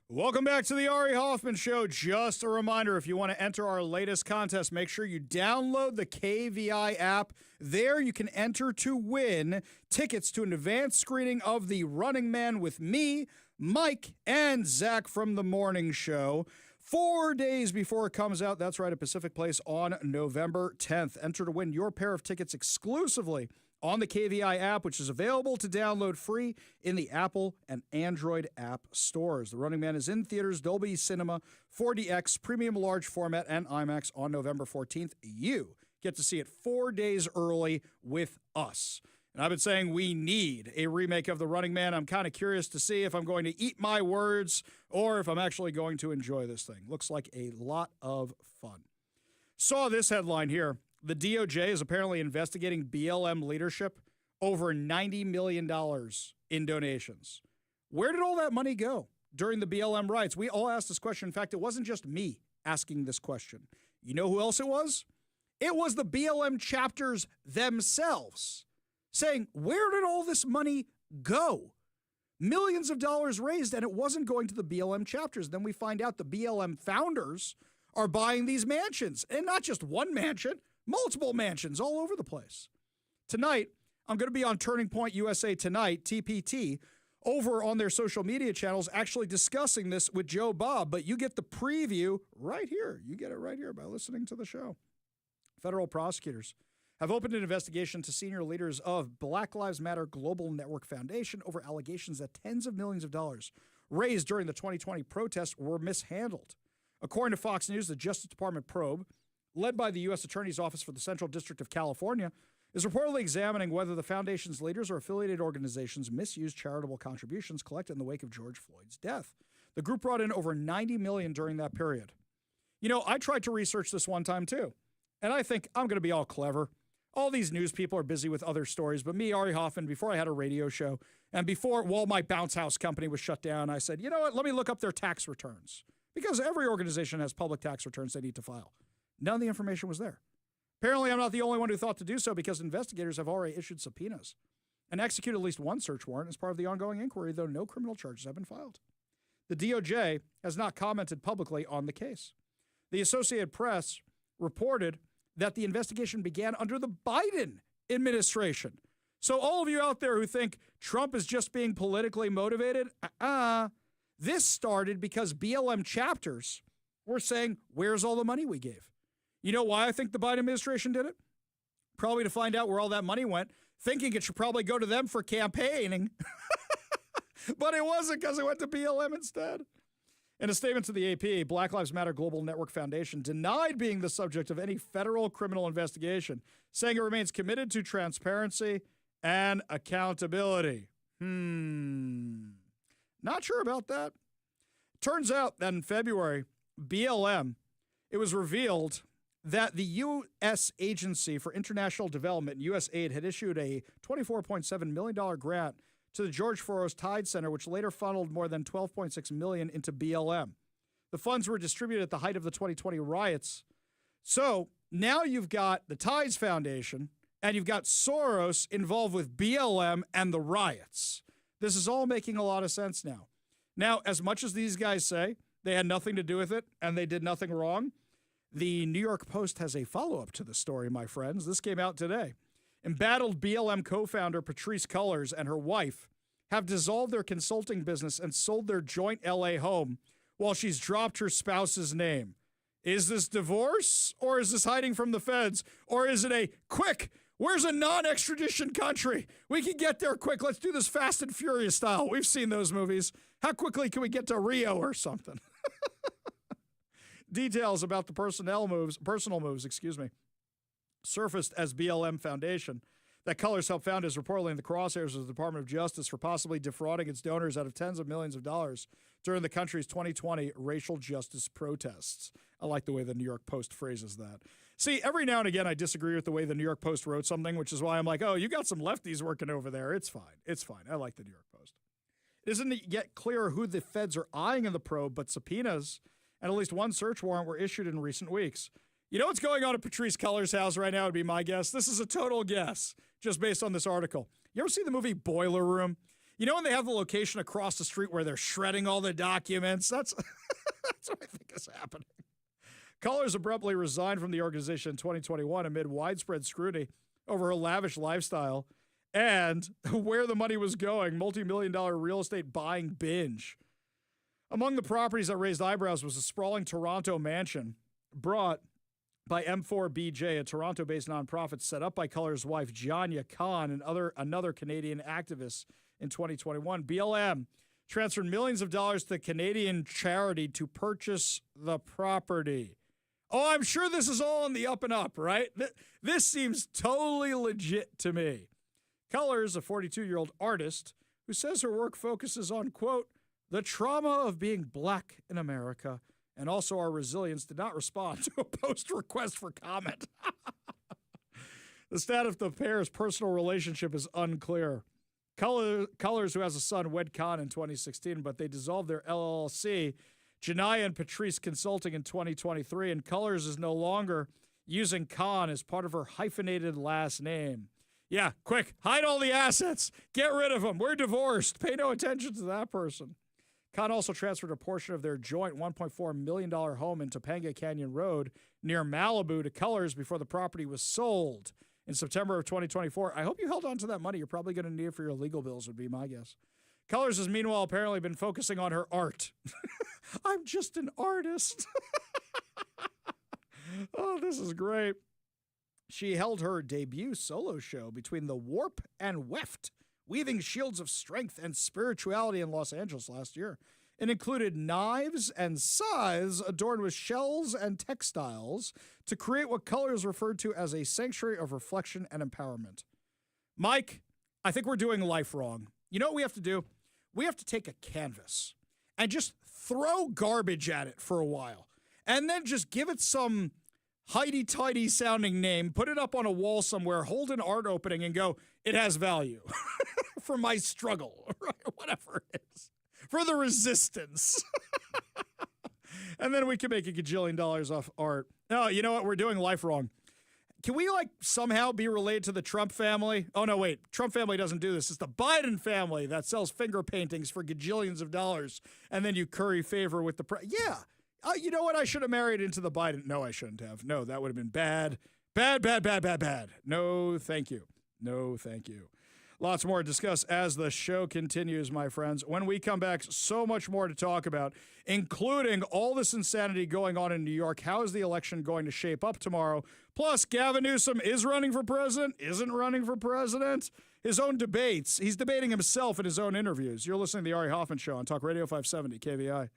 Welcome back to the Ari Hoffman Show. Just a reminder, if you want to enter our latest contest, make sure you download the KVI app. There you can enter to win tickets to an advanced screening of The Running Man with me, Mike, and Zach from The Morning Show. 4 days before it comes out, that's right, at Pacific Place on November 10th. Enter to win your pair of tickets exclusively on the KVI app, which is available to download free in the Apple and Android app stores. The Running Man is in theaters, Dolby Cinema, 4DX, Premium Large Format, and IMAX on November 14th. You get to see it 4 days early with us. And I've been saying we need a remake of The Running Man. I'm kind of curious to see if I'm going to eat my words or if I'm actually going to enjoy this thing. Looks like a lot of fun. Saw this headline here. The DOJ is apparently investigating BLM leadership over $90 million in donations. Where did all that money go during the BLM riots? We all asked this question. In fact, it wasn't just me asking this question. You know who else it was? It was the BLM chapters themselves saying, where did all this money go? Millions of dollars raised, and it wasn't going to the BLM chapters. Then we find out the BLM founders are buying these mansions, and not just one mansion, multiple mansions all over the place. Tonight, I'm going to be on Turning Point USA Tonight, TPT, over on their social media channels, actually discussing this with Joe Bob, but you get the preview right here. You get it right here by listening to the show. Federal prosecutors have opened an investigation to senior leaders of Black Lives Matter Global Network Foundation over allegations that tens of millions of dollars raised during the 2020 protests were mishandled. According to Fox News, the Justice Department probe, led by the U.S. Attorney's Office for the Central District of California, is reportedly examining whether the foundation's leaders or affiliated organizations misused charitable contributions collected in the wake of George Floyd's death. The group brought in over $90 million during that period. You know, I tried to research this one time too, and I think I'm going to be all clever. All these news people are busy with other stories, but me, Ari Hoffman, before I had a radio show, and before my bounce house company was shut down, I said, you know what, let me look up their tax returns. Because every organization has public tax returns they need to file. None of the information was there. Apparently, I'm not the only one who thought to do so because investigators have already issued subpoenas and executed at least one search warrant as part of the ongoing inquiry, though no criminal charges have been filed. The DOJ has not commented publicly on the case. The Associated Press reported that the investigation began under the Biden administration. So all of you out there who think Trump is just being politically motivated, this started because BLM chapters were saying, where's all the money we gave? You know why I think the Biden administration did it? Probably to find out where all that money went, thinking it should probably go to them for campaigning. But it wasn't, because it went to BLM instead. In a statement to the AP, Black Lives Matter Global Network Foundation denied being the subject of any federal criminal investigation, saying it remains committed to transparency and accountability. Not sure about that. Turns out that in February, BLM, it was revealed that the U.S. Agency for International Development, USAID, had issued a $24.7 million grant to the George Soros Tide Center, which later funneled more than $12.6 million into BLM. The funds were distributed at the height of the 2020 riots. So now you've got the Tides Foundation and you've got Soros involved with BLM and the riots. This is all making a lot of sense now. Now, as much as these guys say they had nothing to do with it and they did nothing wrong, the New York Post has a follow-up to the story, my friends. This came out today. Embattled BLM co-founder Patrisse Cullors and her wife have dissolved their consulting business and sold their joint LA home while she's dropped her spouse's name. Is this divorce, or is this hiding from the feds, or is it a quick, where's a non-extradition country? We can get there quick. Let's do this Fast and Furious style. We've seen those movies. How quickly can we get to Rio or something? Details about the personal moves, surfaced as BLM Foundation that Cullors helped found is reportedly in the crosshairs of the Department of Justice for possibly defrauding its donors out of tens of millions of dollars during the country's 2020 racial justice protests. I like the way the New York Post phrases that. See, every now and again, I disagree with the way the New York Post wrote something, which is why I'm like, oh, you got some lefties working over there. It's fine. It's fine. I like the New York Post. It isn't yet clear who the feds are eyeing in the probe, but subpoenas and at least one search warrant were issued in recent weeks. You know what's going on at Patrisse Cullors' house right now would be my guess. This is a total guess, just based on this article. You ever see the movie Boiler Room? You know when they have the location across the street where they're shredding all the documents? That's what I think is happening. Cullors abruptly resigned from the organization in 2021 amid widespread scrutiny over her lavish lifestyle and where the money was going, multi-million-dollar real estate buying binge. Among the properties that raised eyebrows was a sprawling Toronto mansion brought by M4BJ, a Toronto-based nonprofit set up by Cullors' wife, Janya Khan, and another Canadian activist in 2021. BLM transferred millions of dollars to the Canadian charity to purchase the property. Oh, I'm sure this is all on the up and up, right? This seems totally legit to me. Cullors, a 42-year-old artist who says her work focuses on, quote, the trauma of being black in America and also our resilience, did not respond to a post request for comment. The status of the pair's personal relationship is unclear. Cullors, who has a son, wed Khan in 2016, but they dissolved their LLC, Janaya and Patrisse Consulting, in 2023, and Cullors is no longer using Khan as part of her hyphenated last name. Yeah, quick, hide all the assets. Get rid of them. We're divorced. Pay no attention to that person. Khan also transferred a portion of their joint $1.4 million home in Topanga Canyon Road near Malibu to Colors before the property was sold in September of 2024. I hope you held on to that money. You're probably going to need it for your legal bills, would be my guess. Colors has meanwhile apparently been focusing on her art. I'm just an artist. Oh, this is great. She held her debut solo show between the Warp and Weft, weaving shields of strength and spirituality in Los Angeles last year. It included knives and scythes adorned with shells and textiles to create what Colors referred to as a sanctuary of reflection and empowerment. Mike, I think we're doing life wrong. You know what we have to do? We have to take a canvas and just throw garbage at it for a while, and then just give it some highty-tighty sounding name, put it up on a wall somewhere, hold an art opening and go, it has value for my struggle, right? Whatever it is, for the resistance. And then we can make $1 gajillion off art. No, you know what? We're doing life wrong. Can we somehow be related to the Trump family? Oh, no, wait. Trump family doesn't do this. It's the Biden family that sells finger paintings for gajillions of dollars. And then you curry favor with the yeah. You know what? I should have married into the Biden. No, I shouldn't have. No, that would have been bad. Bad, bad, bad, bad, bad. No, thank you. No, thank you. Lots more to discuss as the show continues, my friends. When we come back, so much more to talk about, including all this insanity going on in New York. How is the election going to shape up tomorrow? Plus, Gavin Newsom is running for president, isn't running for president. His own debates. He's debating himself in his own interviews. You're listening to the Ari Hoffman Show on Talk Radio 570 KVI.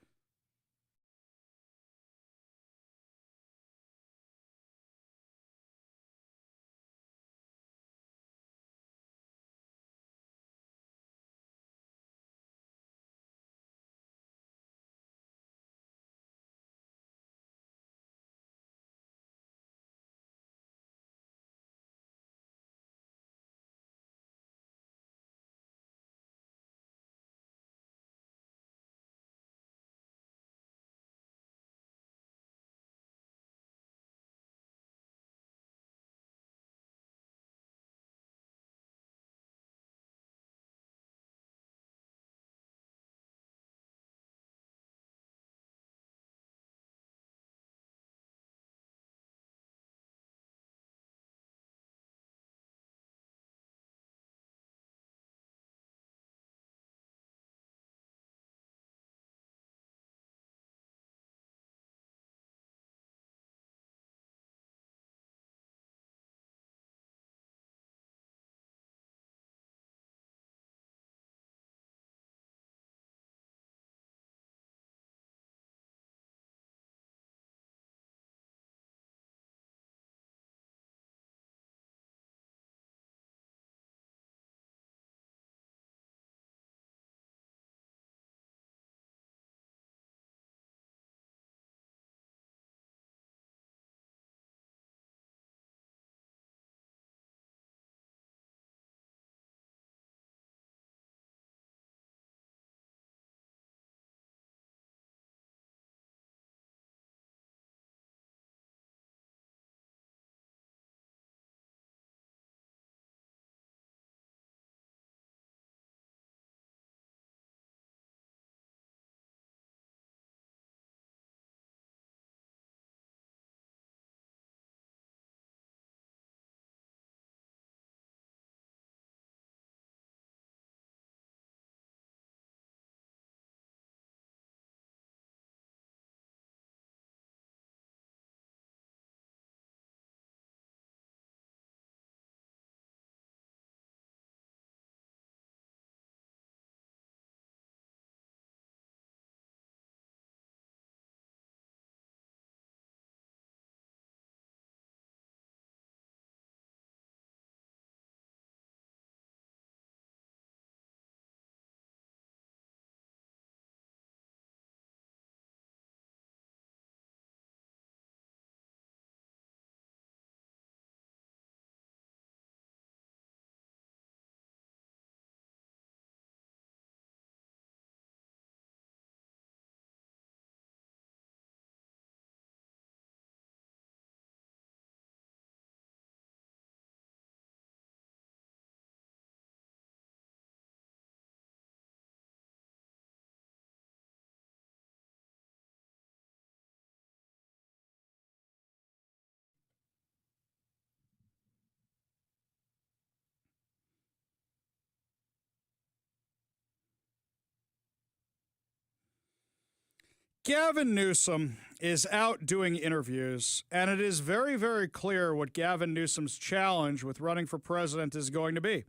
Gavin Newsom is out doing interviews, and it is very, very clear what Gavin Newsom's challenge with running for president is going to be.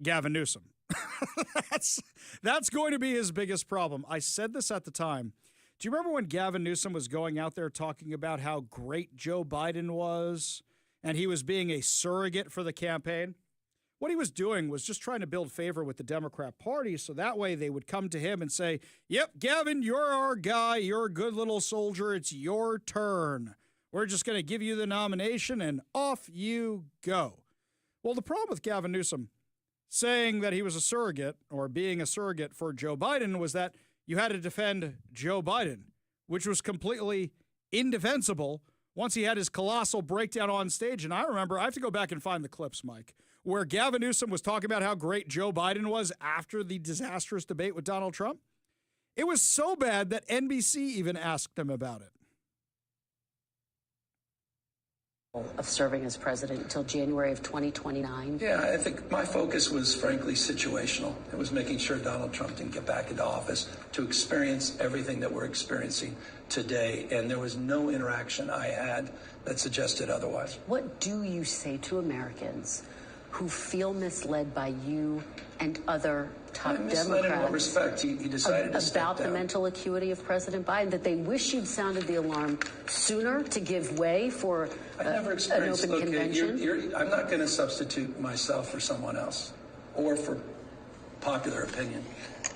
Gavin Newsom. That's going to be his biggest problem. I said this at the time. Do you remember when Gavin Newsom was going out there talking about how great Joe Biden was, and he was being a surrogate for the campaign? What he was doing was just trying to build favor with the Democrat Party, so that way they would come to him and say, yep, Gavin, you're our guy. You're a good little soldier. It's your turn. We're just going to give you the nomination, and off you go. Well, the problem with Gavin Newsom saying that he was a surrogate or being a surrogate for Joe Biden was that you had to defend Joe Biden, which was completely indefensible once he had his colossal breakdown on stage. And I remember, I have to go back and find the clips, Mike, where Gavin Newsom was talking about how great Joe Biden was after the disastrous debate with Donald Trump. It was so bad that NBC even asked him about it. Of serving as president until January of 2029? Yeah, I think my focus was frankly situational. It was making sure Donald Trump didn't get back into office to experience everything that we're experiencing today. And there was no interaction I had that suggested otherwise. What do you say to Americans who feel misled by you and other top Democrats in what respect? He decided to step about down. The mental acuity of President Biden, that they wish you'd sounded the alarm sooner to give way for an open convention? I'm not going to substitute myself for someone else or for popular opinion.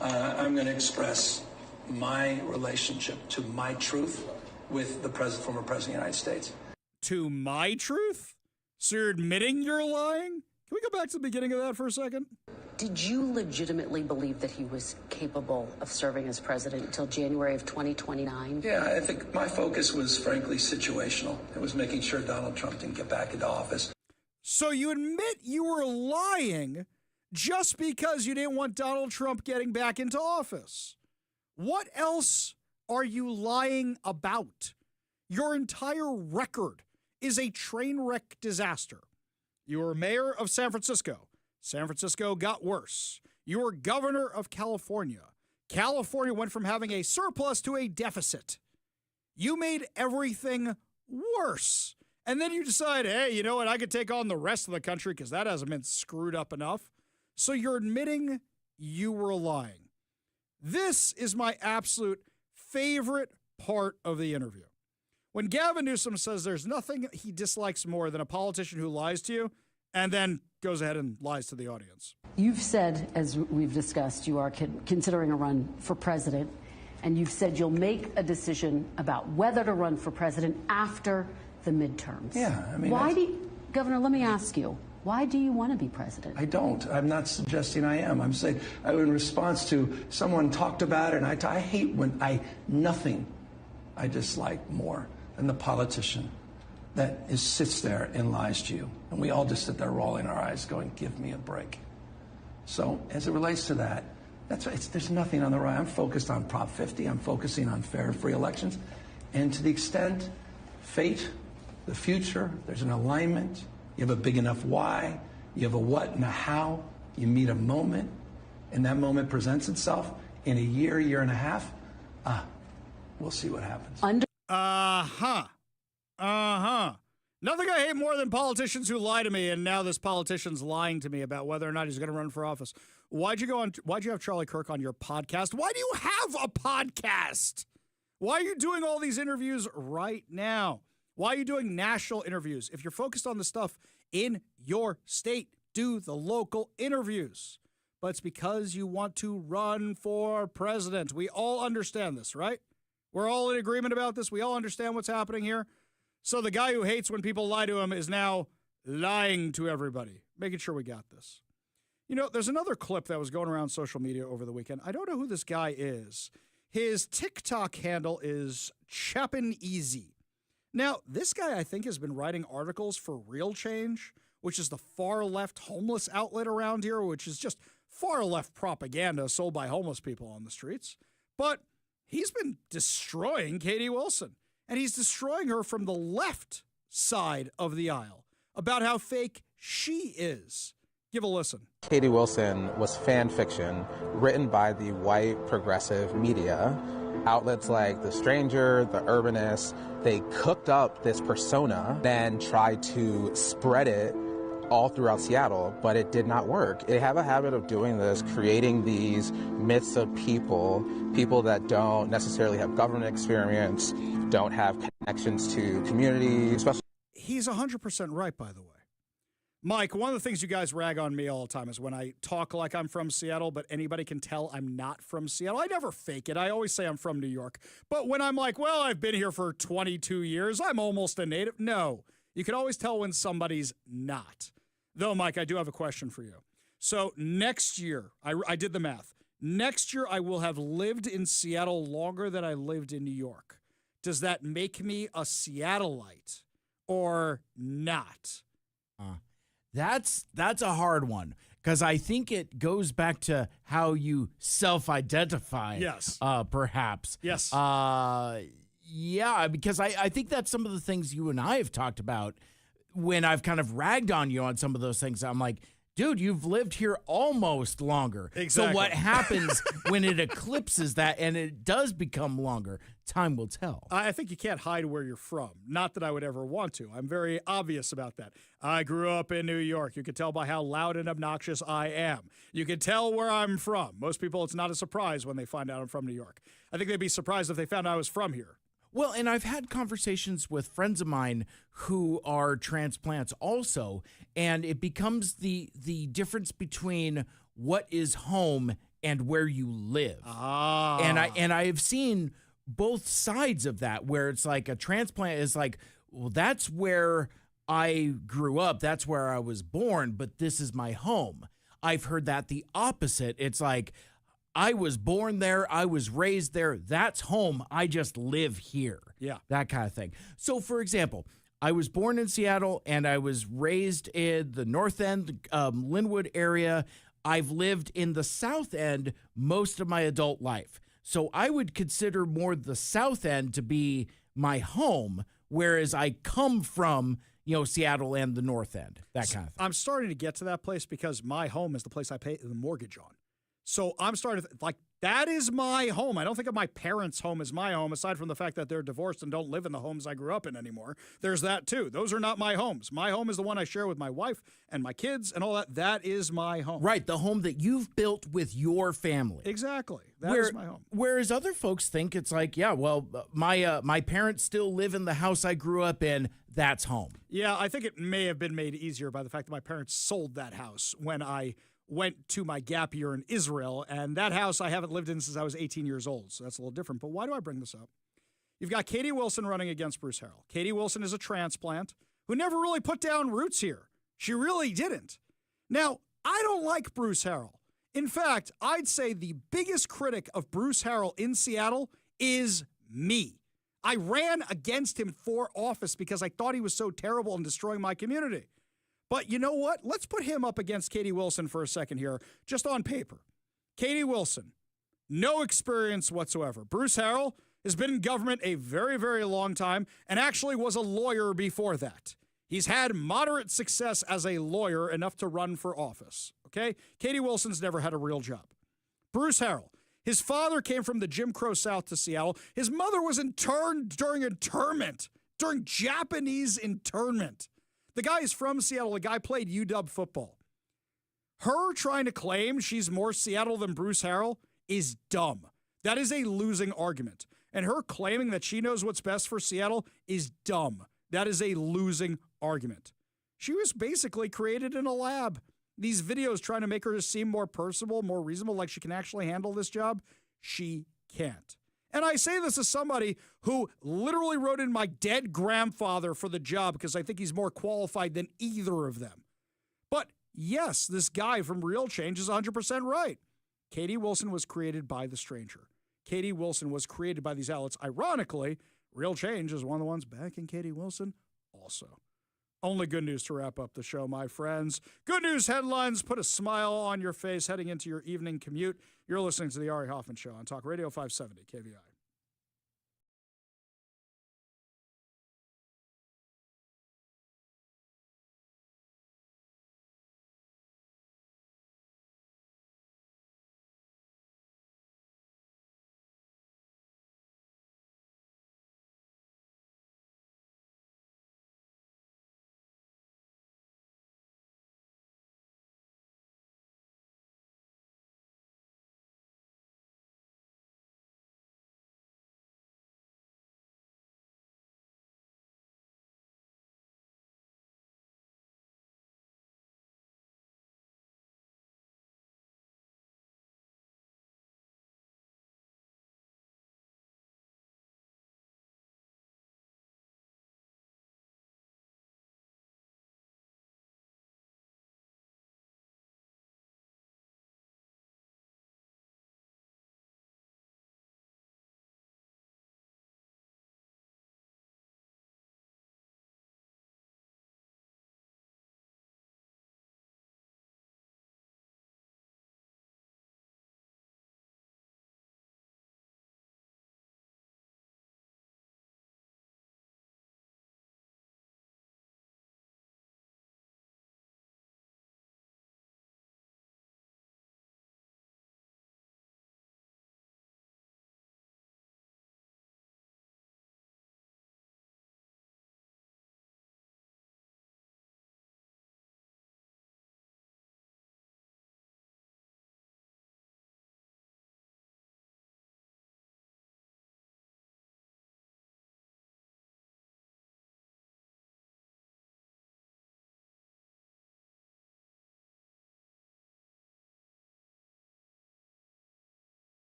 I'm going to express my relationship to my truth with the former president of the United States. To my truth? So you're admitting you're lying? Can we go back to the beginning of that for a second? Did you legitimately believe that he was capable of serving as president until January of 2029? Yeah, I think my focus was frankly situational. It was making sure Donald Trump didn't get back into office. So you admit you were lying just because you didn't want Donald Trump getting back into office. What else are you lying about? Your entire record is a train wreck disaster. You were mayor of San Francisco. San Francisco got worse. You were governor of California. California went from having a surplus to a deficit. You made everything worse. And then you decide, hey, you know what? I could take on the rest of the country because that hasn't been screwed up enough. So you're admitting you were lying. This is my absolute favorite part of the interview. When Gavin Newsom says there's nothing he dislikes more than a politician who lies to you and then goes ahead and lies to the audience. You've said, as we've discussed, you are considering a run for president, and you've said you'll make a decision about whether to run for president after the midterms. Yeah, I mean, Governor, let me ask you, why do you want to be president? I don't. I'm not suggesting I am. I'm saying in response to someone talked about it, and I hate when nothing I dislike more than the politician that sits there and lies to you. And we all just sit there rolling our eyes going, give me a break. So as it relates to that, there's nothing on the right. I'm focused on Prop 50. I'm focusing on fair and free elections. And to the extent fate, the future, there's an alignment, you have a big enough why, you have a what and a how, you meet a moment, and that moment presents itself in a year and a half, we'll see what happens. Nothing I hate more than politicians who lie to me, and now this politician's lying to me about whether or not he's going to run for office. Why'd you have Charlie Kirk on your podcast? Why do you have a podcast? Why are you doing all these interviews right now? Why are you doing national interviews? If you're focused on the stuff in your state, do the local interviews. But it's because you want to run for president. We all understand this, right? We're all in agreement about this. We all understand what's happening here. So the guy who hates when people lie to him is now lying to everybody, making sure we got this. You know, there's another clip that was going around social media over the weekend. I don't know who this guy is. His TikTok handle is Chappin Easy. Now, this guy, I think, has been writing articles for Real Change, which is the far-left homeless outlet around here, which is just far-left propaganda sold by homeless people on the streets. But he's been destroying Katie Wilson. And he's destroying her from the left side of the aisle about how fake she is. Give a listen. Katie Wilson was fan fiction written by the white progressive media Outlets like The Stranger, The Urbanist, they cooked up this persona, then tried to spread it all throughout Seattle, but it did not work. They have a habit of doing this, creating these myths of people that don't necessarily have government experience, don't have connections to community, especially. He's 100% right, by the way. Mike, one of the things you guys rag on me all the time is when I talk like I'm from Seattle, but anybody can tell I'm not from Seattle. I never fake it. I always say I'm from New York. But when I'm like, well, I've been here for 22 years, I'm almost a native. No, you can always tell when somebody's not. Though, Mike, I do have a question for you. So next year, I did the math. Next year, I will have lived in Seattle longer than I lived in New York. Does that make me a Seattleite or not? That's a hard one, because I think it goes back to how you self-identify. Yes. Perhaps. Yes. Yeah, because I think that's some of the things you and I have talked about when I've kind of ragged on you on some of those things. I'm like, dude, you've lived here almost longer. Exactly. So what happens when it eclipses that and it does become longer? Time will tell. I think you can't hide where you're from. Not that I would ever want to. I'm very obvious about that. I grew up in New York. You can tell by how loud and obnoxious I am. You can tell where I'm from. Most people, it's not a surprise when they find out I'm from New York. I think they'd be surprised if they found out I was from here. Well, and I've had conversations with friends of mine who are transplants also, and it becomes the difference between what is home and where you live. And I have seen both sides of that, where it's like a transplant is like, well, that's where I grew up, that's where I was born, but this is my home. I've heard that the opposite. It's like, I was born there, I was raised there, that's home, I just live here. Yeah. That kind of thing. So, for example, I was born in Seattle and I was raised in the North End, Linwood area. I've lived in the South End most of my adult life. So I would consider more the South End to be my home, whereas I come from, Seattle and the North End, that kind of thing. I'm starting to get to that place because my home is the place I pay the mortgage on. So I'm starting to that is my home. I don't think of my parents' home as my home, aside from the fact that they're divorced and don't live in the homes I grew up in anymore. There's that too. Those are not my homes. My home is the one I share with my wife and my kids and all that. That is my home. Right, the home that you've built with your family. Exactly. That is my home. Whereas other folks think it's like, yeah, well, my parents still live in the house I grew up in. That's home. Yeah, I think it may have been made easier by the fact that my parents sold that house when I went to my gap year in Israel, and that house I haven't lived in since I was 18 years old, so that's a little different. But why do I bring this up? You've got Katie Wilson running against Bruce Harrell. Katie Wilson is a transplant who never really put down roots here. She really didn't. Now, I don't like Bruce Harrell. In fact, I'd say the biggest critic of Bruce Harrell in Seattle is me. I ran against him for office because I thought he was so terrible and destroying my community. But you know what? Let's put him up against Katie Wilson for a second here, just on paper. Katie Wilson, no experience whatsoever. Bruce Harrell has been in government a very, very long time and actually was a lawyer before that. He's had moderate success as a lawyer, enough to run for office, okay? Katie Wilson's never had a real job. Bruce Harrell, his father came from the Jim Crow South to Seattle. His mother was interned during Japanese internment. The guy is from Seattle. The guy played UW football. Her trying to claim she's more Seattle than Bruce Harrell is dumb. That is a losing argument. And her claiming that she knows what's best for Seattle is dumb. That is a losing argument. She was basically created in a lab. These videos trying to make her seem more personable, more reasonable, like she can actually handle this job. She can't. And I say this as somebody who literally wrote in my dead grandfather for the job because I think he's more qualified than either of them. But yes, this guy from Real Change is 100% right. Katie Wilson was created by the stranger. Katie Wilson was created by these outlets. Ironically, Real Change is one of the ones backing Katie Wilson also. Only good news to wrap up the show, my friends. Good news headlines. Put a smile on your face heading into your evening commute. You're listening to the Ari Hoffman Show on Talk Radio 570 KVI.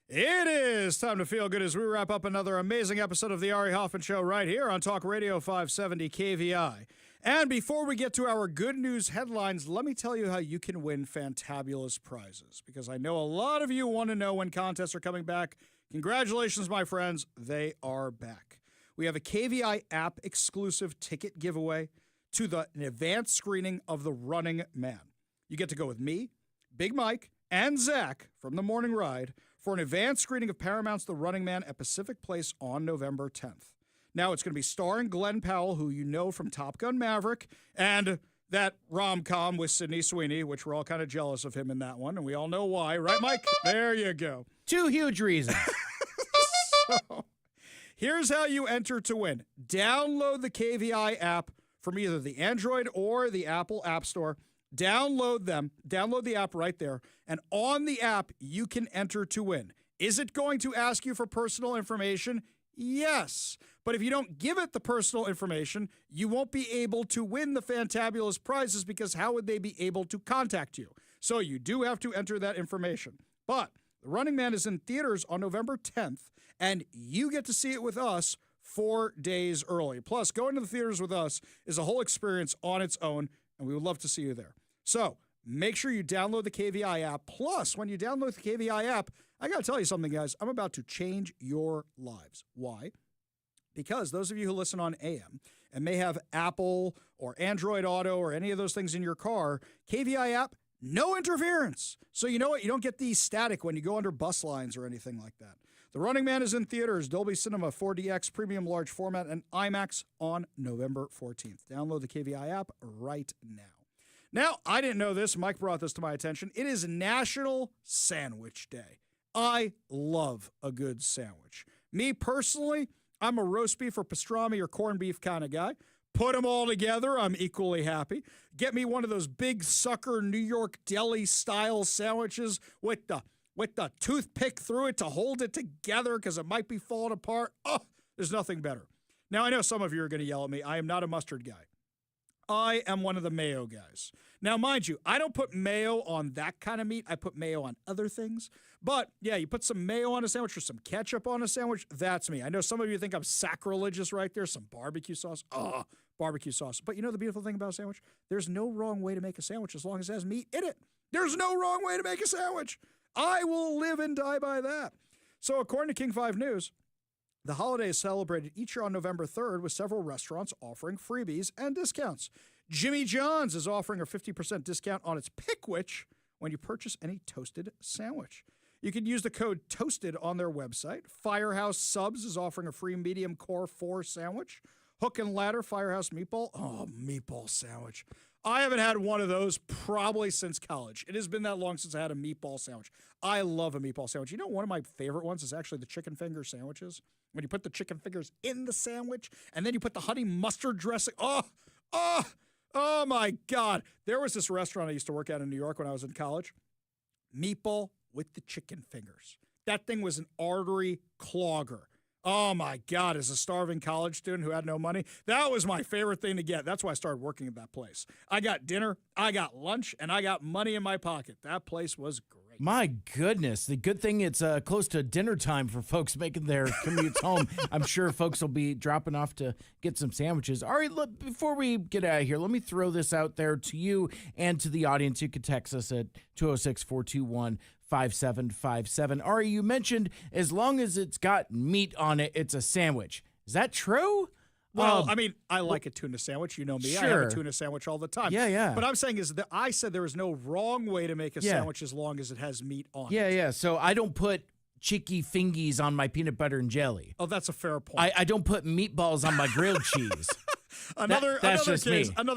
It is time to feel good as we wrap up another amazing episode of the Ari Hoffman Show right here on Talk Radio 570 KVI. And before we get to our good news headlines, let me tell you how you can win fantabulous prizes, because I know a lot of you want to know when contests are coming back. Congratulations, my friends. They are back. We have a KVI app exclusive ticket giveaway to an advanced screening of The Running Man. You get to go with me, Big Mike, and Zach from The Morning Ride for an advanced screening of Paramount's The Running Man at Pacific Place on November 10th. Now, it's going to be starring Glenn Powell, who you know from Top Gun Maverick, and that rom-com with Sydney Sweeney, which we're all kind of jealous of him in that one, and we all know why. Right, Mike? There you go. 2 huge reasons. So, here's how you enter to win. Download the KVI app from either the Android or the Apple App Store. Download them. Download the app right there. And on the app, you can enter to win. Is it going to ask you for personal information? Yes. But if you don't give it the personal information, you won't be able to win the fantabulous prizes, because how would they be able to contact you? So you do have to enter that information. But The Running Man is in theaters on November 10th, and you get to see it with us 4 days early. Plus, going to the theaters with us is a whole experience on its own, and we would love to see you there. So make sure you download the KVI app. Plus, when you download the KVI app, I got to tell you something, guys. I'm about to change your lives. Why? Because those of you who listen on AM and may have Apple or Android Auto or any of those things in your car, KVI app, no interference. So you know what? You don't get the static when you go under bus lines or anything like that. The Running Man is in theaters, Dolby Cinema 4DX, Premium Large Format, and IMAX on November 14th. Download the KVI app right now. Now, I didn't know this. Mike brought this to my attention. It is National Sandwich Day. I love a good sandwich. Me personally, I'm a roast beef or pastrami or corned beef kind of guy. Put them all together, I'm equally happy. Get me one of those big sucker New York deli style sandwiches with the toothpick through it to hold it together because it might be falling apart. Oh, there's nothing better. Now, I know some of you are going to yell at me. I am not a mustard guy. I am one of the mayo guys. Now, mind you, I don't put mayo on that kind of meat. I put mayo on other things. But, yeah, you put some mayo on a sandwich or some ketchup on a sandwich, that's me. I know some of you think I'm sacrilegious right there. Some barbecue sauce. Oh, barbecue sauce. But you know the beautiful thing about a sandwich? There's no wrong way to make a sandwich as long as it has meat in it. There's no wrong way to make a sandwich. I will live and die by that. So, according to King 5 News, the holiday is celebrated each year on November 3rd with several restaurants offering freebies and discounts. Jimmy John's is offering a 50% discount on its Pickwich when you purchase any toasted sandwich. You can use the code TOASTED on their website. Firehouse Subs is offering a free medium core 4 sandwich. Hook and Ladder Firehouse Meatball. Oh, meatball sandwich. I haven't had one of those probably since college. It has been that long since I had a meatball sandwich. I love a meatball sandwich. You know, one of my favorite ones is actually the chicken finger sandwiches. When you put the chicken fingers in the sandwich and then you put the honey mustard dressing. Oh my God. There was this restaurant I used to work at in New York when I was in college. Meatball with the chicken fingers. That thing was an artery clogger. Oh my God, as a starving college student who had no money, that was my favorite thing to get. That's why I started working at that place. I got dinner, I got lunch, and I got money in my pocket. That place was great. My goodness. The good thing it's close to dinner time for folks making their commutes home. I'm sure folks will be dropping off to get some sandwiches. All right, look, before we get out of here, let me throw this out there to you and to the audience. You can text us at 206-421-5757. Ari, you mentioned as long as it's got meat on it, it's a sandwich. Is that true? Well, I mean, I like a tuna sandwich. You know me. Sure. I have a tuna sandwich all the time. Yeah. But I'm saying is that I said there is no wrong way to make a sandwich as long as it has meat on it. Yeah. So I don't put chicky fingies on my peanut butter and jelly. Oh, that's a fair point. I don't put meatballs on my grilled cheese. Another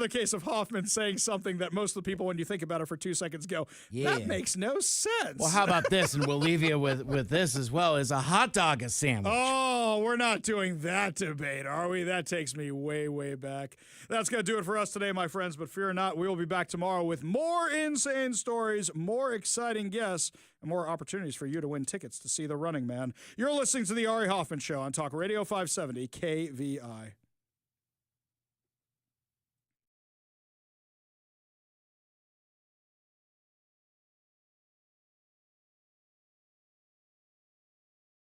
case of Hoffman saying something that most of the people, when you think about it for 2 seconds, go, that makes no sense. Well, how about this? And we'll leave you with this as well. Is a hot dog a sandwich? Oh, we're not doing that debate, are we? That takes me way, way back. That's going to do it for us today, my friends. But fear not, we will be back tomorrow with more insane stories, more exciting guests, and more opportunities for you to win tickets to see The Running Man. You're listening to The Ari Hoffman Show on Talk Radio 570 KVI.